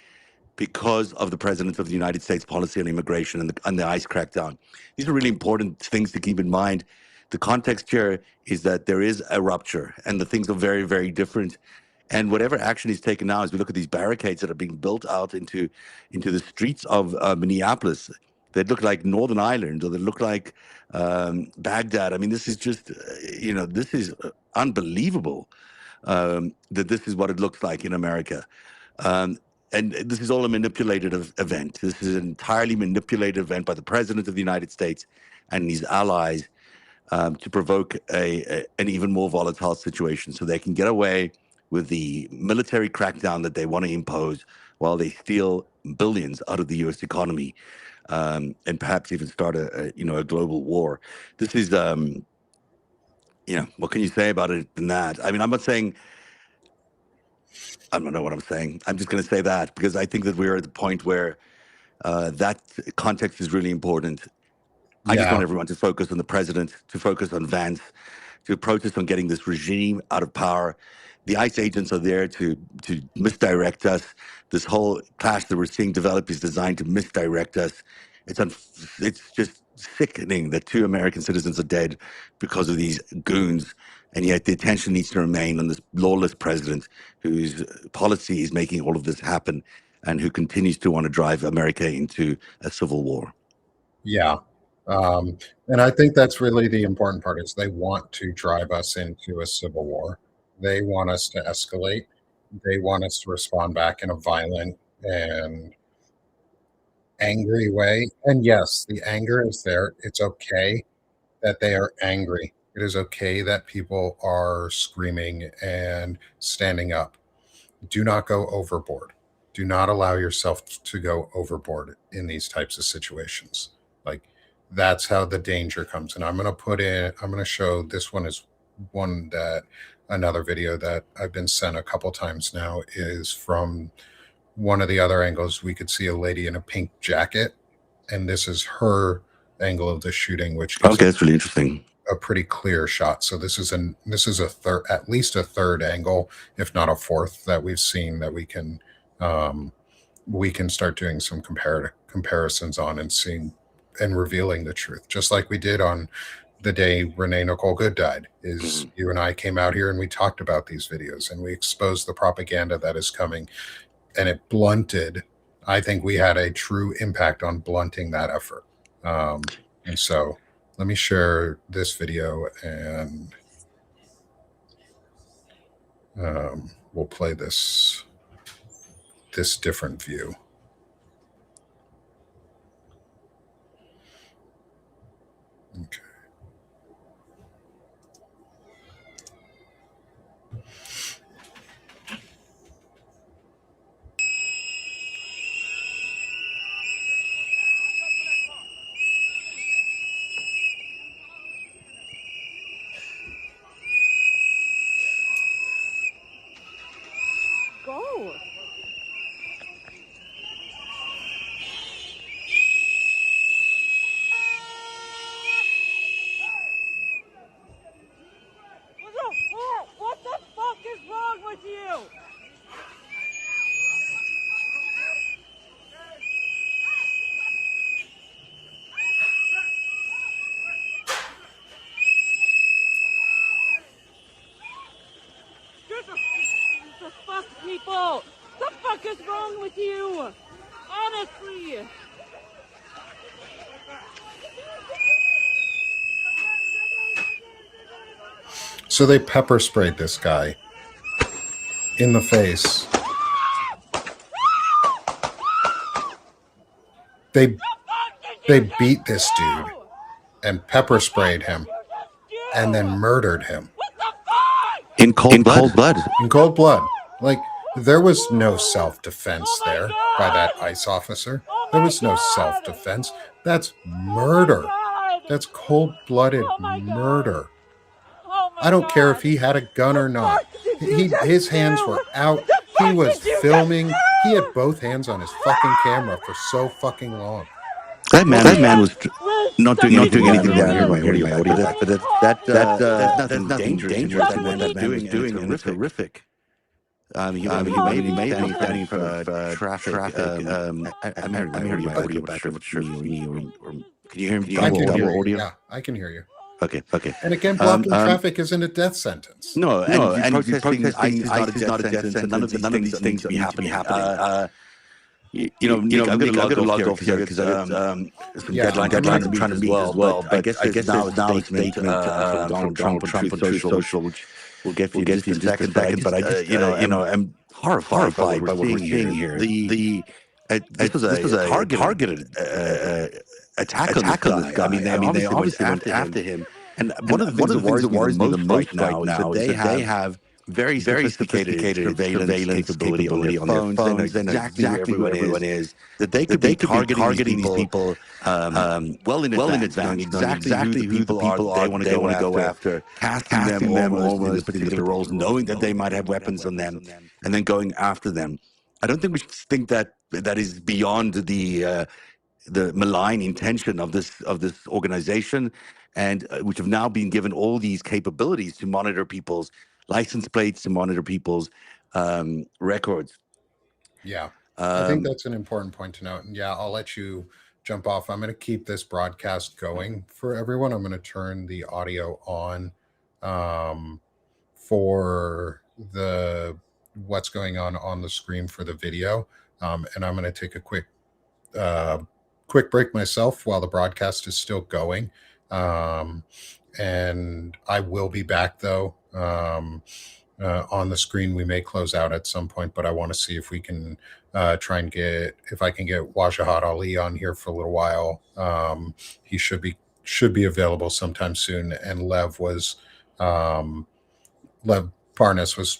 because of the President of the United States policy on immigration and the ICE crackdown. These are really important things to keep in mind. The context here is that there is a rupture and the things are very, very different. And whatever action is taken now, as we look at these barricades that are being built out into the streets of Minneapolis, that look like Northern Ireland or that look like Baghdad. I mean, this is just, this is unbelievable that this is what it looks like in America. And this is all a manipulated event. This is an entirely manipulated event by the President of the United States and his allies to provoke an even more volatile situation so they can get away with the military crackdown that they want to impose while they steal billions out of the U.S. economy, and perhaps even start a global war. This is, what can you say about it than that? I mean, I'm not saying, I don't know what I'm saying. I'm just going to say that because I think that we're at the point where that context is really important. I just Yeah. want everyone to focus on the president, to focus on Vance, to protest on getting this regime out of power. The ICE agents are there to misdirect us. This whole clash that we're seeing develop is designed to misdirect us. It's just sickening that 2 American citizens are dead because of these goons, and yet the attention needs to remain on this lawless president whose policy is making all of this happen and who continues to want to drive America into a civil war. Yeah. And I think that's really the important part is they want to drive us into a civil war. They want us to escalate. They want us to respond back in a violent and angry way. And yes, the anger is there. It's okay that they are angry. It is okay that people are screaming and standing up. Do not go overboard. Do not allow yourself to go overboard in these types of situations. Like, that's how the danger comes. And I'm going to show this one is one that another video that I've been sent a couple times now is from one of the other angles. We could see a lady in a pink jacket, and this is her angle of the shooting, which gives Okay, that's really interesting. a pretty clear shot. So this is a third, at least a third angle, if not a fourth, that we've seen that we can start doing some comparisons on and seeing and revealing the truth, just like we did on the day Renee Nicole Good died. Is you and I came out here and we talked about these videos and we exposed the propaganda that is coming, and it blunted. I think we had a true impact on blunting that effort. And so let me share this video and we'll play this different view. Okay. Go. What the fuck is wrong with you? The fuck, people! The fuck is wrong with you? Honestly! So they pepper sprayed this guy in the face. They beat this dude and pepper sprayed him and then murdered him. In cold blood. In cold blood. Like, there was no self-defense there by that ICE officer. There was no self-defense. That's murder. That's cold-blooded murder. I don't care if he had a gun or not. His hands were out. He was filming. He had both hands on his fucking camera for so fucking long. That man was not doing anything down here in my audio, but that's nothing dangerous in what that man was doing, and it's horrific. He may be standing in front of traffic. I'm hearing my audio back. I'm not sure if it's me or can you hear me? Double audio? Yeah, I can hear you. Okay. And again, blocking traffic isn't a deth sentence. No, and protesting ICE is not a death sentence. None of these things be happening. I've got to log off here because I've got some deadline I'm trying to meet as well. But I guess now a statement from Donald Trump on Truth Social, which we'll get to in just a second. But I just, I'm horrified by what we're seeing here. This was a targeted attack on this guy. I mean, they obviously went after him. And one of the things that worries me the most right now is that they have very sophisticated surveillance capability on their phones. They know exactly who everyone is. That they could be targeting these people well in advance, knowing exactly who the people are that they want to go after, casting them almost in the particular roles, knowing that they might have weapons on them, and then going after them. I don't think we should think that that is beyond the malign intention of this organization, and which have now been given all these capabilities to monitor people's license plates, to monitor people's records. Yeah, I think that's an important point to note. And yeah, I'll let you jump off. I'm going to keep this broadcast going for everyone. I'm going to turn the audio on for the what's going on the screen for the video, and I'm going to take a quick break myself while the broadcast is still going. And I will be back though. On the screen, we may close out at some point, but I want to see if we can try and if I can get Wajahat Ali on here for a little while. He should be available sometime soon. And Lev Parnas was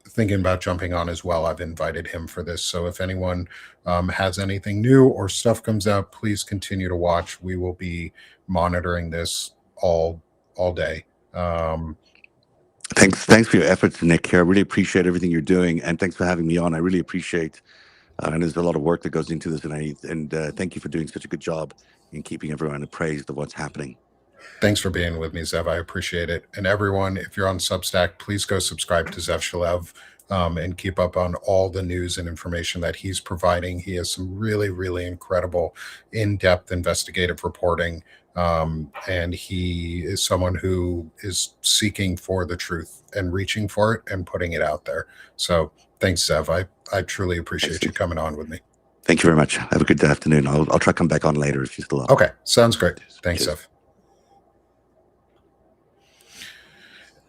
thinking about jumping on as well. I've invited him for this. So if anyone has anything new or stuff comes out, please continue to watch. We will be monitoring this all day. Thanks for your efforts, Nick. I really appreciate everything you're doing, and thanks for having me on. I really appreciate, and there's a lot of work that goes into this, and thank you for doing such a good job in keeping everyone appraised of what's happening. Thanks for being with me, Zev. I appreciate it. And everyone, if you're on Substack, please go subscribe to Zev Shalev and keep up on all the news and information that he's providing. He has some really, really incredible in-depth investigative reporting. And he is someone who is seeking for the truth and reaching for it and putting it out there. So thanks, Zev. I truly appreciate you coming on with me. Thank you very much. Have a good afternoon. I'll try to come back on later if you're still on. Okay, sounds great. Thanks, Zev.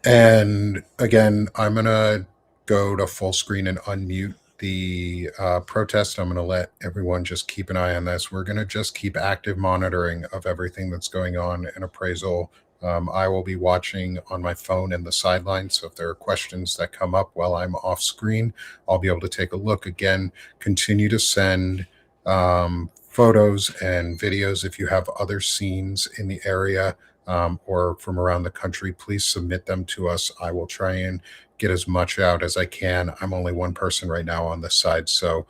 And again, I'm going to go to full screen and unmute the protest. I'm going to let everyone just keep an eye on this. We're going to just keep active monitoring of everything that's going on in appraisal. I will be watching on my phone in the sidelines. So if there are questions that come up while I'm off screen, I'll be able to take a look. Again, continue to send photos and videos. If you have other scenes in the area or from around the country, please submit them to us. I will try and get as much out as I can. I'm only one person right now on this side. So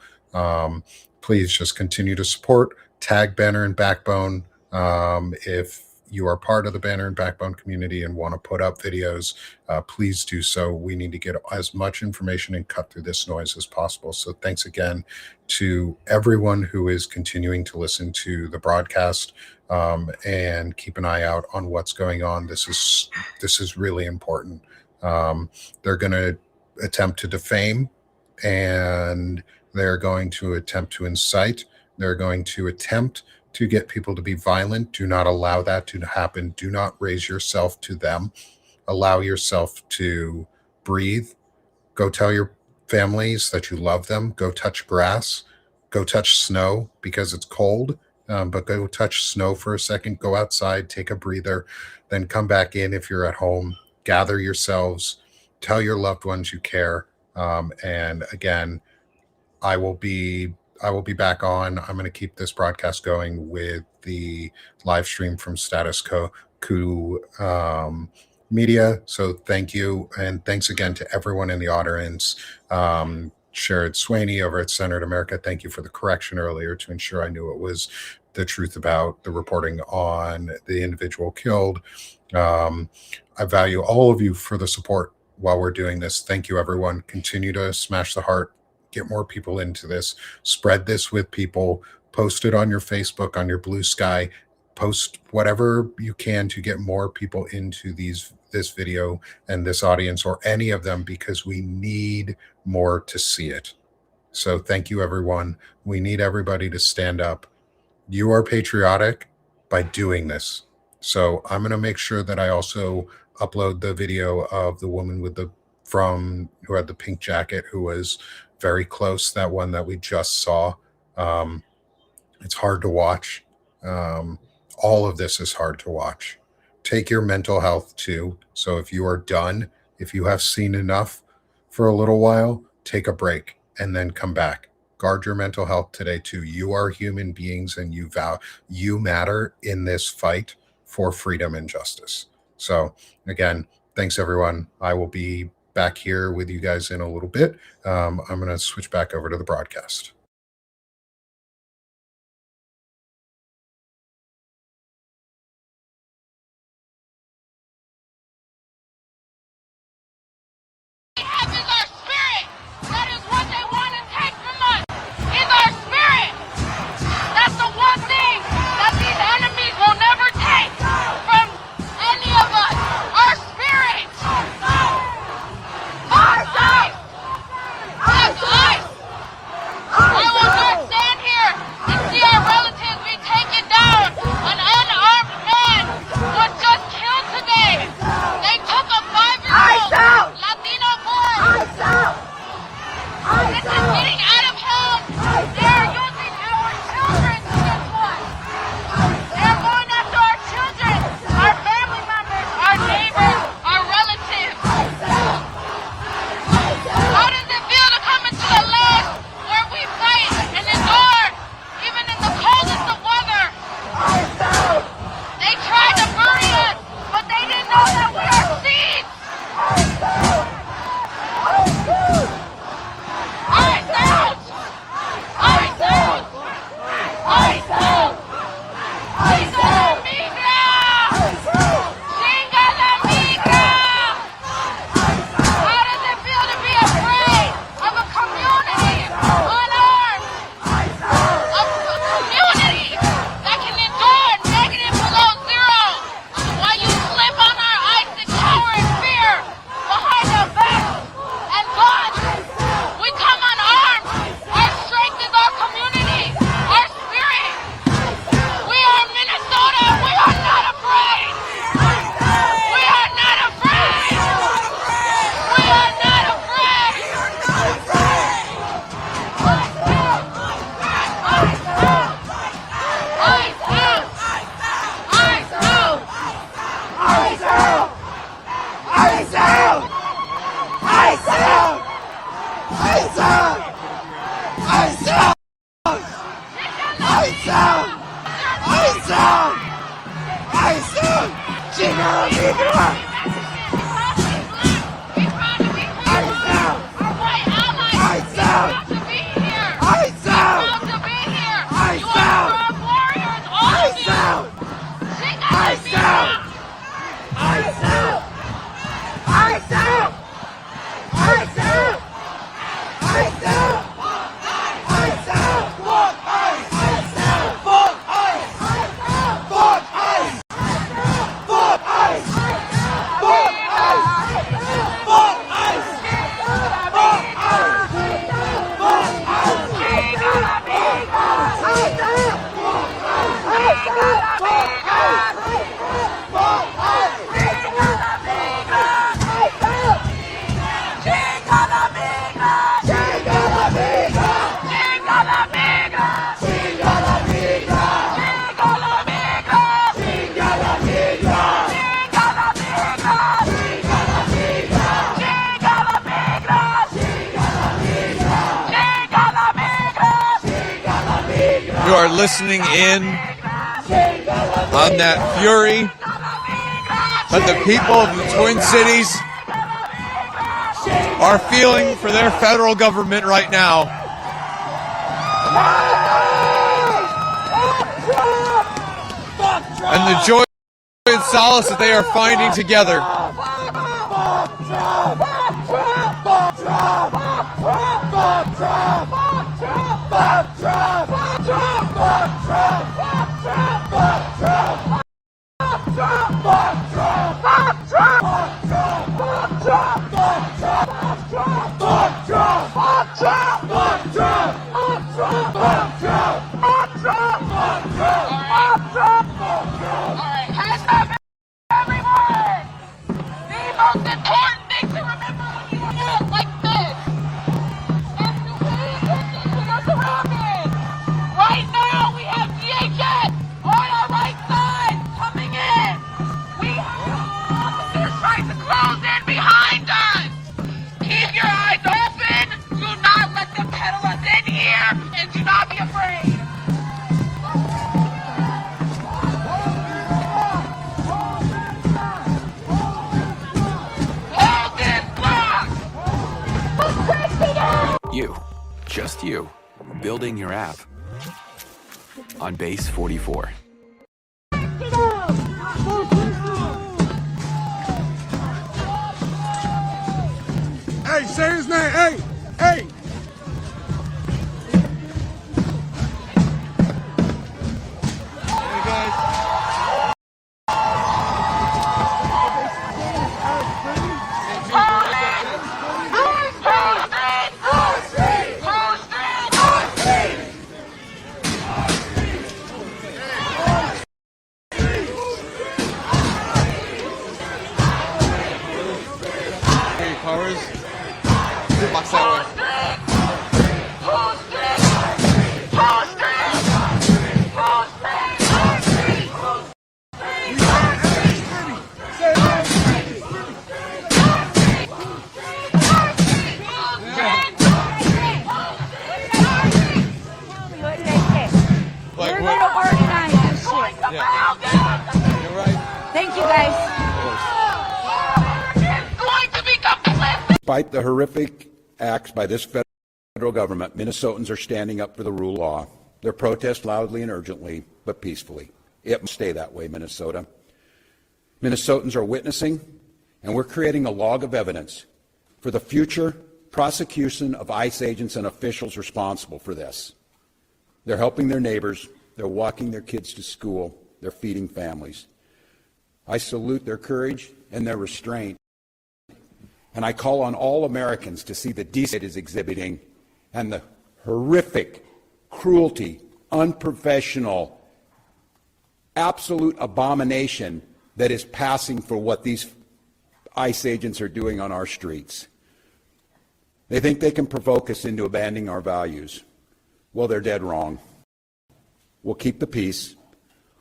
please just continue to support, tag Banner and Backbone. If you are part of the Banner and Backbone community and want to put up videos, please do so. We need to get as much information and cut through this noise as possible. So thanks again to everyone who is continuing to listen to the broadcast and keep an eye out on what's going on. This is really important. They're going to attempt to defame, and they're going to attempt to incite. They're going to attempt to get people to be violent. Do not allow that to happen. Do not raise yourself to them. Allow yourself to breathe. Go tell your families that you love them. Go touch grass. Go touch snow because it's cold. But go touch snow for a second. Go outside, take a breather, then come back in if you're at home. Gather yourselves. Tell your loved ones you care. And again, I will be back on. I'm going to keep this broadcast going with the live stream from Status Quo Media. So thank you. And thanks again to everyone in the audience. Sherrod Swaney over at Centered America, thank you for the correction earlier to ensure I knew it was the truth about the reporting on the individual killed. I value all of you for the support while we're doing this. Thank you, everyone. Continue to smash the heart. Get more people into this. Spread this with people. Post it on your Facebook, on your Blue Sky. Post whatever you can to get more people into this video and this audience, or any of them, because we need more to see it. So thank you, everyone. We need everybody to stand up. You are patriotic by doing this. So I'm going to make sure that I also upload the video of the woman who had the pink jacket, who was very close, that one that we just saw. It's hard to watch. All of this is hard to watch. Take your mental health too. So if you are done, If you have seen enough for a little while, take a break and then come back. Guard your mental health today too. You are human beings and you matter in this fight for freedom and justice. So again, thanks everyone. I will be back here with you guys in a little bit. I'm going to switch back over to the broadcast. You are listening in on that fury that the people of the Twin Cities are feeling for their federal government right now. And the joy and solace that they are finding together. building your app on Base 44. Hey, say his name. Hey, hey. We're going to organize this shit. You're right. Thank you, guys. Despite the horrific acts by this federal government, Minnesotans are standing up for the rule of law. They're protest loudly and urgently, but peacefully. It must stay that way, Minnesota. Minnesotans are witnessing, and we're creating a log of evidence for the future prosecution of ICE agents and officials responsible for this. They're helping their neighbors. They're walking their kids to school. They're feeding families. I salute their courage and their restraint. And I call on all Americans to see the decency it is exhibiting and the horrific cruelty, unprofessional, absolute abomination that is passing for what these ICE agents are doing on our streets. They think they can provoke us into abandoning our values. Well, they're dead wrong. We'll keep the peace,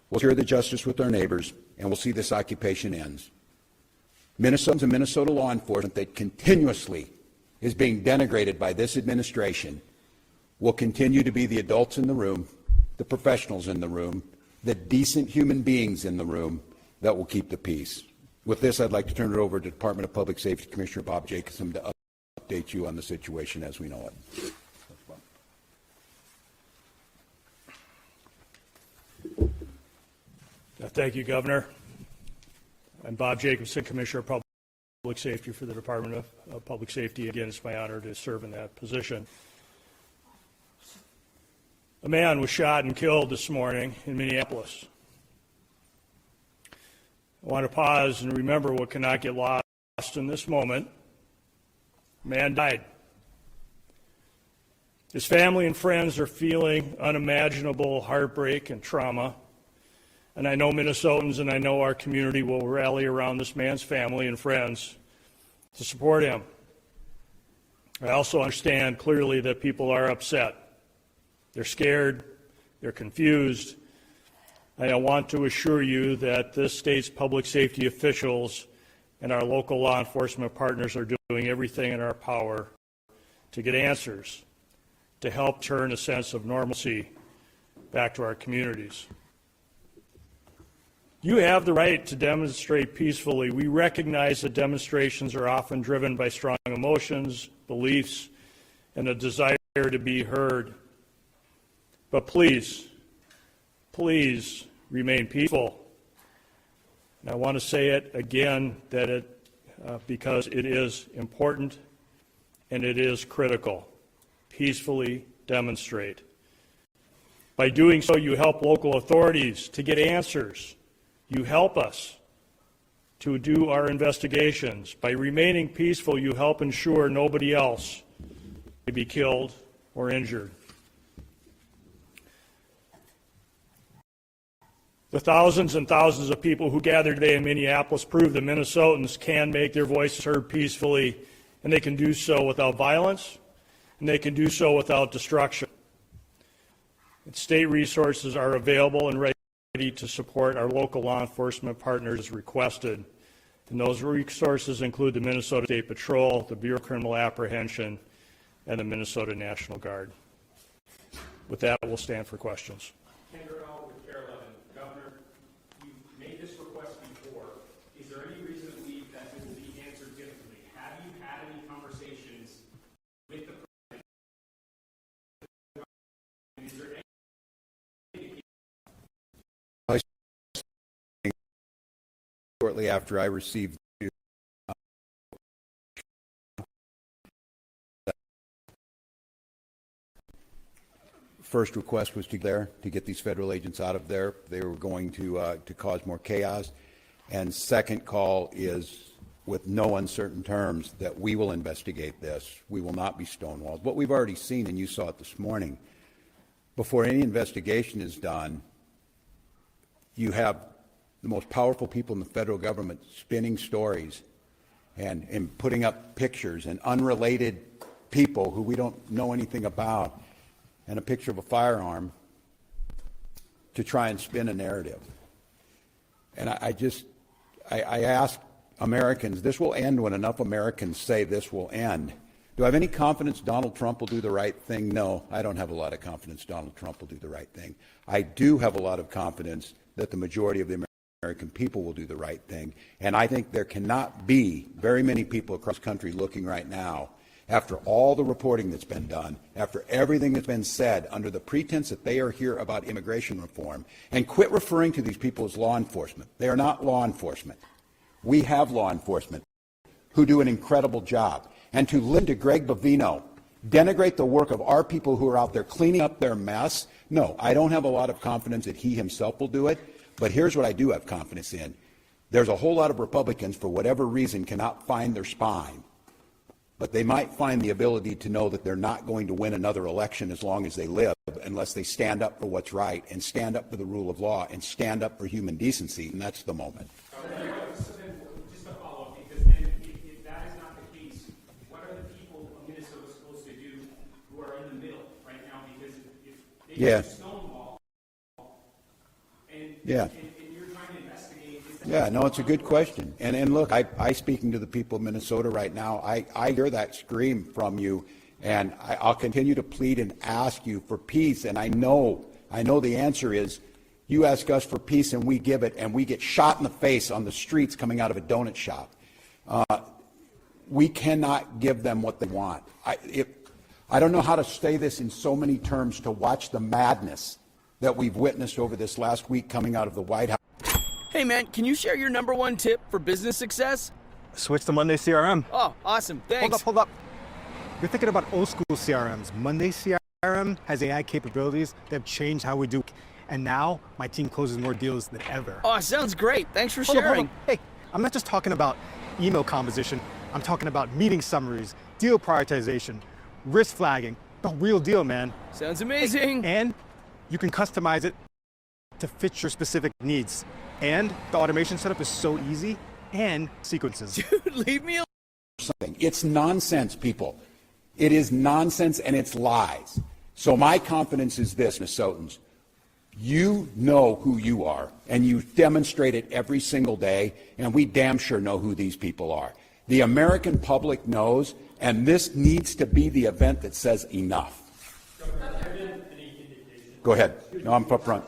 we'll share the justice with our neighbors, and we'll see this occupation ends. Minnesotans and Minnesota law enforcement that continuously is being denigrated by this administration will continue to be the adults in the room, the professionals in the room, the decent human beings in the room that will keep the peace. With this, I'd like to turn it over to Department of Public Safety Commissioner Bob Jacobson to update you on the situation as we know it. Thank you, Governor. I'm Bob Jacobson, Commissioner of Public Safety for the Department of Public Safety. Again, it's my honor to serve in that position. A man was shot and killed this morning in Minneapolis. I want to pause and remember what cannot get lost in this moment. A man died. His family and friends are feeling unimaginable heartbreak and trauma. And I know Minnesotans and I know our community will rally around this man's family and friends to support him. I also understand clearly that people are upset. They're scared, they're confused. And I want to assure you that this state's public safety officials and our local law enforcement partners are doing everything in our power to get answers, to help turn a sense of normalcy back to our communities. You have the right to demonstrate peacefully. We recognize that demonstrations are often driven by strong emotions, beliefs, and a desire to be heard. But please, please remain peaceful. And I want to say it again that because it is important and it is critical. Peacefully demonstrate. By doing so, you help local authorities to get answers. You help us to do our investigations. By remaining peaceful, you help ensure nobody else may be killed or injured. The thousands and thousands of people who gathered today in Minneapolis prove that Minnesotans can make their voices heard peacefully, and they can do so without violence, and they can do so without destruction. And state resources are available and ready to support our local law enforcement partners as requested. And those resources include the Minnesota State Patrol, the Bureau of Criminal Apprehension, and the Minnesota National Guard. With that, we'll stand for questions. Governor, you made this request before. Is there any reason to believe that it will be answered differently? Have you had any conversations with the shortly after I received first request was to get these federal agents out of there. They were going to cause more chaos. And second call is, with no uncertain terms, that we will investigate this. We will not be stonewalled. What we've already seen, and you saw it this morning, before any investigation is done, you have the most powerful people in the federal government spinning stories and putting up pictures, and unrelated people who we don't know anything about, and a picture of a firearm to try and spin a narrative. And I ask Americans, this will end when enough Americans say this will end. Do I have any confidence Donald Trump will do the right thing? No, I don't have a lot of confidence Donald Trump will do the right thing. I do have a lot of confidence that the majority of the American people will do the right thing. And I think there cannot be very many people across the country looking right now, after all the reporting that's been done, after everything that's been said, under the pretense that they are here about immigration reform, and quit referring to these people as law enforcement. They are not law enforcement. We have law enforcement who do an incredible job. And to listen to Greg Bovino denigrate the work of our people who are out there cleaning up their mess, no, I don't have a lot of confidence that he himself will do it. But here's what I do have confidence in. There's a whole lot of Republicans, for whatever reason, cannot find their spine. But they might find the ability to know that they're not going to win another election as long as they live, unless they stand up for what's right and stand up for the rule of law and stand up for human decency, and that's the moment. So then, just a follow-up, because then if that is not the case, what are the people of Minnesota supposed to do who are in the middle right now? Because if they get stonewall and you're trying to investigate... Yeah, no, it's a good question. And look, I speaking to the people of Minnesota right now, I hear that scream from you, and I'll continue to plead and ask you for peace. And I know the answer is, you ask us for peace and we give it, and we get shot in the face on the streets coming out of a donut shop. We cannot give them what they want. I don't know how to say this in so many terms, to watch the madness that we've witnessed over this last week coming out of the White House. Hey man, can you share your #1 tip for business success? Switch to Monday CRM. Oh, awesome. Thanks. Hold up. You're thinking about old school CRMs. Monday CRM has AI capabilities that have changed how we do. And now my team closes more deals than ever. Oh, sounds great. Thanks for Hold sharing. up. Hey, I'm not just talking about email composition. I'm talking about meeting summaries, deal prioritization, risk flagging. The real deal, man. Sounds amazing. And you can customize it to fit your specific needs. And the automation setup is so easy, and sequences. Dude, leave me alone. It's nonsense, people. It is nonsense, and it's lies. So my confidence is this, Minnesotans. You know who you are, and you demonstrate it every single day, and we damn sure know who these people are. The American public knows, and this needs to be the event that says enough. Go ahead. No, I'm up front.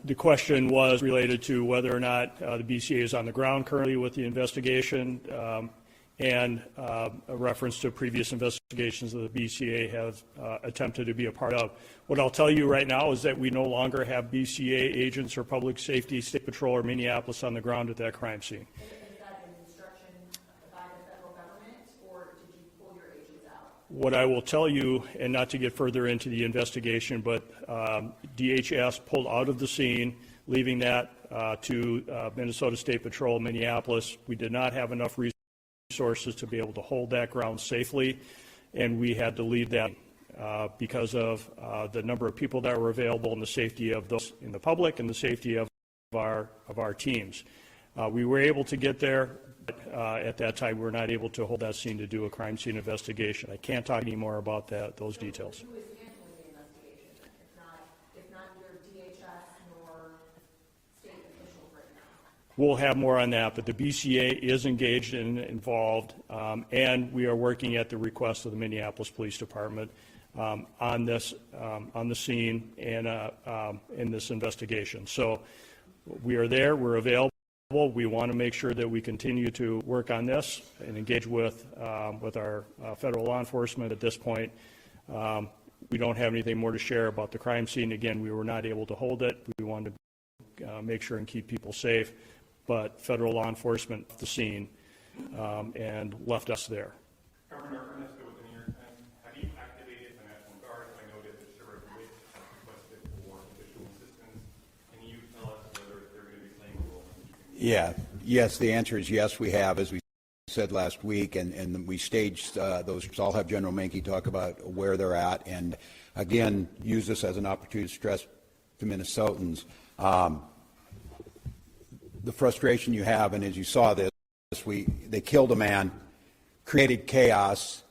The question was related to whether or not the BCA is on the ground currently with the investigation, and a reference to previous investigations that the BCA have attempted to be a part of. What I'll tell you right now is that we no longer have BCA agents or public safety, state patrol, or Minneapolis on the ground at that crime scene. What I will tell you, and not to get further into the investigation, but DHS pulled out of the scene, leaving that to Minnesota State Patrol, Minneapolis. We did not have enough resources to be able to hold that ground safely, and we had to leave that because of the number of people that were available and the safety of those in the public and the safety of our teams. We were able to get there. At that time, we were not able to hold that scene to do a crime scene investigation. I can't talk any more about those details. Who is handling the investigation? If not your DHS nor state officials right now? We'll have more on that, but the BCA is engaged and involved, and we are working at the request of the Minneapolis Police Department on this, on the scene and in this investigation. So we are there, we're available. We want to make sure that we continue to work on this and engage with our federal law enforcement at this point. We don't have anything more to share about the crime scene. Again, we were not able to hold it. We wanted to make sure and keep people safe, but federal law enforcement left the scene and left us there. Governor Ernest, within your time, have you activated the National Guard? I noted that Sheriff Witt has requested for additional assistance. Can you tell us whether they're going to be playing a role? Yes, the answer is yes, we have, as we said last week, and we staged those. I'll have General Menke talk about where they're at, and again, use this as an opportunity to stress to Minnesotans the frustration you have, and as you saw this, they killed a man, created chaos,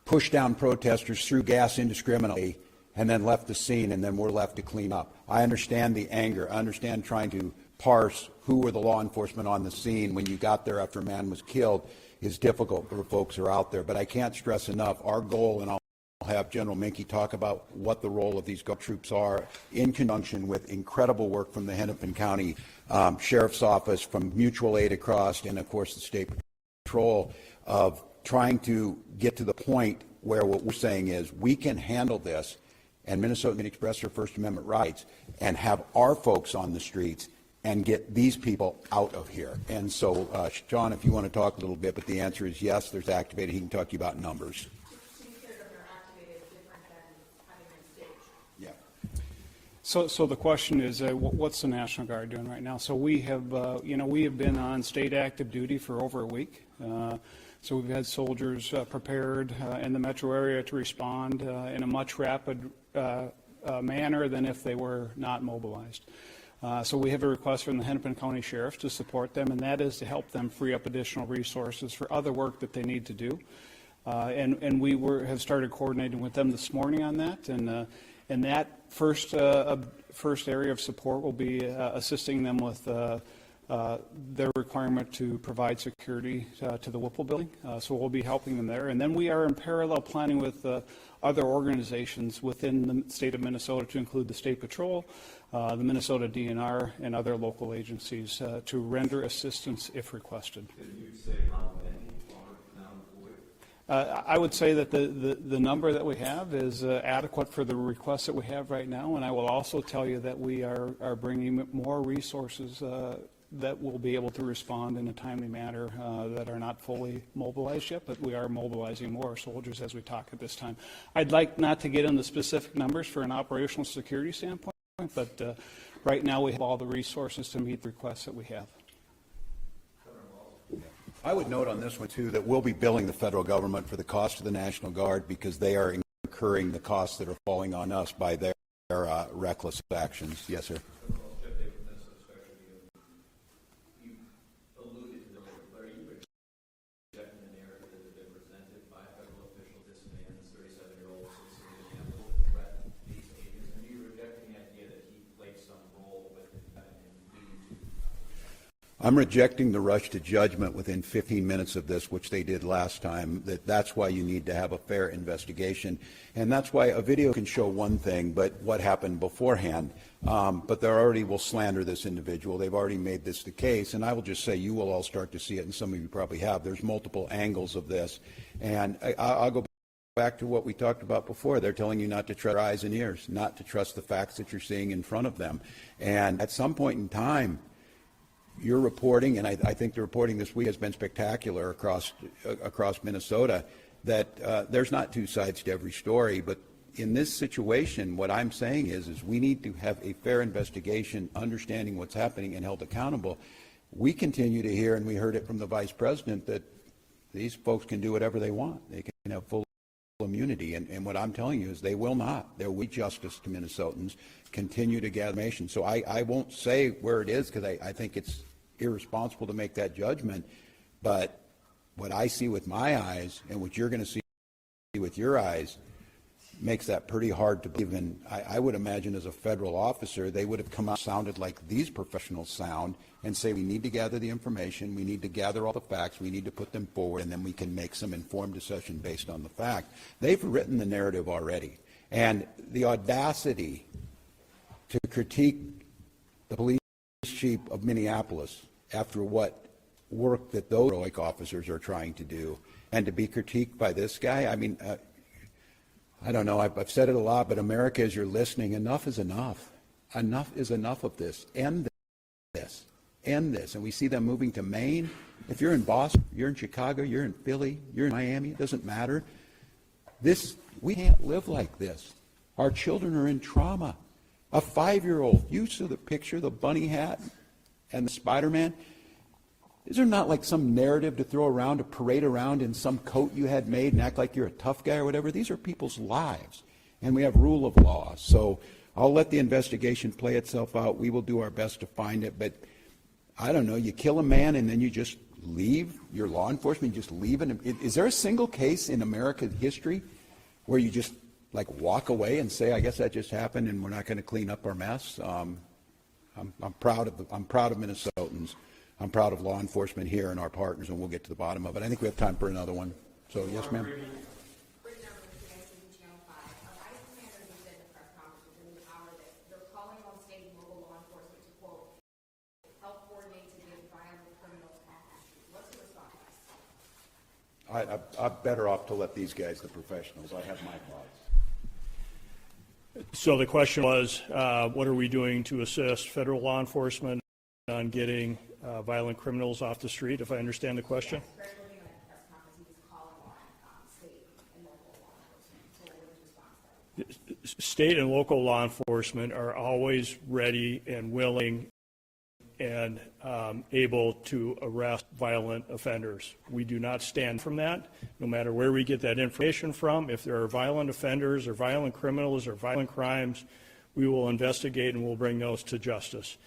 pushed down protesters, threw gas indiscriminately, and then left the scene, and then we're left to clean up. I understand the anger. I understand trying to parse who were the law enforcement on the scene when you got there after a man was killed is difficult for folks who are out there. But I can't stress enough, our goal, and I'll have General Menke talk about what the role of these guard troops are in conjunction with incredible work from the Hennepin County Sheriff's Office, from mutual aid across, and of course the State Patrol, of trying to get to the point where what we're saying is we can handle this and Minnesota can express their First Amendment rights and have our folks on the streets and get these people out of here. And so, Sean, if you want to talk a little bit, but the answer is yes, there's activated. He can talk to you about numbers. Yeah. So the question is, what's the National Guard doing right now? So we have, we have been on state active duty for over a week. So we've had soldiers prepared in the metro area to respond in a much rapid manner than if they were not mobilized. So we have a request from the Hennepin County Sheriff to support them, and that is to help them free up additional resources for other work that they need to do. And we have started coordinating with them this morning on that, and that first area of support will be assisting them with their requirement to provide security to the Whipple building. So we'll be helping them there. And then we are in parallel planning with other organizations within the state of Minnesota, to include the State Patrol, the Minnesota DNR, and other local agencies to render assistance if requested. Could you say how many are now deployed? I would say that the number that we have is adequate for the requests that we have right now, and I will also tell you that we are bringing more resources that will be able to respond in a timely manner that are not fully mobilized yet, but we are mobilizing more soldiers as we talk at this time. I'd like not to get into specific numbers for an operational security standpoint, but right now we have all the resources to meet the requests that we have. I would note on this one, too, that we'll be billing the federal government for the cost of the National Guard because they are incurring the costs that are falling on us by their reckless actions. Yes, sir. I'm rejecting the rush to judgment within 15 minutes of this, which they did last time. That's why you need to have a fair investigation. And that's why a video can show one thing, but what happened beforehand. But they already will slander this individual. They've already made this the case. And I will just say you will all start to see it, and some of you probably have. There's multiple angles of this. And I'll go back to what we talked about before. They're telling you not to trust your eyes and ears, not to trust the facts that you're seeing in front of them. And at some point in time, your reporting, and I think the reporting this week has been spectacular across Minnesota, that there's not two sides to every story. But in this situation, what I'm saying is we need to have a fair investigation, understanding what's happening, and held accountable. We continue to hear, and we heard it from the Vice President, that these folks can do whatever they want. They can have full immunity. And what I'm telling you is they will not. There will be justice to Minnesotans. Continue to gather information. So I won't say where it is because I think it's irresponsible to make that judgment. But what I see with my eyes and what you're going to see with your eyes makes that pretty hard to believe. And I would imagine as a federal officer, they would have come out sounded like these professionals sound and say, we need to gather the information, we need to gather all the facts, we need to put them forward, and then we can make some informed decision based on the fact. They've written the narrative already. And the audacity to critique the police chief of Minneapolis after what work that those heroic officers are trying to do, and to be critiqued by this guy. I mean, I don't know, I've said it a lot, but America, as you're listening, enough is enough. Enough is enough of this. End this. End this. And we see them moving to Maine. If you're in Boston, you're in Chicago, you're in Philly, you're in Miami, it doesn't matter. We can't live like this. Our children are in trauma. A 5-year-old, you saw the picture, the bunny hat and the Spider-Man. These are not like some narrative to throw around, to parade around in some coat you had made and act like you're a tough guy or whatever. These are people's lives, and we have rule of law. So I'll let the investigation play itself out. We will do our best to find it, but I don't know, you kill a man and then you just leave, your law enforcement, you just leave it. Is there a single case in American history where you just like walk away and say, I guess that just happened and we're not going to clean up our mess? I'm proud of Minnesotans. I'm proud of law enforcement here and our partners, and we'll get to the bottom of it. I think we have time for another one. So, yes, ma'am. I'm better off to let these guys, the professionals. I have my thoughts. So the question was, what are we doing to assist federal law enforcement on getting violent criminals off the street, if I understand the question? State and local law enforcement are always ready and willing and able to arrest violent offenders. We do not stand from that, no matter where we get that information from. If there are violent offenders or violent criminals or violent crimes, we will investigate and we'll bring those to justice.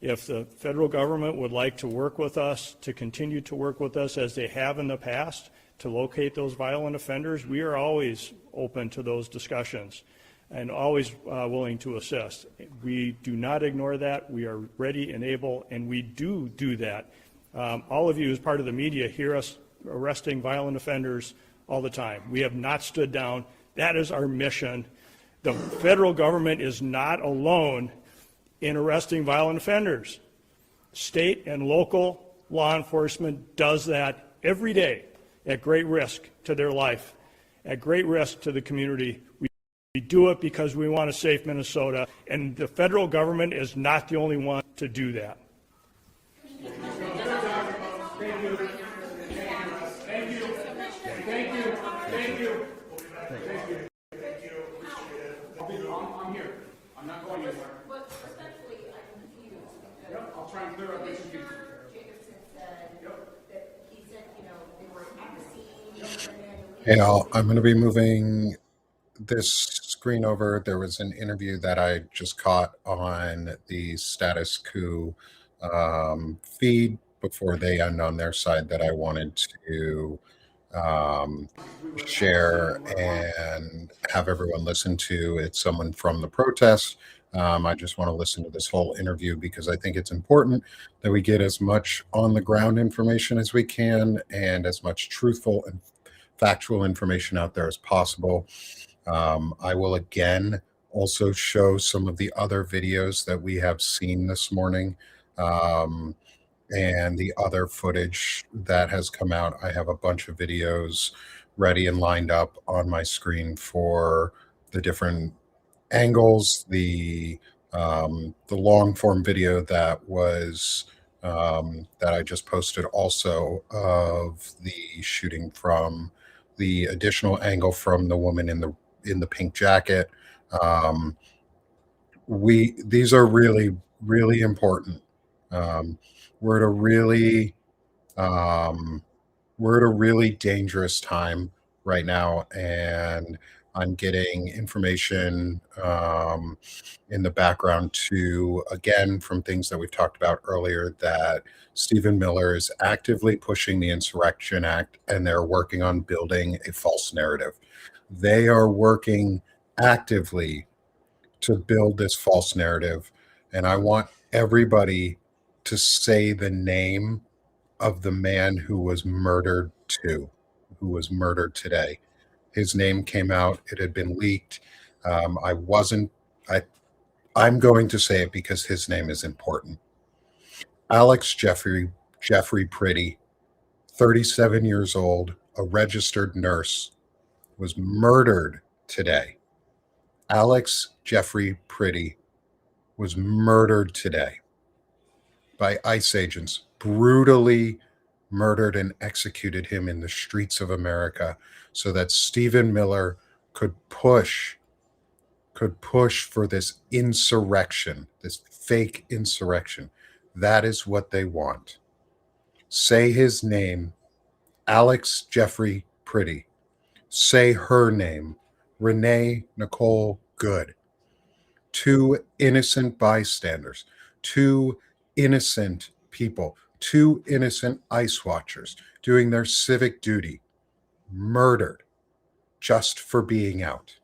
If the federal government would like to work with us, to continue to work with us as they have in the past, to locate those violent offenders, we are always open to those discussions and always willing to assist. We do not ignore that. We are ready and able, and we do that. All of you as part of the media hear us arresting violent offenders all the time. We have not stood down. That is our mission. The federal government is not alone in arresting violent offenders. State and local law enforcement does that every day at great risk to their life, at great risk to the community. We do it because we want a safe Minnesota, and the federal government is not the only one to do that. I'm here. I'm not going anywhere. But respectfully, I'm confused. Yep, I'll try and clear up this confusion. Jacobson said that he said, they were at the scene. Hey, all, I'm going to be moving this screen over. There was an interview that I just caught on the Status Coup feed before they end on their side that I wanted to share and have everyone listen to. It's someone from the protest. I just want to listen to this whole interview because I think it's important that we get as much on the ground information as we can and as much truthful and factual information out there as possible. I will again also show some of the other videos that we have seen this morning and the other footage that has come out. I have a bunch of videos ready and lined up on my screen for the different angles. The long form video that was that I just posted also of the shooting from the additional angle from the woman in the pink jacket. These are really, really important. We're at a really dangerous time right now, and I'm getting information in the background too, again, from things that we've talked about earlier, that Stephen Miller is actively pushing the Insurrection Act, and they're working on building a false narrative. They are working actively to build this false narrative, and I want everybody to say the name of the man who was murdered today. His name came out. It had been leaked. I'm going to say it because his name is important. Alex Jeffrey Pretti, 37 years old, a registered nurse, was murdered today. Alex Jeffrey Pretti was murdered today by ICE agents, brutally murdered and executed him in the streets of America so that Stephen Miller could push for this insurrection, this fake insurrection. That is what they want. Say his name, Alex Jeffrey Pretti. Say her name, Renee Nicole Good. 2 innocent bystanders, 2 innocent people, 2 innocent ICE watchers doing their civic duty, murdered just for being out.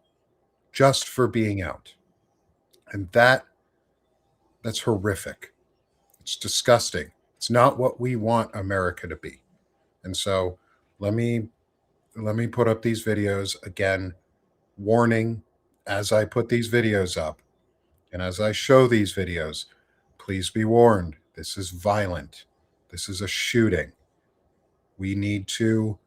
Just for being out. And that's horrific. It's disgusting. It's not what we want America to be. And so let me put up these videos again. Warning, as I put these videos up and as I show these videos, please be warned. This is violent. This is a shooting. We need to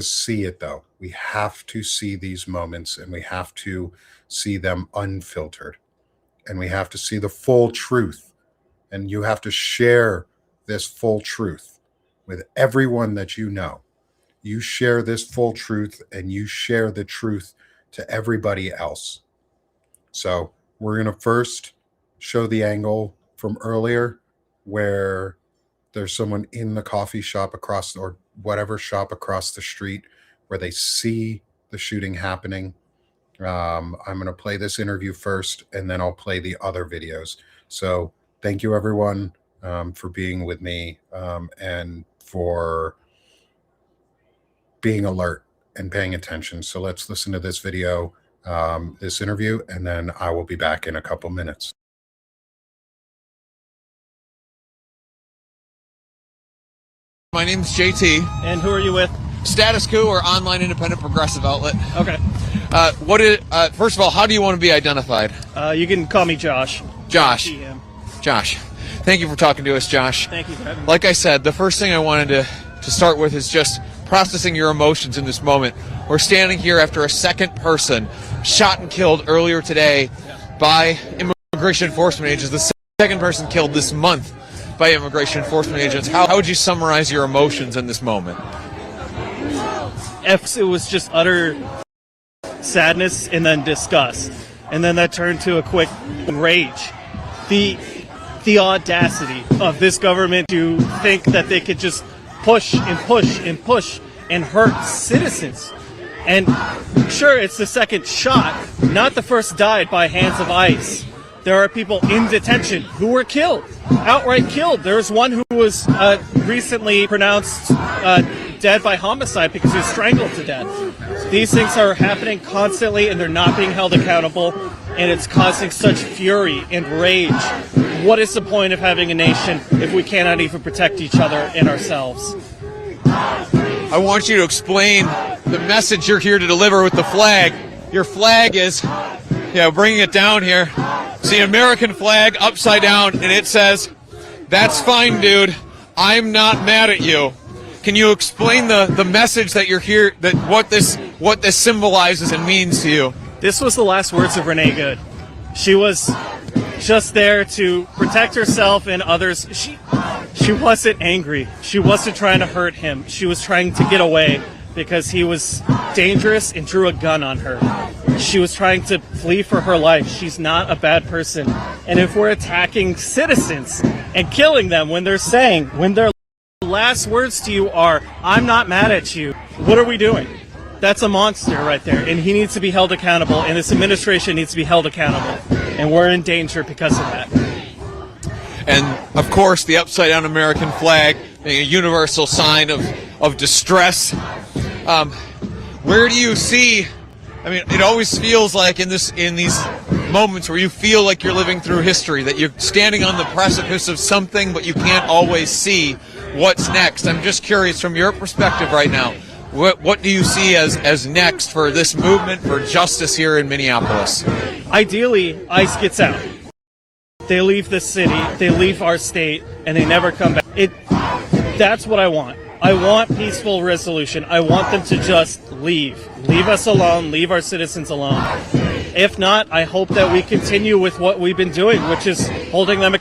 see it, though. We have to see these moments, and we have to see them unfiltered, and we have to see the full truth. And you have to share this full truth with everyone that you know. You share this full truth, and you share the truth to everybody else. So we're going to first show the angle from earlier where there's someone in the coffee shop or whatever shop across the street where they see the shooting happening. I'm going to play this interview first, and then I'll play the other videos. So thank you, everyone, for being with me and for being alert and paying attention. So let's listen to this video, this interview, and then I will be back in a couple minutes. My name's JT. And who are you with? Status Quo, or online independent progressive outlet. Okay. First of all, how do you want to be identified? You can call me Josh. Josh. Josh. Thank you for talking to us, Josh. Thank you for having me. Like I said, the first thing I wanted to start with is just processing your emotions in this moment. We're standing here after a second person shot and killed earlier today by immigration enforcement agents. The second person killed this month by immigration enforcement agents. How would you summarize your emotions in this moment? It was just utter sadness and then disgust. And then that turned to a quick rage. The audacity of this government to think that they could just push and push and push and hurt citizens. And sure, it's the second shot, not the first died by hands of ICE. There are people in detention who were killed, outright killed. There was one who was recently pronounced dead by homicide because he was strangled to death. These things are happening constantly, and they're not being held accountable, and it's causing such fury and rage. What is the point of having a nation if we cannot even protect each other and ourselves? I want you to explain the message you're here to deliver with the flag. Your flag is, bringing it down here. It's the American flag upside down, and it says, "That's fine, dude. I'm not mad at you." Can you explain the message that you're here, that what this symbolizes and means to you? This was the last words of Renee Good. She was just there to protect herself and others. She wasn't angry. She wasn't trying to hurt him. She was trying to get away because he was dangerous and drew a gun on her. She was trying to flee for her life. She's not a bad person. And if we're attacking citizens and killing them when their last words to you are, "I'm not mad at you," what are we doing? That's a monster right there, and he needs to be held accountable, and this administration needs to be held accountable, and we're in danger because of that. And, of course, the upside-down American flag being a universal sign of distress. Where do you see, it always feels like in these moments where you feel like you're living through history, that you're standing on the precipice of something, but you can't always see what's next. I'm just curious, from your perspective right now, What do you see as next for this movement for justice here in Minneapolis? Ideally, ICE gets out. They leave the city, they leave our state, and they never come back. That's what I want. I want peaceful resolution. I want them to just leave. Leave us alone, leave our citizens alone. If not, I hope that we continue with what we've been doing, which is holding them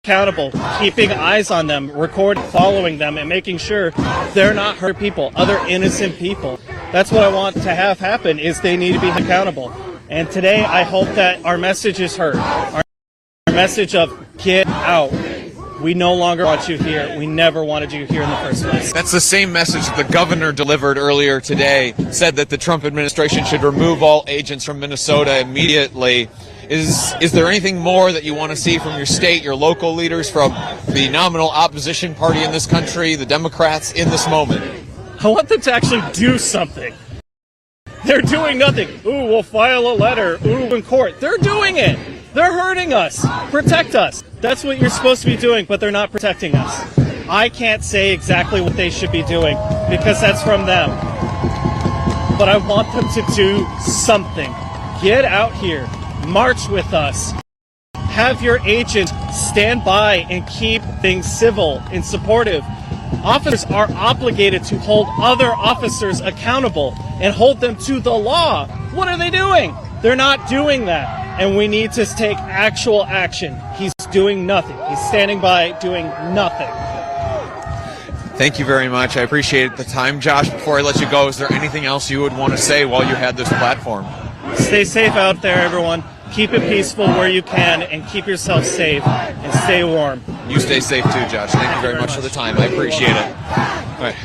accountable, keeping eyes on them, following them, and making sure they're not hurt people, other innocent people. That's what I want to have happen, is they need to be accountable. And today, I hope that our message is heard. Our message of get out. We no longer want you here. We never wanted you here in the first place. That's the same message the governor delivered earlier today, said that the Trump administration should remove all agents from Minnesota immediately. Is there anything more that you want to see from your state, your local leaders, from the nominal opposition party in this country, the Democrats, in this moment? I want them to actually do something. They're doing nothing. Ooh, we'll file a letter. Ooh, in court. They're doing it. They're hurting us. Protect us. That's what you're supposed to be doing, but they're not protecting us. I can't say exactly what they should be doing because that's from them. But I want them to do something. Get out here. March with us. Have your agents stand by and keep things civil and supportive. Officers are obligated to hold other officers accountable and hold them to the law. What are they doing? They're not doing that. And we need to take actual action. He's doing nothing. He's standing by doing nothing. Thank you very much. I appreciate the time. Josh, before I let you go, is there anything else you would want to say while you had this platform? Stay safe out there, everyone. Keep it peaceful where you can and keep yourself safe and stay warm. You stay safe too, Josh. Thank you very much for the time. I appreciate it. All right.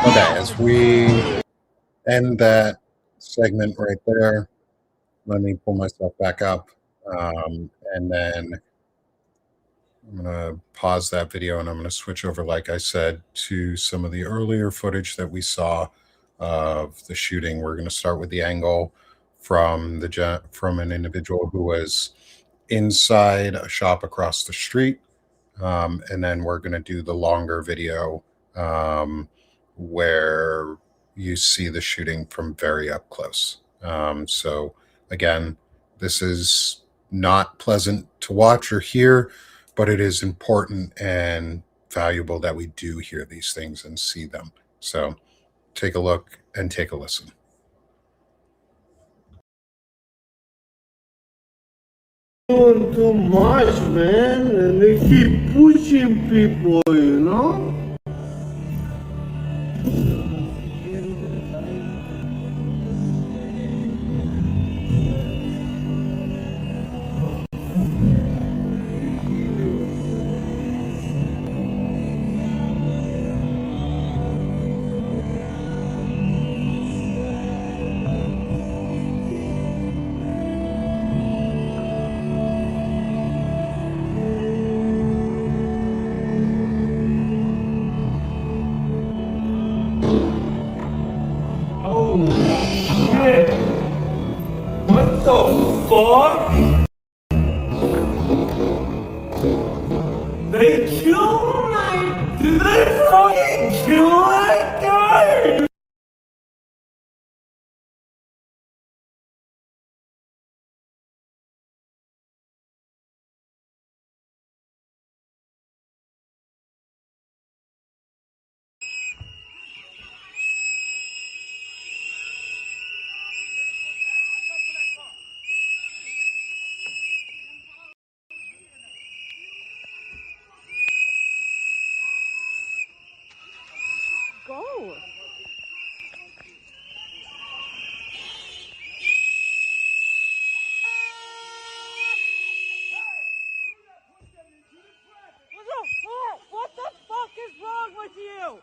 Okay, as we end that segment right there, let me pull myself back up, and then I'm going to pause that video and I'm going to switch over, like I said, to some of the earlier footage that we saw of the shooting. We're going to start with the angle from an individual who was inside a shop across the street, and then we're going to do the longer video where you see the shooting from very up close. So again, this is not pleasant to watch or hear, but it is important and valuable that we do hear these things and see them. So take a look and take a listen. Doing too much, man, and they keep pushing people, you know? Shit! What the fuck? They killed my... Did they fucking kill that guy? Go. What the fuck is wrong with you?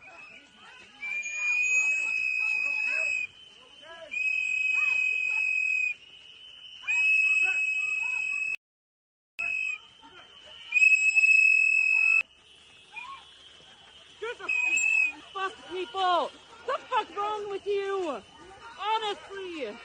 Fuck people! The fuck wrong with you? Honestly!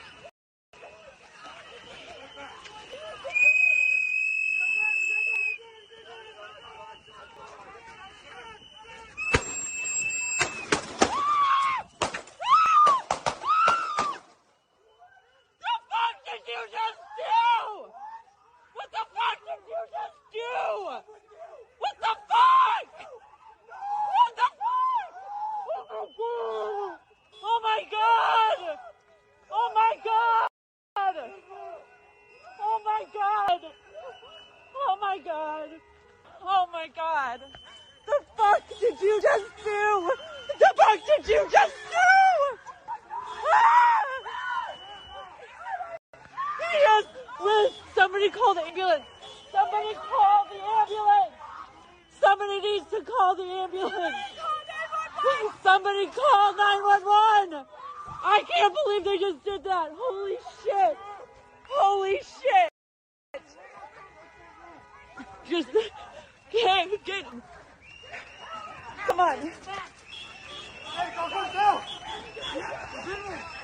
you just do? The fuck did you just do? Yes, Liz, somebody call the ambulance. Somebody call the ambulance. Somebody needs to call the ambulance. Somebody call 911. I can't believe they just did that. Holy shit. Holy shit. Just get. Come on.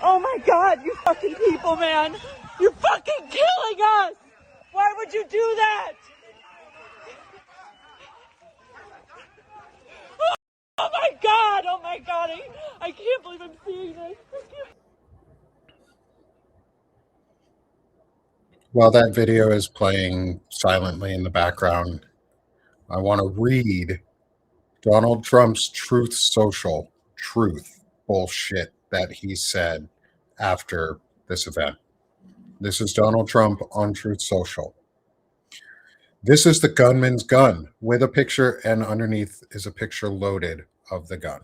Oh my God, you fucking people, man. You're fucking killing us. Why would you do that? Oh my God, oh my God. I can't believe I'm seeing this. While that video is playing silently in the background, I want to read Donald Trump's Truth Social truth bullshit that he said after this event. This is Donald Trump on Truth Social. This is the gunman's gun with a picture, and underneath is a picture loaded of the gun.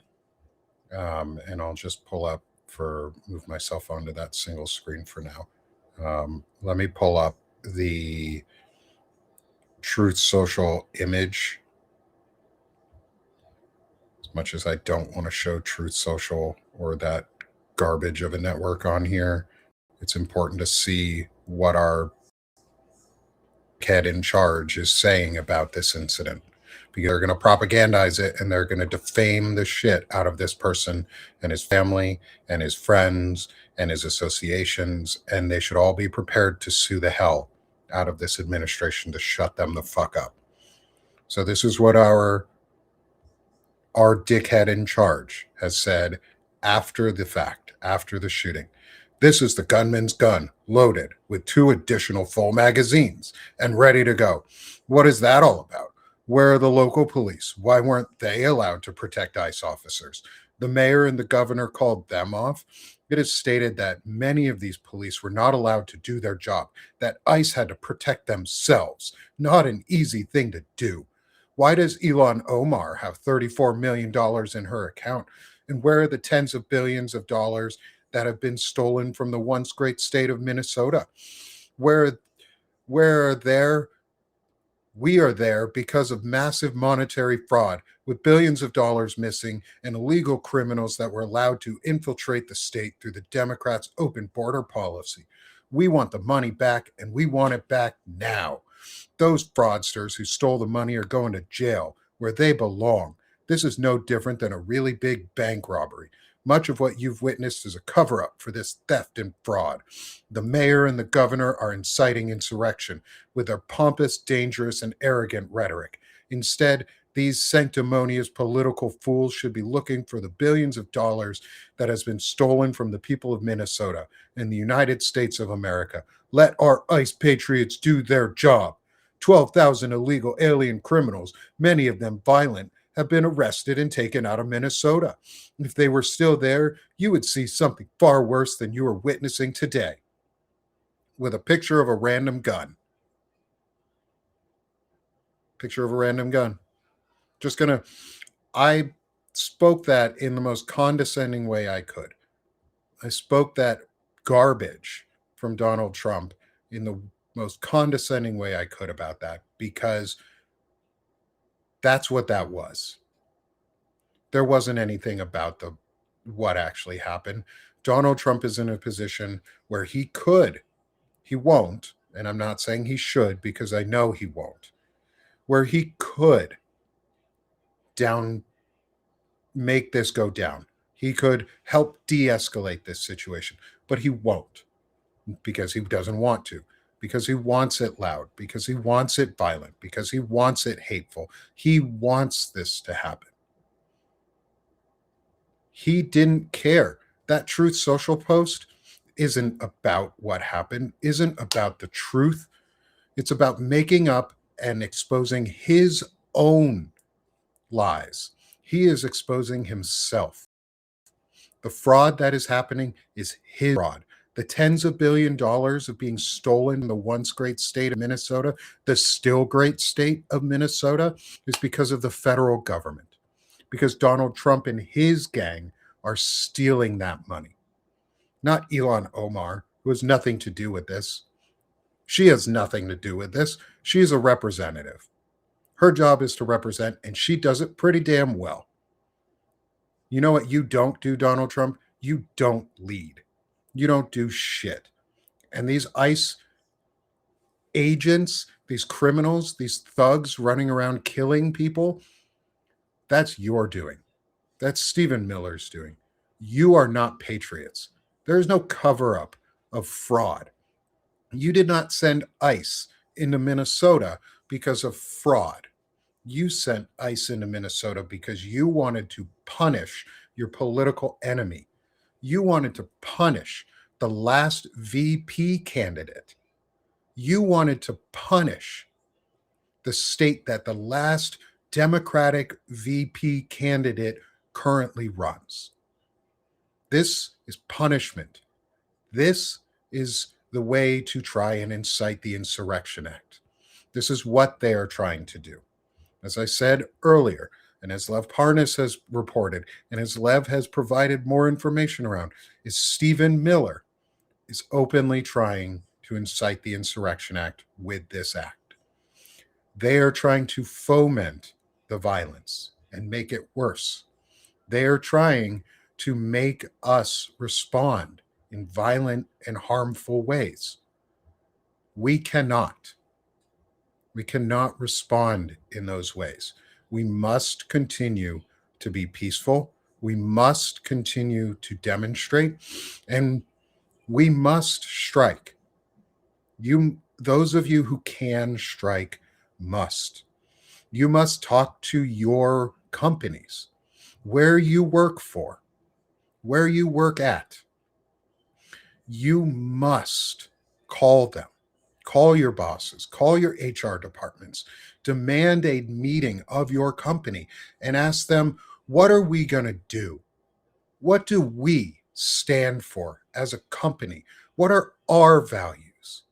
And I'll just move myself onto that single screen for now. Let me pull up the Truth Social image. As much as I don't want to show Truth Social or that garbage of a network on here, it's important to see what our head in charge is saying about this incident, because they're going to propagandize it and they're going to defame the shit out of this person and his family and his friends and his associations, and they should all be prepared to sue the hell out of this administration to shut them the fuck up. So this is what our dickhead in charge has said after the fact, after the shooting. This is the gunman's gun, loaded with 2 additional full magazines and ready to go. What is that all about? Where are the local police? Why weren't they allowed to protect ICE officers? The mayor and the governor called them off. It is stated that many of these police were not allowed to do their job, that ICE had to protect themselves. Not an easy thing to do. Why does Ilhan Omar have $34 million in her account? And where are the tens of billions of dollars that have been stolen from the once great state of Minnesota? Where are there? We are there because of massive monetary fraud, with billions of dollars missing and illegal criminals that were allowed to infiltrate the state through the Democrats' open border policy. We want the money back, and we want it back now. Those fraudsters who stole the money are going to jail, where they belong. This is no different than a really big bank robbery. Much of what you've witnessed is a cover-up for this theft and fraud. The mayor and the governor are inciting insurrection with their pompous, dangerous, and arrogant rhetoric. Instead, these sanctimonious political fools should be looking for the billions of dollars that has been stolen from the people of Minnesota and the United States of America. Let our ICE patriots do their job. 12,000 illegal alien criminals, many of them violent, have been arrested and taken out of Minnesota. If they were still there, you would see something far worse than you are witnessing today, with a picture of a random gun. Picture of a random gun. I spoke that in the most condescending way I could. I spoke that garbage from Donald Trump in the most condescending way I could about that, because that's what that was. There wasn't anything about what actually happened. Donald Trump is in a position where he won't, and I'm not saying he should because I know he won't, where he could make this go down. He could help de-escalate this situation, but he won't, because he doesn't want to, because he wants it loud, because he wants it violent, because he wants it hateful. He wants this to happen. He didn't care. That Truth Social post isn't about what happened, isn't about the truth. It's about making up and exposing his own lies. He is exposing himself. The fraud that is happening is his fraud. The tens of billions of dollars of being stolen in the once great state of Minnesota, the still great state of Minnesota, is because of the federal government, because Donald Trump and his gang are stealing that money. Not Ilhan Omar, who has nothing to do with this. She has nothing to do with this. She is a representative. Her job is to represent, and she does it pretty damn well. You know what you don't do, Donald Trump? You don't lead. You don't do shit. And these ICE agents, these criminals, these thugs running around killing people, that's your doing. That's Stephen Miller's doing. You are not patriots. There is no cover up of fraud. You did not send ICE into Minnesota because of fraud. You sent ICE into Minnesota because you wanted to punish your political enemy. You wanted to punish the last VP candidate. You wanted to punish the state that the last Democratic VP candidate currently runs. This is punishment. This is the way to try and incite the Insurrection Act. This is what they are trying to do. As I said earlier, and as Lev Parnas has reported, and as Lev has provided more information around, is Stephen Miller is openly trying to incite the Insurrection Act with this act. They are trying to foment the violence and make it worse. They are trying to make us respond in violent and harmful ways. We cannot. We cannot respond in those ways. We must continue to be peaceful. We must continue to demonstrate, and we must strike. Those of you who can strike, must. You must talk to your companies, where you work for, where you work at. You must call them. Call your bosses, call your HR departments, demand a meeting of your company and ask them, what are we going to do? What do we stand for as a company? What are our values?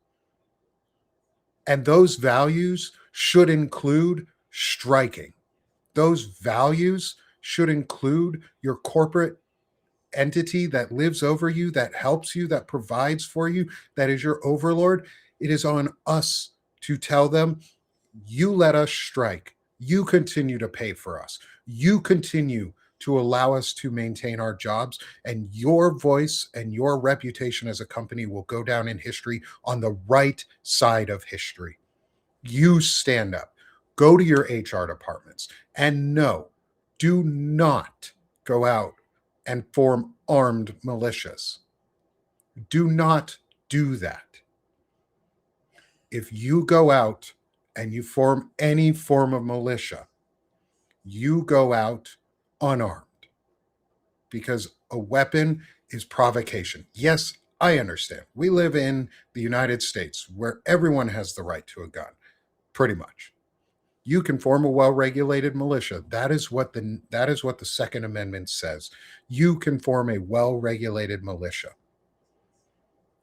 And those values should include striking. Those values should include your corporate entity that lives over you, that helps you, that provides for you, that is your overlord. It is on us to tell them, you let us strike. You continue to pay for us. You continue to allow us to maintain our jobs, and your voice and your reputation as a company will go down in history on the right side of history. You stand up, go to your HR departments, and no, do not go out and form armed militias. Do not do that. If you go out and you form any form of militia, you go out unarmed, because a weapon is provocation. Yes, I understand. We live in the United States where everyone has the right to a gun, pretty much. You can form a well-regulated militia. That is what the Second Amendment says. You can form a well-regulated militia.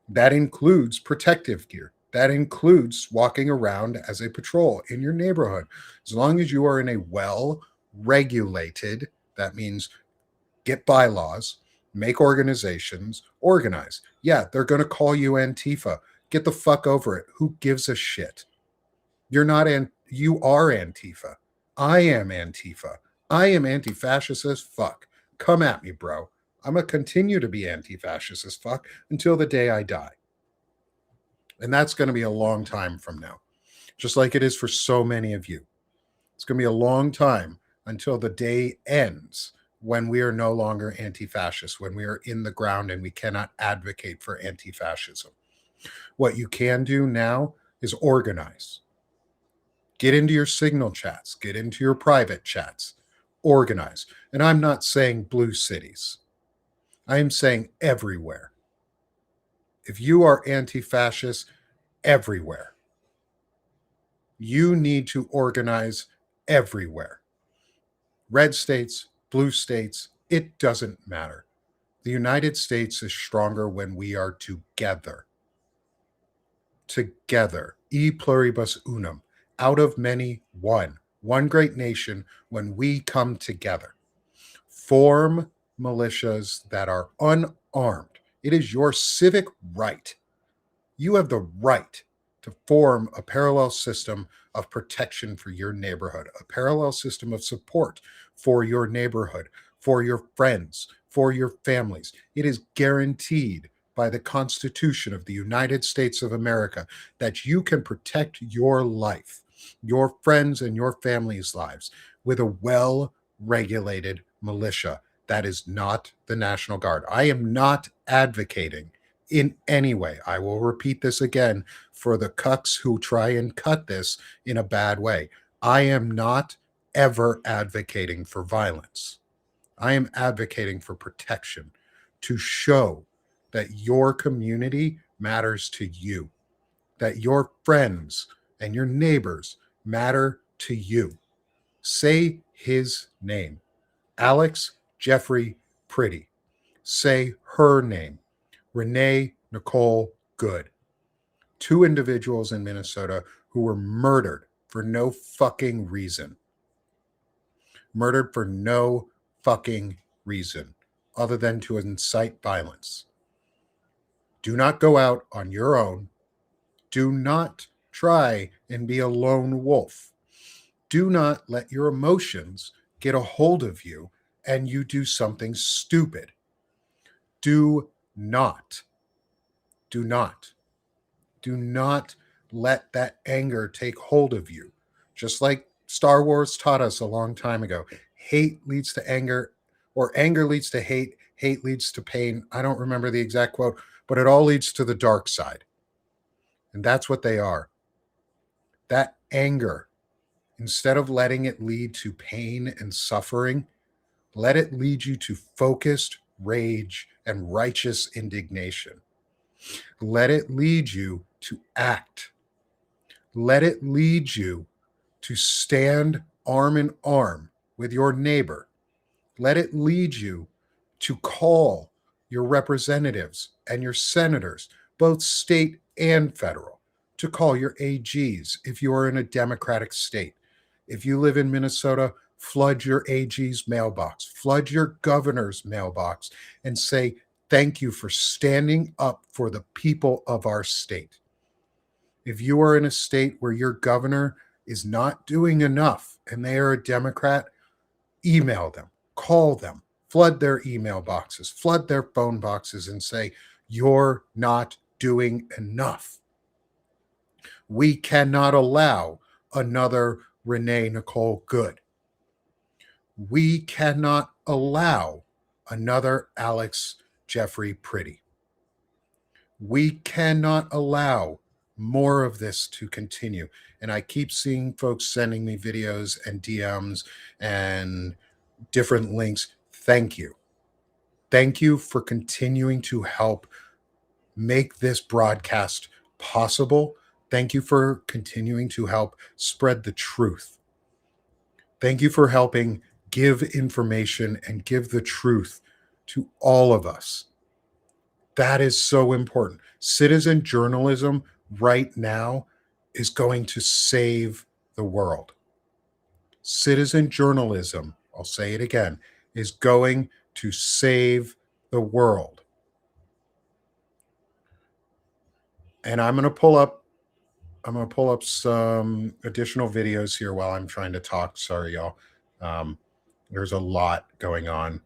That includes protective gear. That includes walking around as a patrol in your neighborhood. As long as you are in a well-regulated, that means get bylaws, make organizations, organize. Yeah, they're going to call you Antifa. Get the fuck over it. Who gives a shit? You are Antifa. I am Antifa. I am anti-fascist as fuck. Come at me, bro. I'm going to continue to be anti-fascist as fuck until the day I die. And that's going to be a long time from now, just like it is for so many of you. It's going to be a long time until the day ends when we are no longer anti-fascist, when we are in the ground and we cannot advocate for anti-fascism. What you can do now is organize. Get into your Signal chats. Get into your private chats. Organize. And I'm not saying blue cities. I am saying everywhere. If you are anti-fascist, everywhere. You need to organize everywhere. Red states, blue states, it doesn't matter. The United States is stronger when we are together. Together. E pluribus unum. Out of many, one. One great nation when we come together. form militias that are unarmed. It is your civic right. You have the right to form a parallel system of protection for your neighborhood, a parallel system of support for your neighborhood, for your friends, for your families. It is guaranteed by the Constitution of the United States of America that you can protect your life, your friends, and your family's lives with a well regulated militia. That is not the National Guard. I am not advocating in any way. I will repeat this again for the cucks who try and cut this in a bad way. I am not ever advocating for violence. I am advocating for protection to show that your community matters to you, that your friends and your neighbors matter to you. Say his name, Alex Jeffrey Pretti. Say her name, Renee Nicole Good. Two individuals in Minnesota who were murdered for no fucking reason. Murdered for no fucking reason other than to incite violence. Do not go out on your own. Do not try and be a lone wolf. Do not let your emotions get a hold of you and you do something stupid. Do not let that anger take hold of you. Just like Star Wars taught us a long time ago, hate leads to anger, or anger leads to hate, hate leads to pain. I don't remember the exact quote, but it all leads to the dark side. And that's what they are. That anger, instead of letting it lead to pain and suffering, let it lead you to focused rage and righteous indignation. Let it lead you to act. Let it lead you to stand arm in arm with your neighbor. Let it lead you to call your representatives and your senators, both state and federal, to call your AGs if you are in a Democratic state. If you live in Minnesota, flood your AG's mailbox, flood your governor's mailbox, and say, thank you for standing up for the people of our state. If you are in a state where your governor is not doing enough and they are a Democrat, email them, call them, flood their email boxes, flood their phone boxes, and say, you're not doing enough. We cannot allow another Renee Nicole Good. We cannot allow another Alex Jeffrey Pretti. We cannot allow more of this to continue. And I keep seeing folks sending me videos and DMs and different links. Thank you. Thank you for continuing to help make this broadcast possible. Thank you for continuing to help spread the truth. Thank you for helping give information and give the truth to all of us. That is so important. Citizen journalism right now is going to save the world. Citizen journalism, I'll say it again, is going to save the world. And I'm going to pull up some additional videos here while I'm trying to talk. Sorry, y'all. There's a lot going on.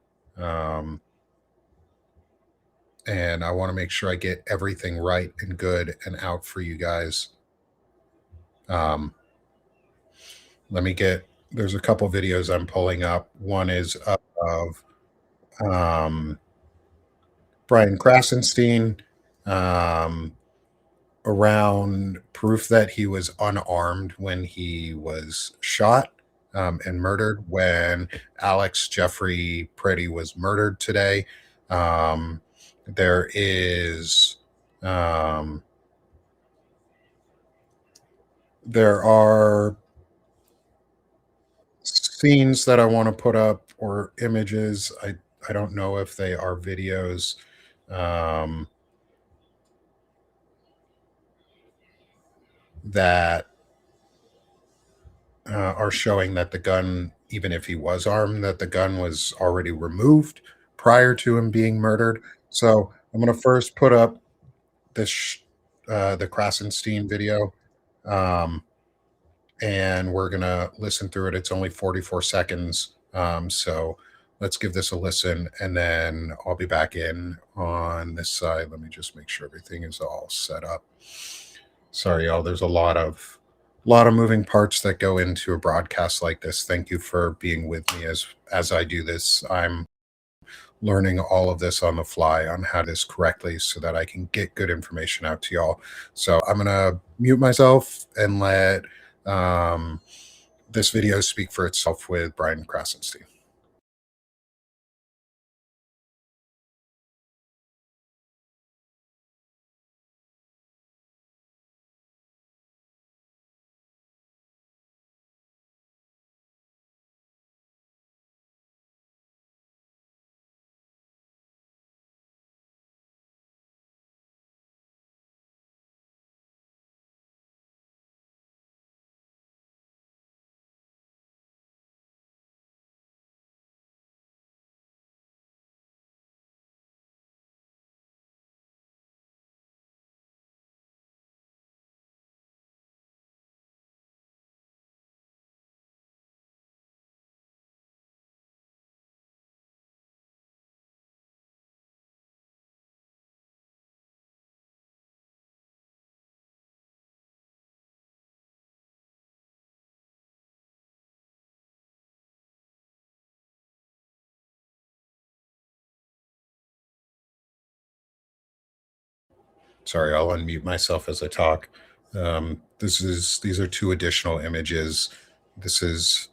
And I want to make sure I get everything right and good and out for you guys. There's a couple videos I'm pulling up. One is of Brian Krasenstein around proof that he was unarmed when he was shot and murdered, when Alex Jeffrey Pretti was murdered today. There are scenes that I want to put up, or images. I don't know if they are videos. That are showing that the gun even if he was armed, that the gun was already removed prior to him being murdered. So I'm going to first put up this the Krasenstein video, and we're going to listen through it. It's only 44 seconds. So let's give this a listen, and then I'll be back in on this side. Let me just make sure everything is all set up. Sorry, y'all. There's a lot of moving parts that go into a broadcast like this. Thank you for being with me as I do this. I'm learning all of this on the fly on how to do this correctly so that I can get good information out to y'all. So I'm going to mute myself and let this video speak for itself with Brian Krasenstein. Sorry, I'll unmute myself as I talk. These are two additional images. This is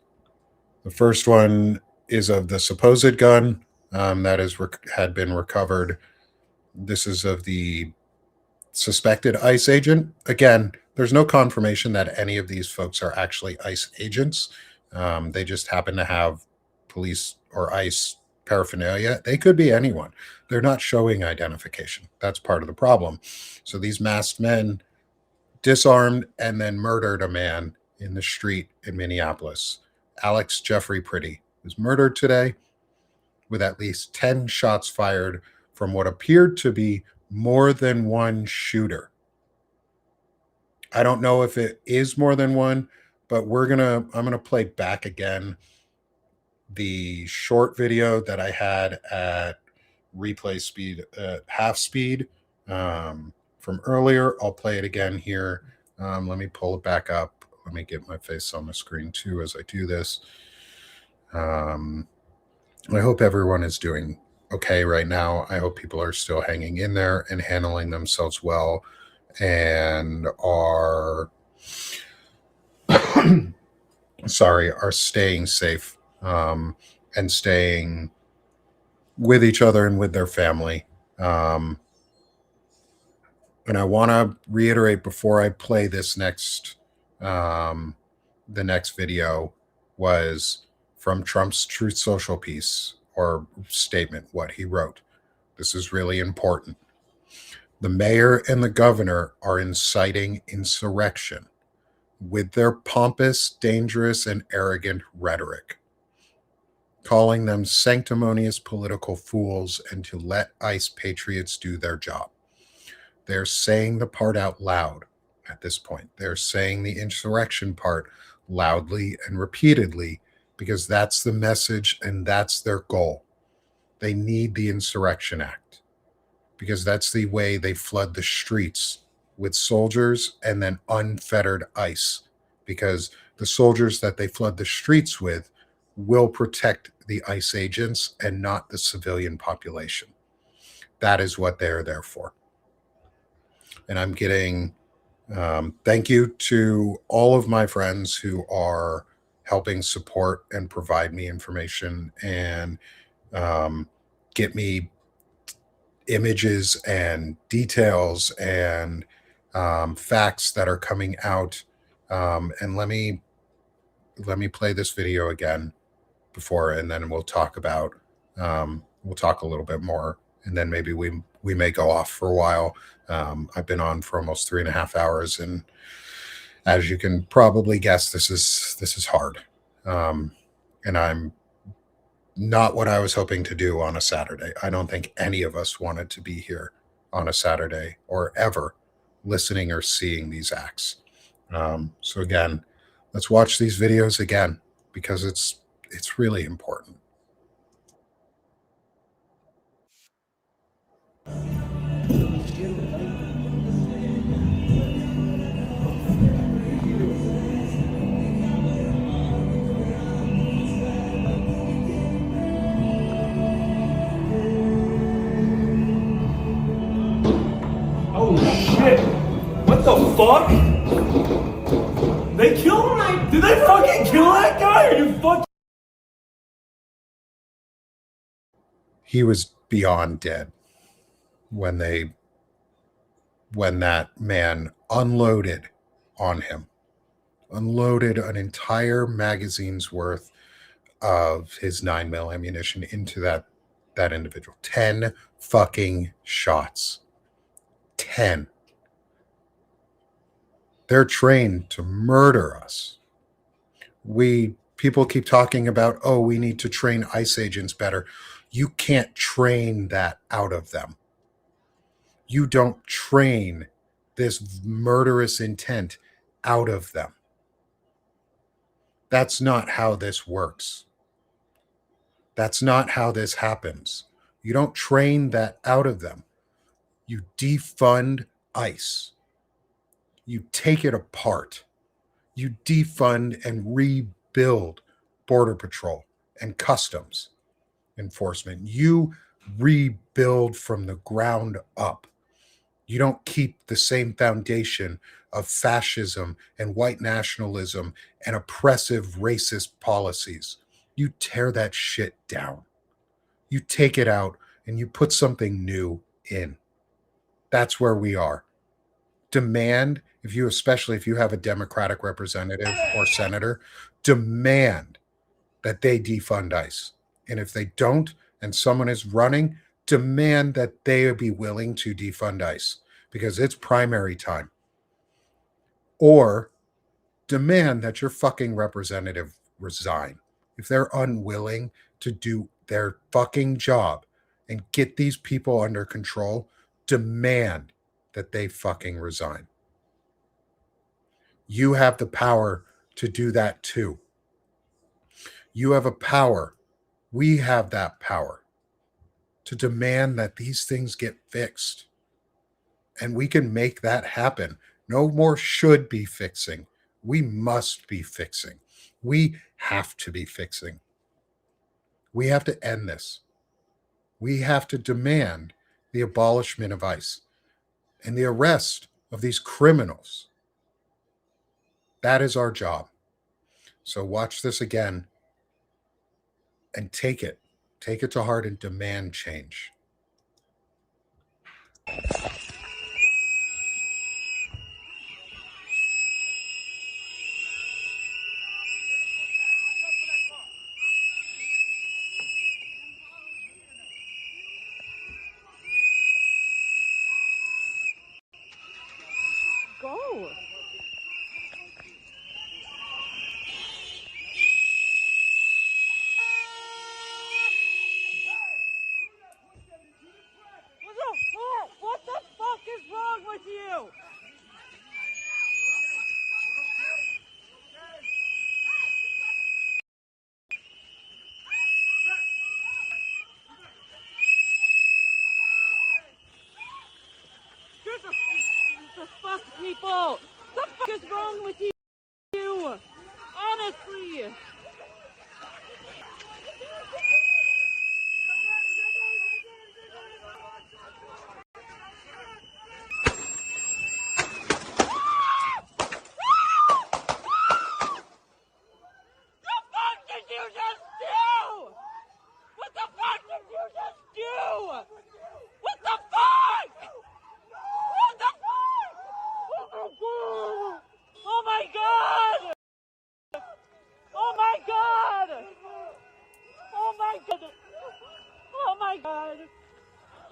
the first one is of the supposed gun that had been recovered. This is of the suspected ICE agent. Again, there's no confirmation that any of these folks are actually ICE agents. They just happen to have police or ICE paraphernalia. They could be anyone. They're not showing identification. That's part of the problem. So these masked men disarmed and then murdered a man in the street in Minneapolis. Alex Jeffrey Pretti was murdered today with at least 10 shots fired from what appeared to be more than one shooter. I don't know if it is more than one, but I'm gonna play back again the short video that I had at replay speed, half speed from earlier. I'll play it again here. Let me pull it back up. Let me get my face on the screen too as I do this. I hope everyone is doing okay right now. I hope people are still hanging in there and handling themselves well and are are staying safe and staying with each other and with their family. And I want to reiterate before I play this the next video was from Trump's Truth Social piece or statement, what he wrote. This is really important. The mayor and the governor are inciting insurrection with their pompous, dangerous, and arrogant rhetoric, calling them sanctimonious political fools and to let ICE patriots do their job. They're saying the part out loud at this point. They're saying the insurrection part loudly and repeatedly because that's the message and that's their goal. They need the Insurrection Act because that's the way they flood the streets with soldiers and then unfettered ICE, because the soldiers that they flood the streets with will protect the ICE agents and not the civilian population. That is what they're there for. And I'm getting thank you to all of my friends who are helping support and provide me information and get me images and details and facts that are coming out. And let me play this video again before, and then we'll talk about we'll talk a little bit more, and then maybe we may go off for a while. I've been on for almost 3.5 hours, and as you can probably guess, this is hard. And I'm not what I was hoping to do on a Saturday. I don't think any of us wanted to be here on a Saturday or ever listening or seeing these acts. So again, let's watch these videos again because it's really important. Holy shit! What the fuck? They killed him? Did they fucking kill that guy? Are you fucking... He was beyond dead when that man unloaded on him, unloaded an entire magazine's worth of his 9mm ammunition into that individual. 10 fucking shots. 10. They're trained to murder us. People keep talking about, oh, we need to train ICE agents better. You can't train that out of them. You don't train this murderous intent out of them. That's not how this works. That's not how this happens. You don't train that out of them. You defund ICE. You take it apart. You defund and rebuild Border Patrol and Customs Enforcement. You rebuild from the ground up. You don't keep the same foundation of fascism and white nationalism and oppressive racist policies. You tear that shit down. You take it out and you put something new in. That's where we are. Demand, especially if you have a Democratic representative or senator, demand that they defund ICE. And if they don't, and someone is running, demand that they be willing to defund ICE because it's primary time. Or demand that your fucking representative resign. If they're unwilling to do their fucking job and get these people under control, demand that they fucking resign. You have the power to do that too. You have a power. We have that power to demand that these things get fixed. And we can make that happen. No more should be fixing. We must be fixing. We have to be fixing. We have to end this. We have to demand the abolishment of ICE and the arrest of these criminals. That is our job. So watch this again and take it. Take it to heart and demand change. Go. What the fuck is wrong with you? The fuck, people? The fuck is wrong with you? Honestly.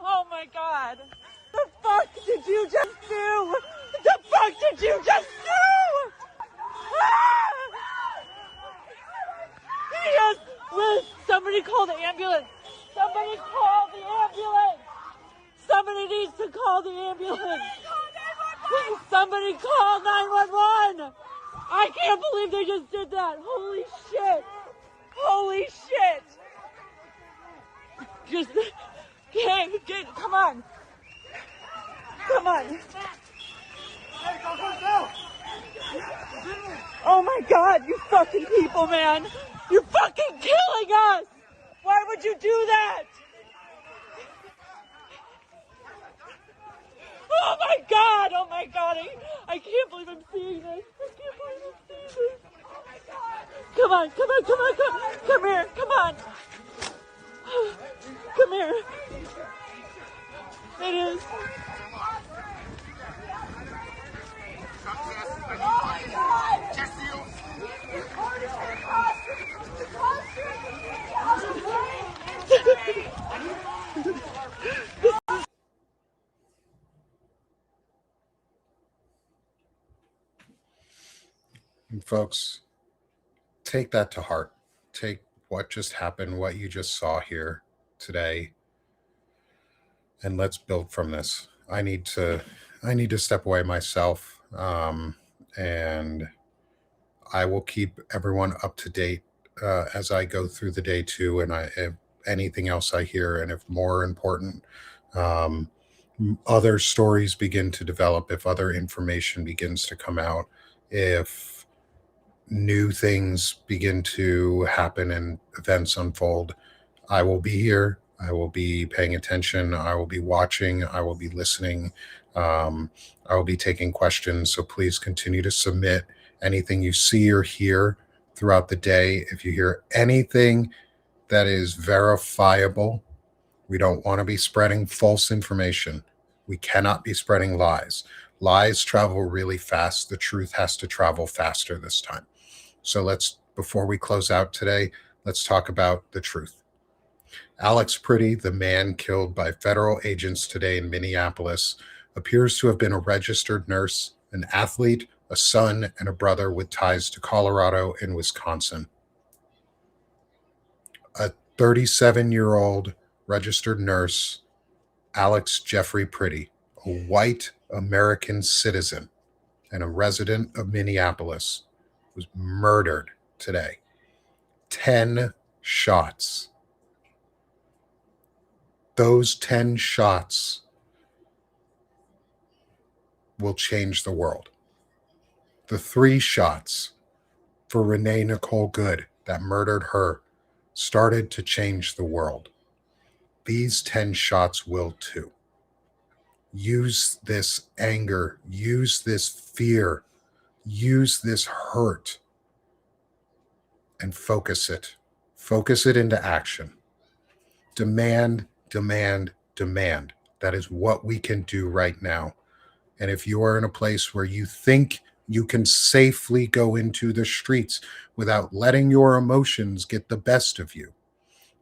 Oh my god! The fuck did you just do? The fuck did you just do? Ah! He is Will somebody call the ambulance? Somebody call the ambulance! Somebody needs to call the ambulance! Somebody call 911! I can't believe they just did that! Holy shit! Holy shit! Just get come on! Come on! Oh my god, you fucking people, man! You're fucking killing us! Why would you do that? Oh my god! Oh my god! I can't believe I'm seeing this! I can't believe I'm seeing this! Oh my god! Come on! Come on! Come on! Come here! Come on! Come here! It is. Oh my god! And folks, take that to heart. Take what just happened, what you just saw here today, and let's build from this. I need to step away myself, and I will keep everyone up to date as I go through the day too, and if anything else I hear, and if more important other stories begin to develop, if other information begins to come out, if new things begin to happen and events unfold, I will be here. I will be paying attention. I will be watching. I will be listening. I will be taking questions. So please continue to submit anything you see or hear throughout the day. If you hear anything that is verifiable, we don't want to be spreading false information. We cannot be spreading lies. Lies travel really fast. The truth has to travel faster this time. So before we close out today, let's talk about the truth. Alex Pretti, the man killed by federal agents today in Minneapolis, appears to have been a registered nurse, an athlete, a son, and a brother with ties to Colorado and Wisconsin. A 37-year-old registered nurse, Alex Jeffrey Pretti, a white American citizen and a resident of Minneapolis, was murdered today. 10 shots. Those 10 shots will change the world. The 3 shots for Renee Nicole Good that murdered her started to change the world. These 10 shots will too. Use this anger, use this fear, use this hurt, and focus it. Focus it into action. Demand, demand, demand. That is what we can do right now. And if you are in a place where you think you can safely go into the streets without letting your emotions get the best of you,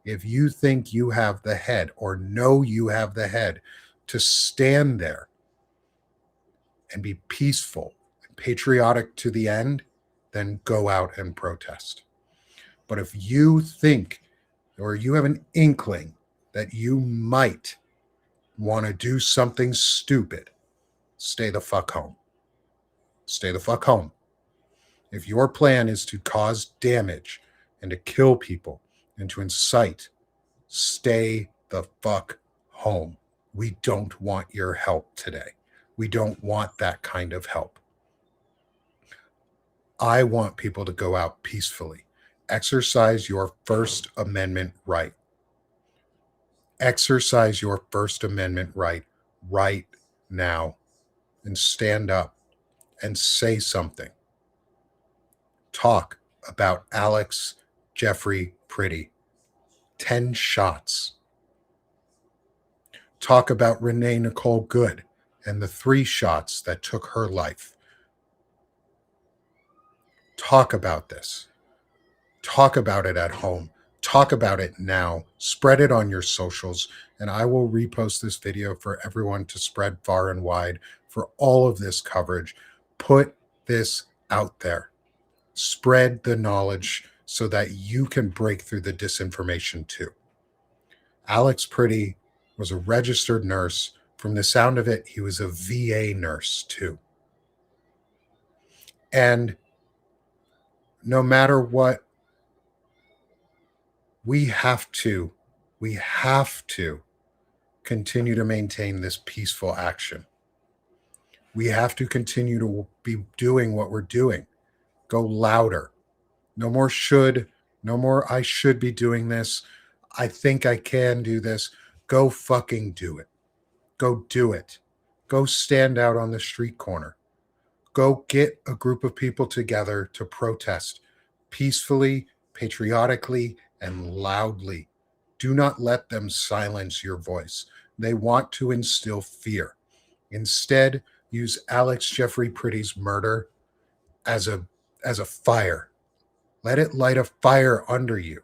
if you think you have the head or know you have the head to stand there and be peaceful and patriotic to the end, then go out and protest. But if you think or you have an inkling that you might want to do something stupid, stay the fuck home. Stay the fuck home. If your plan is to cause damage and to kill people and to incite, stay the fuck home. We don't want your help today. We don't want that kind of help. I want people to go out peacefully. Exercise your First Amendment right. Exercise your First Amendment right now, and stand up and say something. Talk about Alex Jeffrey Pretti. 10 shots. Talk about Renee Nicole Good and the 3 shots that took her life. Talk about this. Talk about it at home. Talk about it now. Spread it on your socials, and I will repost this video for everyone to spread far and wide for all of this coverage. Put this out there. Spread the knowledge so that you can break through the disinformation too. Alex Pretti was a registered nurse. From the sound of it, he was a VA nurse too. And no matter what, we have to continue to maintain this peaceful action. We have to continue to be doing what we're doing. Go louder. No more should, no more I should be doing this. I think I can do this. Go fucking do it. Go do it. Go stand out on the street corner. Go get a group of people together to protest peacefully, patriotically, and loudly. Do not let them silence your voice. They want to instill fear. Instead, use Alex Jeffrey Pretti's murder as a fire. Let it light a fire under you.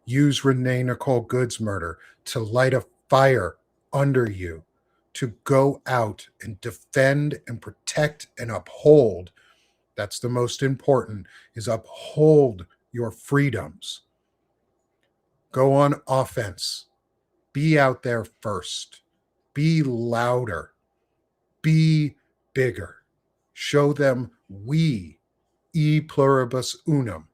Use Renee Nicole Good's murder to light a fire under you, to go out and defend and protect and uphold. That's the most important, is uphold your freedoms. Go on offense. Be out there first. Be louder. Be bigger. Show them we, e pluribus unum,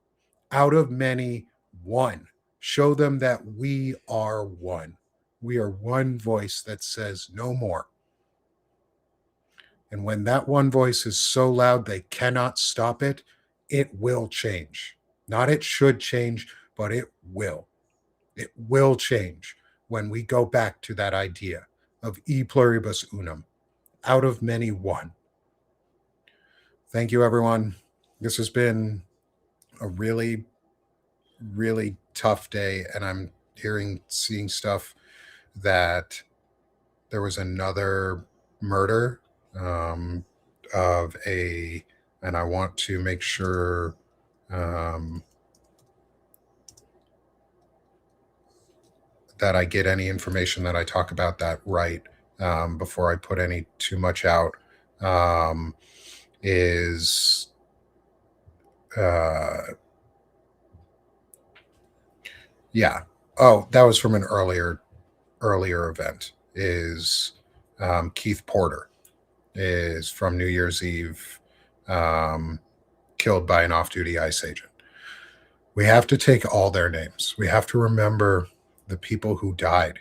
out of many, one. Show them that we are one. We are one voice that says no more. And when that one voice is so loud they cannot stop it, it will change. Not it should change, but it will. It will change when we go back to that idea of e pluribus unum, out of many, one. Thank you, everyone. This has been a really, really tough day, and I'm seeing stuff that there was another murder of a, and I want to make sure that I get any information that I talk about that right before I put any too much out. Yeah. Oh, that was from an earlier event. Is Keith Porter is from New Year's Eve, killed by an off-duty ICE agent. We have to take all their names. We have to remember the people who died.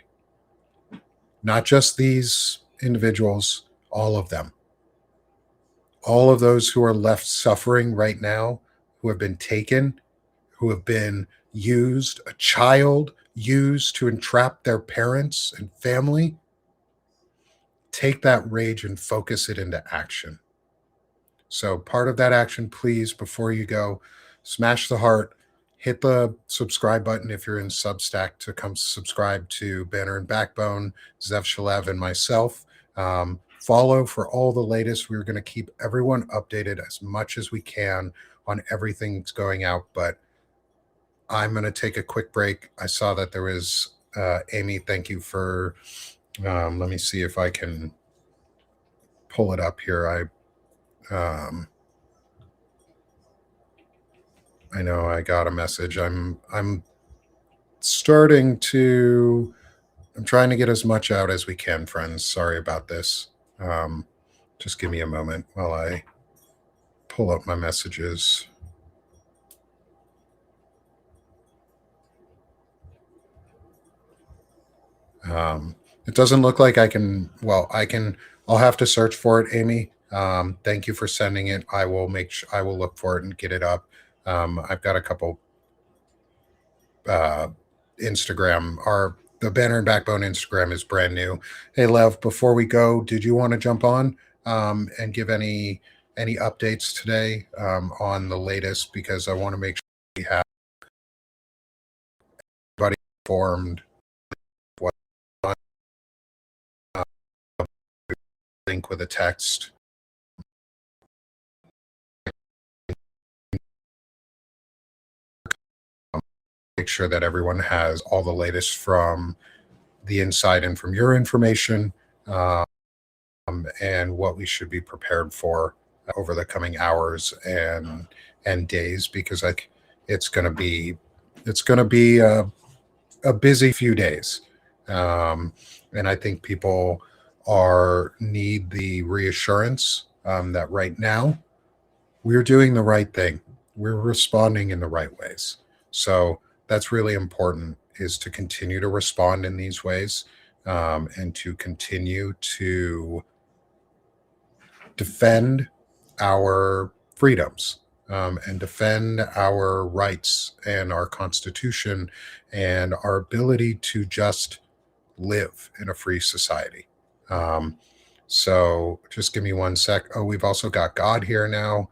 Not just these individuals, all of them. All of those who are left suffering right now, who have been taken, who have been used, a child used to entrap their parents and family. Take that rage and focus it into action. So part of that action, please, before you go, smash the heart, hit the subscribe button if you're in Substack to come subscribe to Banner and Backbone, Zev Shalev, and myself. Follow for all the latest. We're going to keep everyone updated as much as we can on everything that's going out, but I'm going to take a quick break. I saw that there was Amy. Thank you for, let me see if I can pull it up here. I know I got a message. I'm trying to get as much out as we can, friends. Sorry about this. Just give me a moment while I pull up my messages. It doesn't look like I can, I'll have to search for it, Amy. Thank you for sending it. I will I will look for it and get it up. I've got a couple Instagram, the Banner and Backbone Instagram is brand new. Hey, Lev, before we go, did you want to jump on and give any updates today on the latest? Because I want to make sure we have everybody informed. What link with a text. Make sure that everyone has all the latest from the inside and from your information, and what we should be prepared for over the coming hours and days, because it's going to be a busy few days. And I think people need the reassurance that right now we're doing the right thing. We're responding in the right ways. So that's really important, is to continue to respond in these ways, and to continue to defend our freedoms, and defend our rights and our Constitution and our ability to just live in a free society. So just give me one sec. Oh, we've also got God here now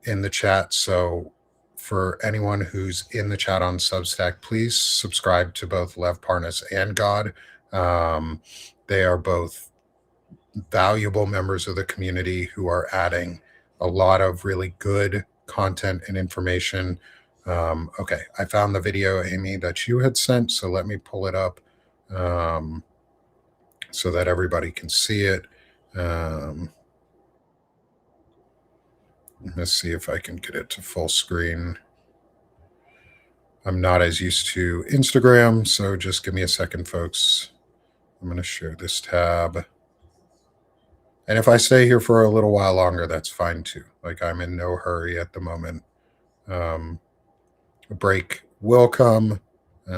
in the chat. So for anyone who's in the chat on Substack, please subscribe to both Lev Parnas and God. They are both valuable members of the community who are adding a lot of really good content and information. Okay, I found the video, Amy, that you had sent, so let me pull it up so that everybody can see it. Let's see if I can get it to full screen. I'm not as used to Instagram, so just give me a second, folks. I'm going to share this tab. And if I stay here for a little while longer, that's fine too. Like, I'm in no hurry at the moment. A break will come, but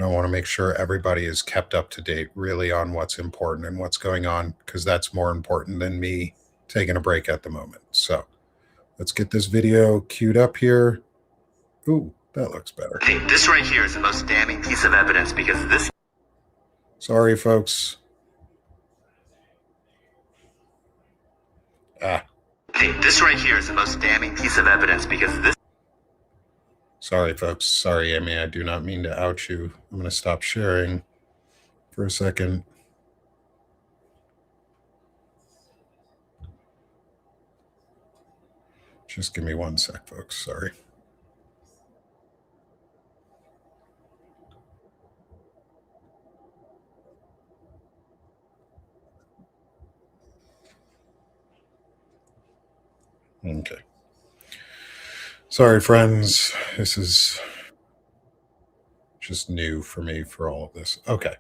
I want to make sure everybody is kept up to date really on what's important and what's going on, because that's more important than me taking a break at the moment. So let's get this video queued up here. Ooh, that looks better. I think this right here is the most damning piece of evidence, because this... Sorry, folks. I think this right here is the most damning piece of evidence, because this... Sorry, folks. Sorry, Amy. I do not mean to out you. I'm going to stop sharing for a second. Just give me one sec, folks. Sorry. Okay. Sorry, friends. This is just new for me for all of this. Okay.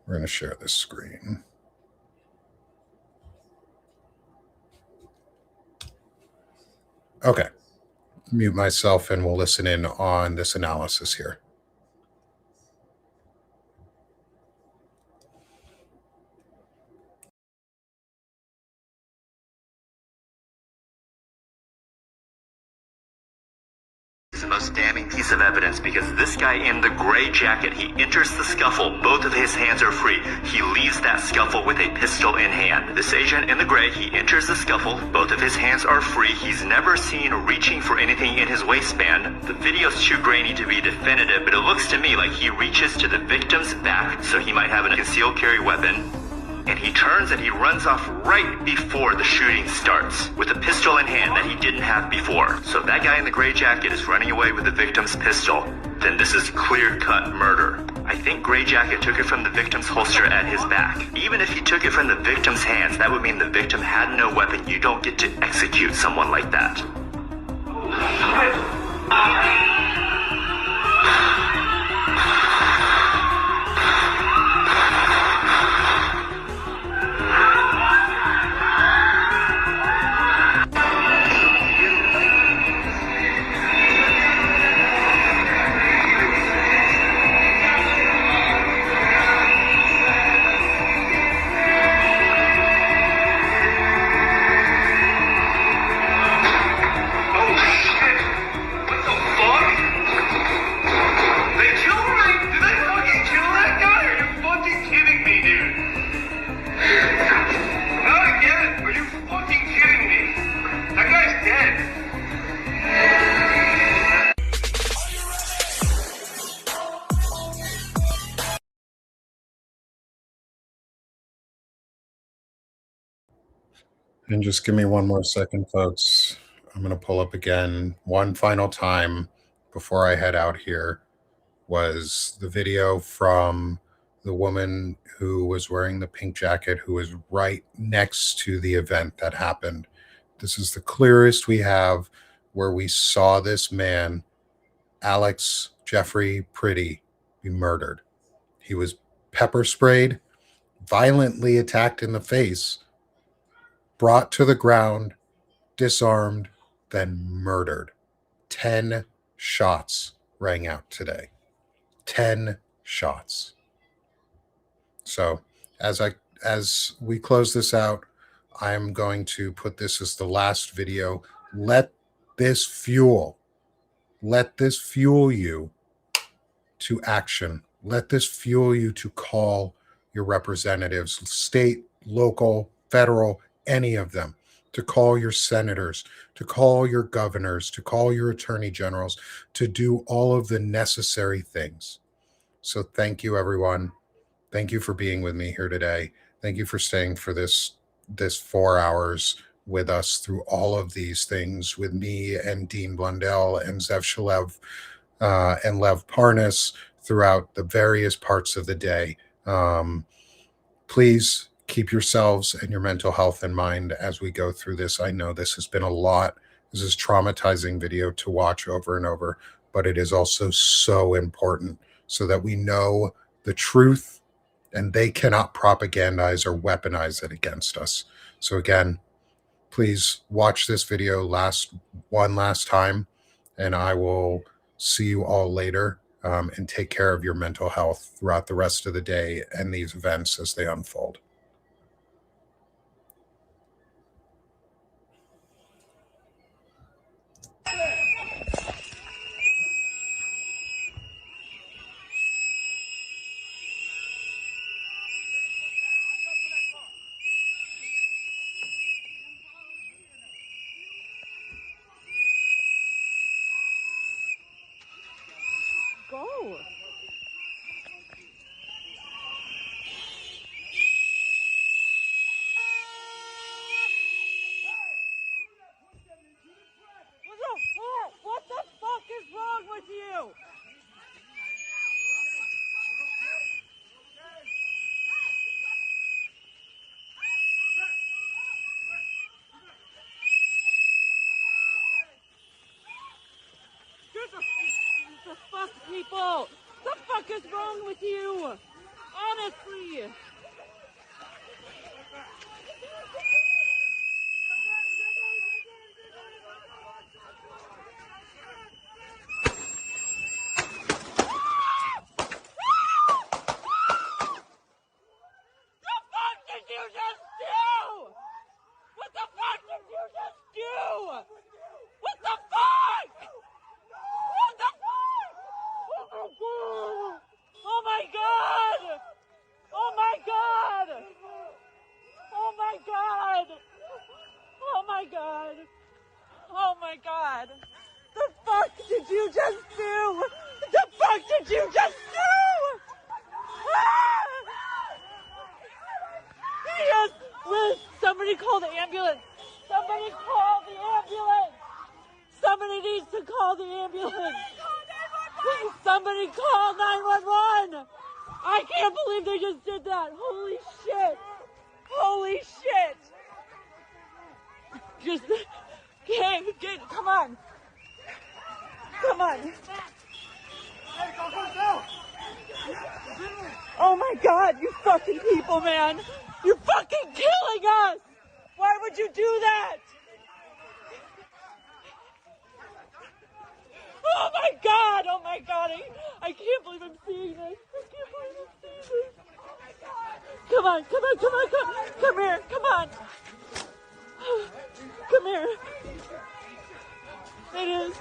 We're going to share this screen. Okay. Mute myself and we'll listen in on this analysis here. The most damning piece of evidence, because this guy in the gray jacket, he enters the scuffle, both of his hands are free. He leaves that scuffle with a pistol in hand. This agent in the gray, he enters the scuffle, both of his hands are free. He's never seen reaching for anything in his waistband. The video's too grainy to be definitive, but it looks to me like he reaches to the victim's back, so he might have a concealed carry weapon. And he turns and he runs off right before the shooting starts with a pistol in hand that he didn't have before. So if that guy in the gray jacket is running away with the victim's pistol, then this is clear-cut murder. I think Gray Jacket took it from the victim's holster at his back. Even if he took it from the victim's hands, that would mean the victim had no weapon. You don't get to execute someone like that. And just give me one more second, folks. I'm going to pull up again one final time before I head out here. Was the video from the woman who was wearing the pink jacket, who was right next to the event that happened. This is the clearest we have where we saw this man, Alex Jeffrey Pretti, be murdered. He was pepper sprayed, violently attacked in the face, brought to the ground, disarmed, then murdered. 10 shots rang out today. 10 shots. So as we close this out, I'm going to put this as the last video. Let this fuel you to action. Let this fuel you to call your representatives, state, local, federal, any of them, to call your senators, to call your governors, to call your attorney generals, to do all of the necessary things. So thank you, everyone. Thank you for being with me here today. Thank you for staying for this 4 hours with us through all of these things with me and Dean Blundell and Zev Shalev and Lev Parnas throughout the various parts of the day. Please keep yourselves and your mental health in mind as we go through this. I know this has been a lot. This is traumatizing video to watch over and over, but it is also so important so that we know the truth and they cannot propagandize or weaponize it against us. So again, please watch this video one last time, and I will see you all later, and take care of your mental health throughout the rest of the day and these events as they unfold. Go. What the fuck is wrong with you? The fuck, people? The fuck is wrong with you? Honestly. Oh my god! The fuck did you just do? The fuck did you just do? Yes! Liz, somebody call the ambulance! Somebody call the ambulance! Somebody needs to call the ambulance! Somebody call 911! I can't believe they just did that! Holy shit! Holy shit! Just get, come on! Come on! Oh my god, you fucking people, man! You're fucking killing us! Why would you do that? Oh my god! Oh my god! I can't believe I'm seeing this! I can't believe I'm seeing this! Oh my god! Come on! Come on! Come on! Come here! Come on! Come here! It is.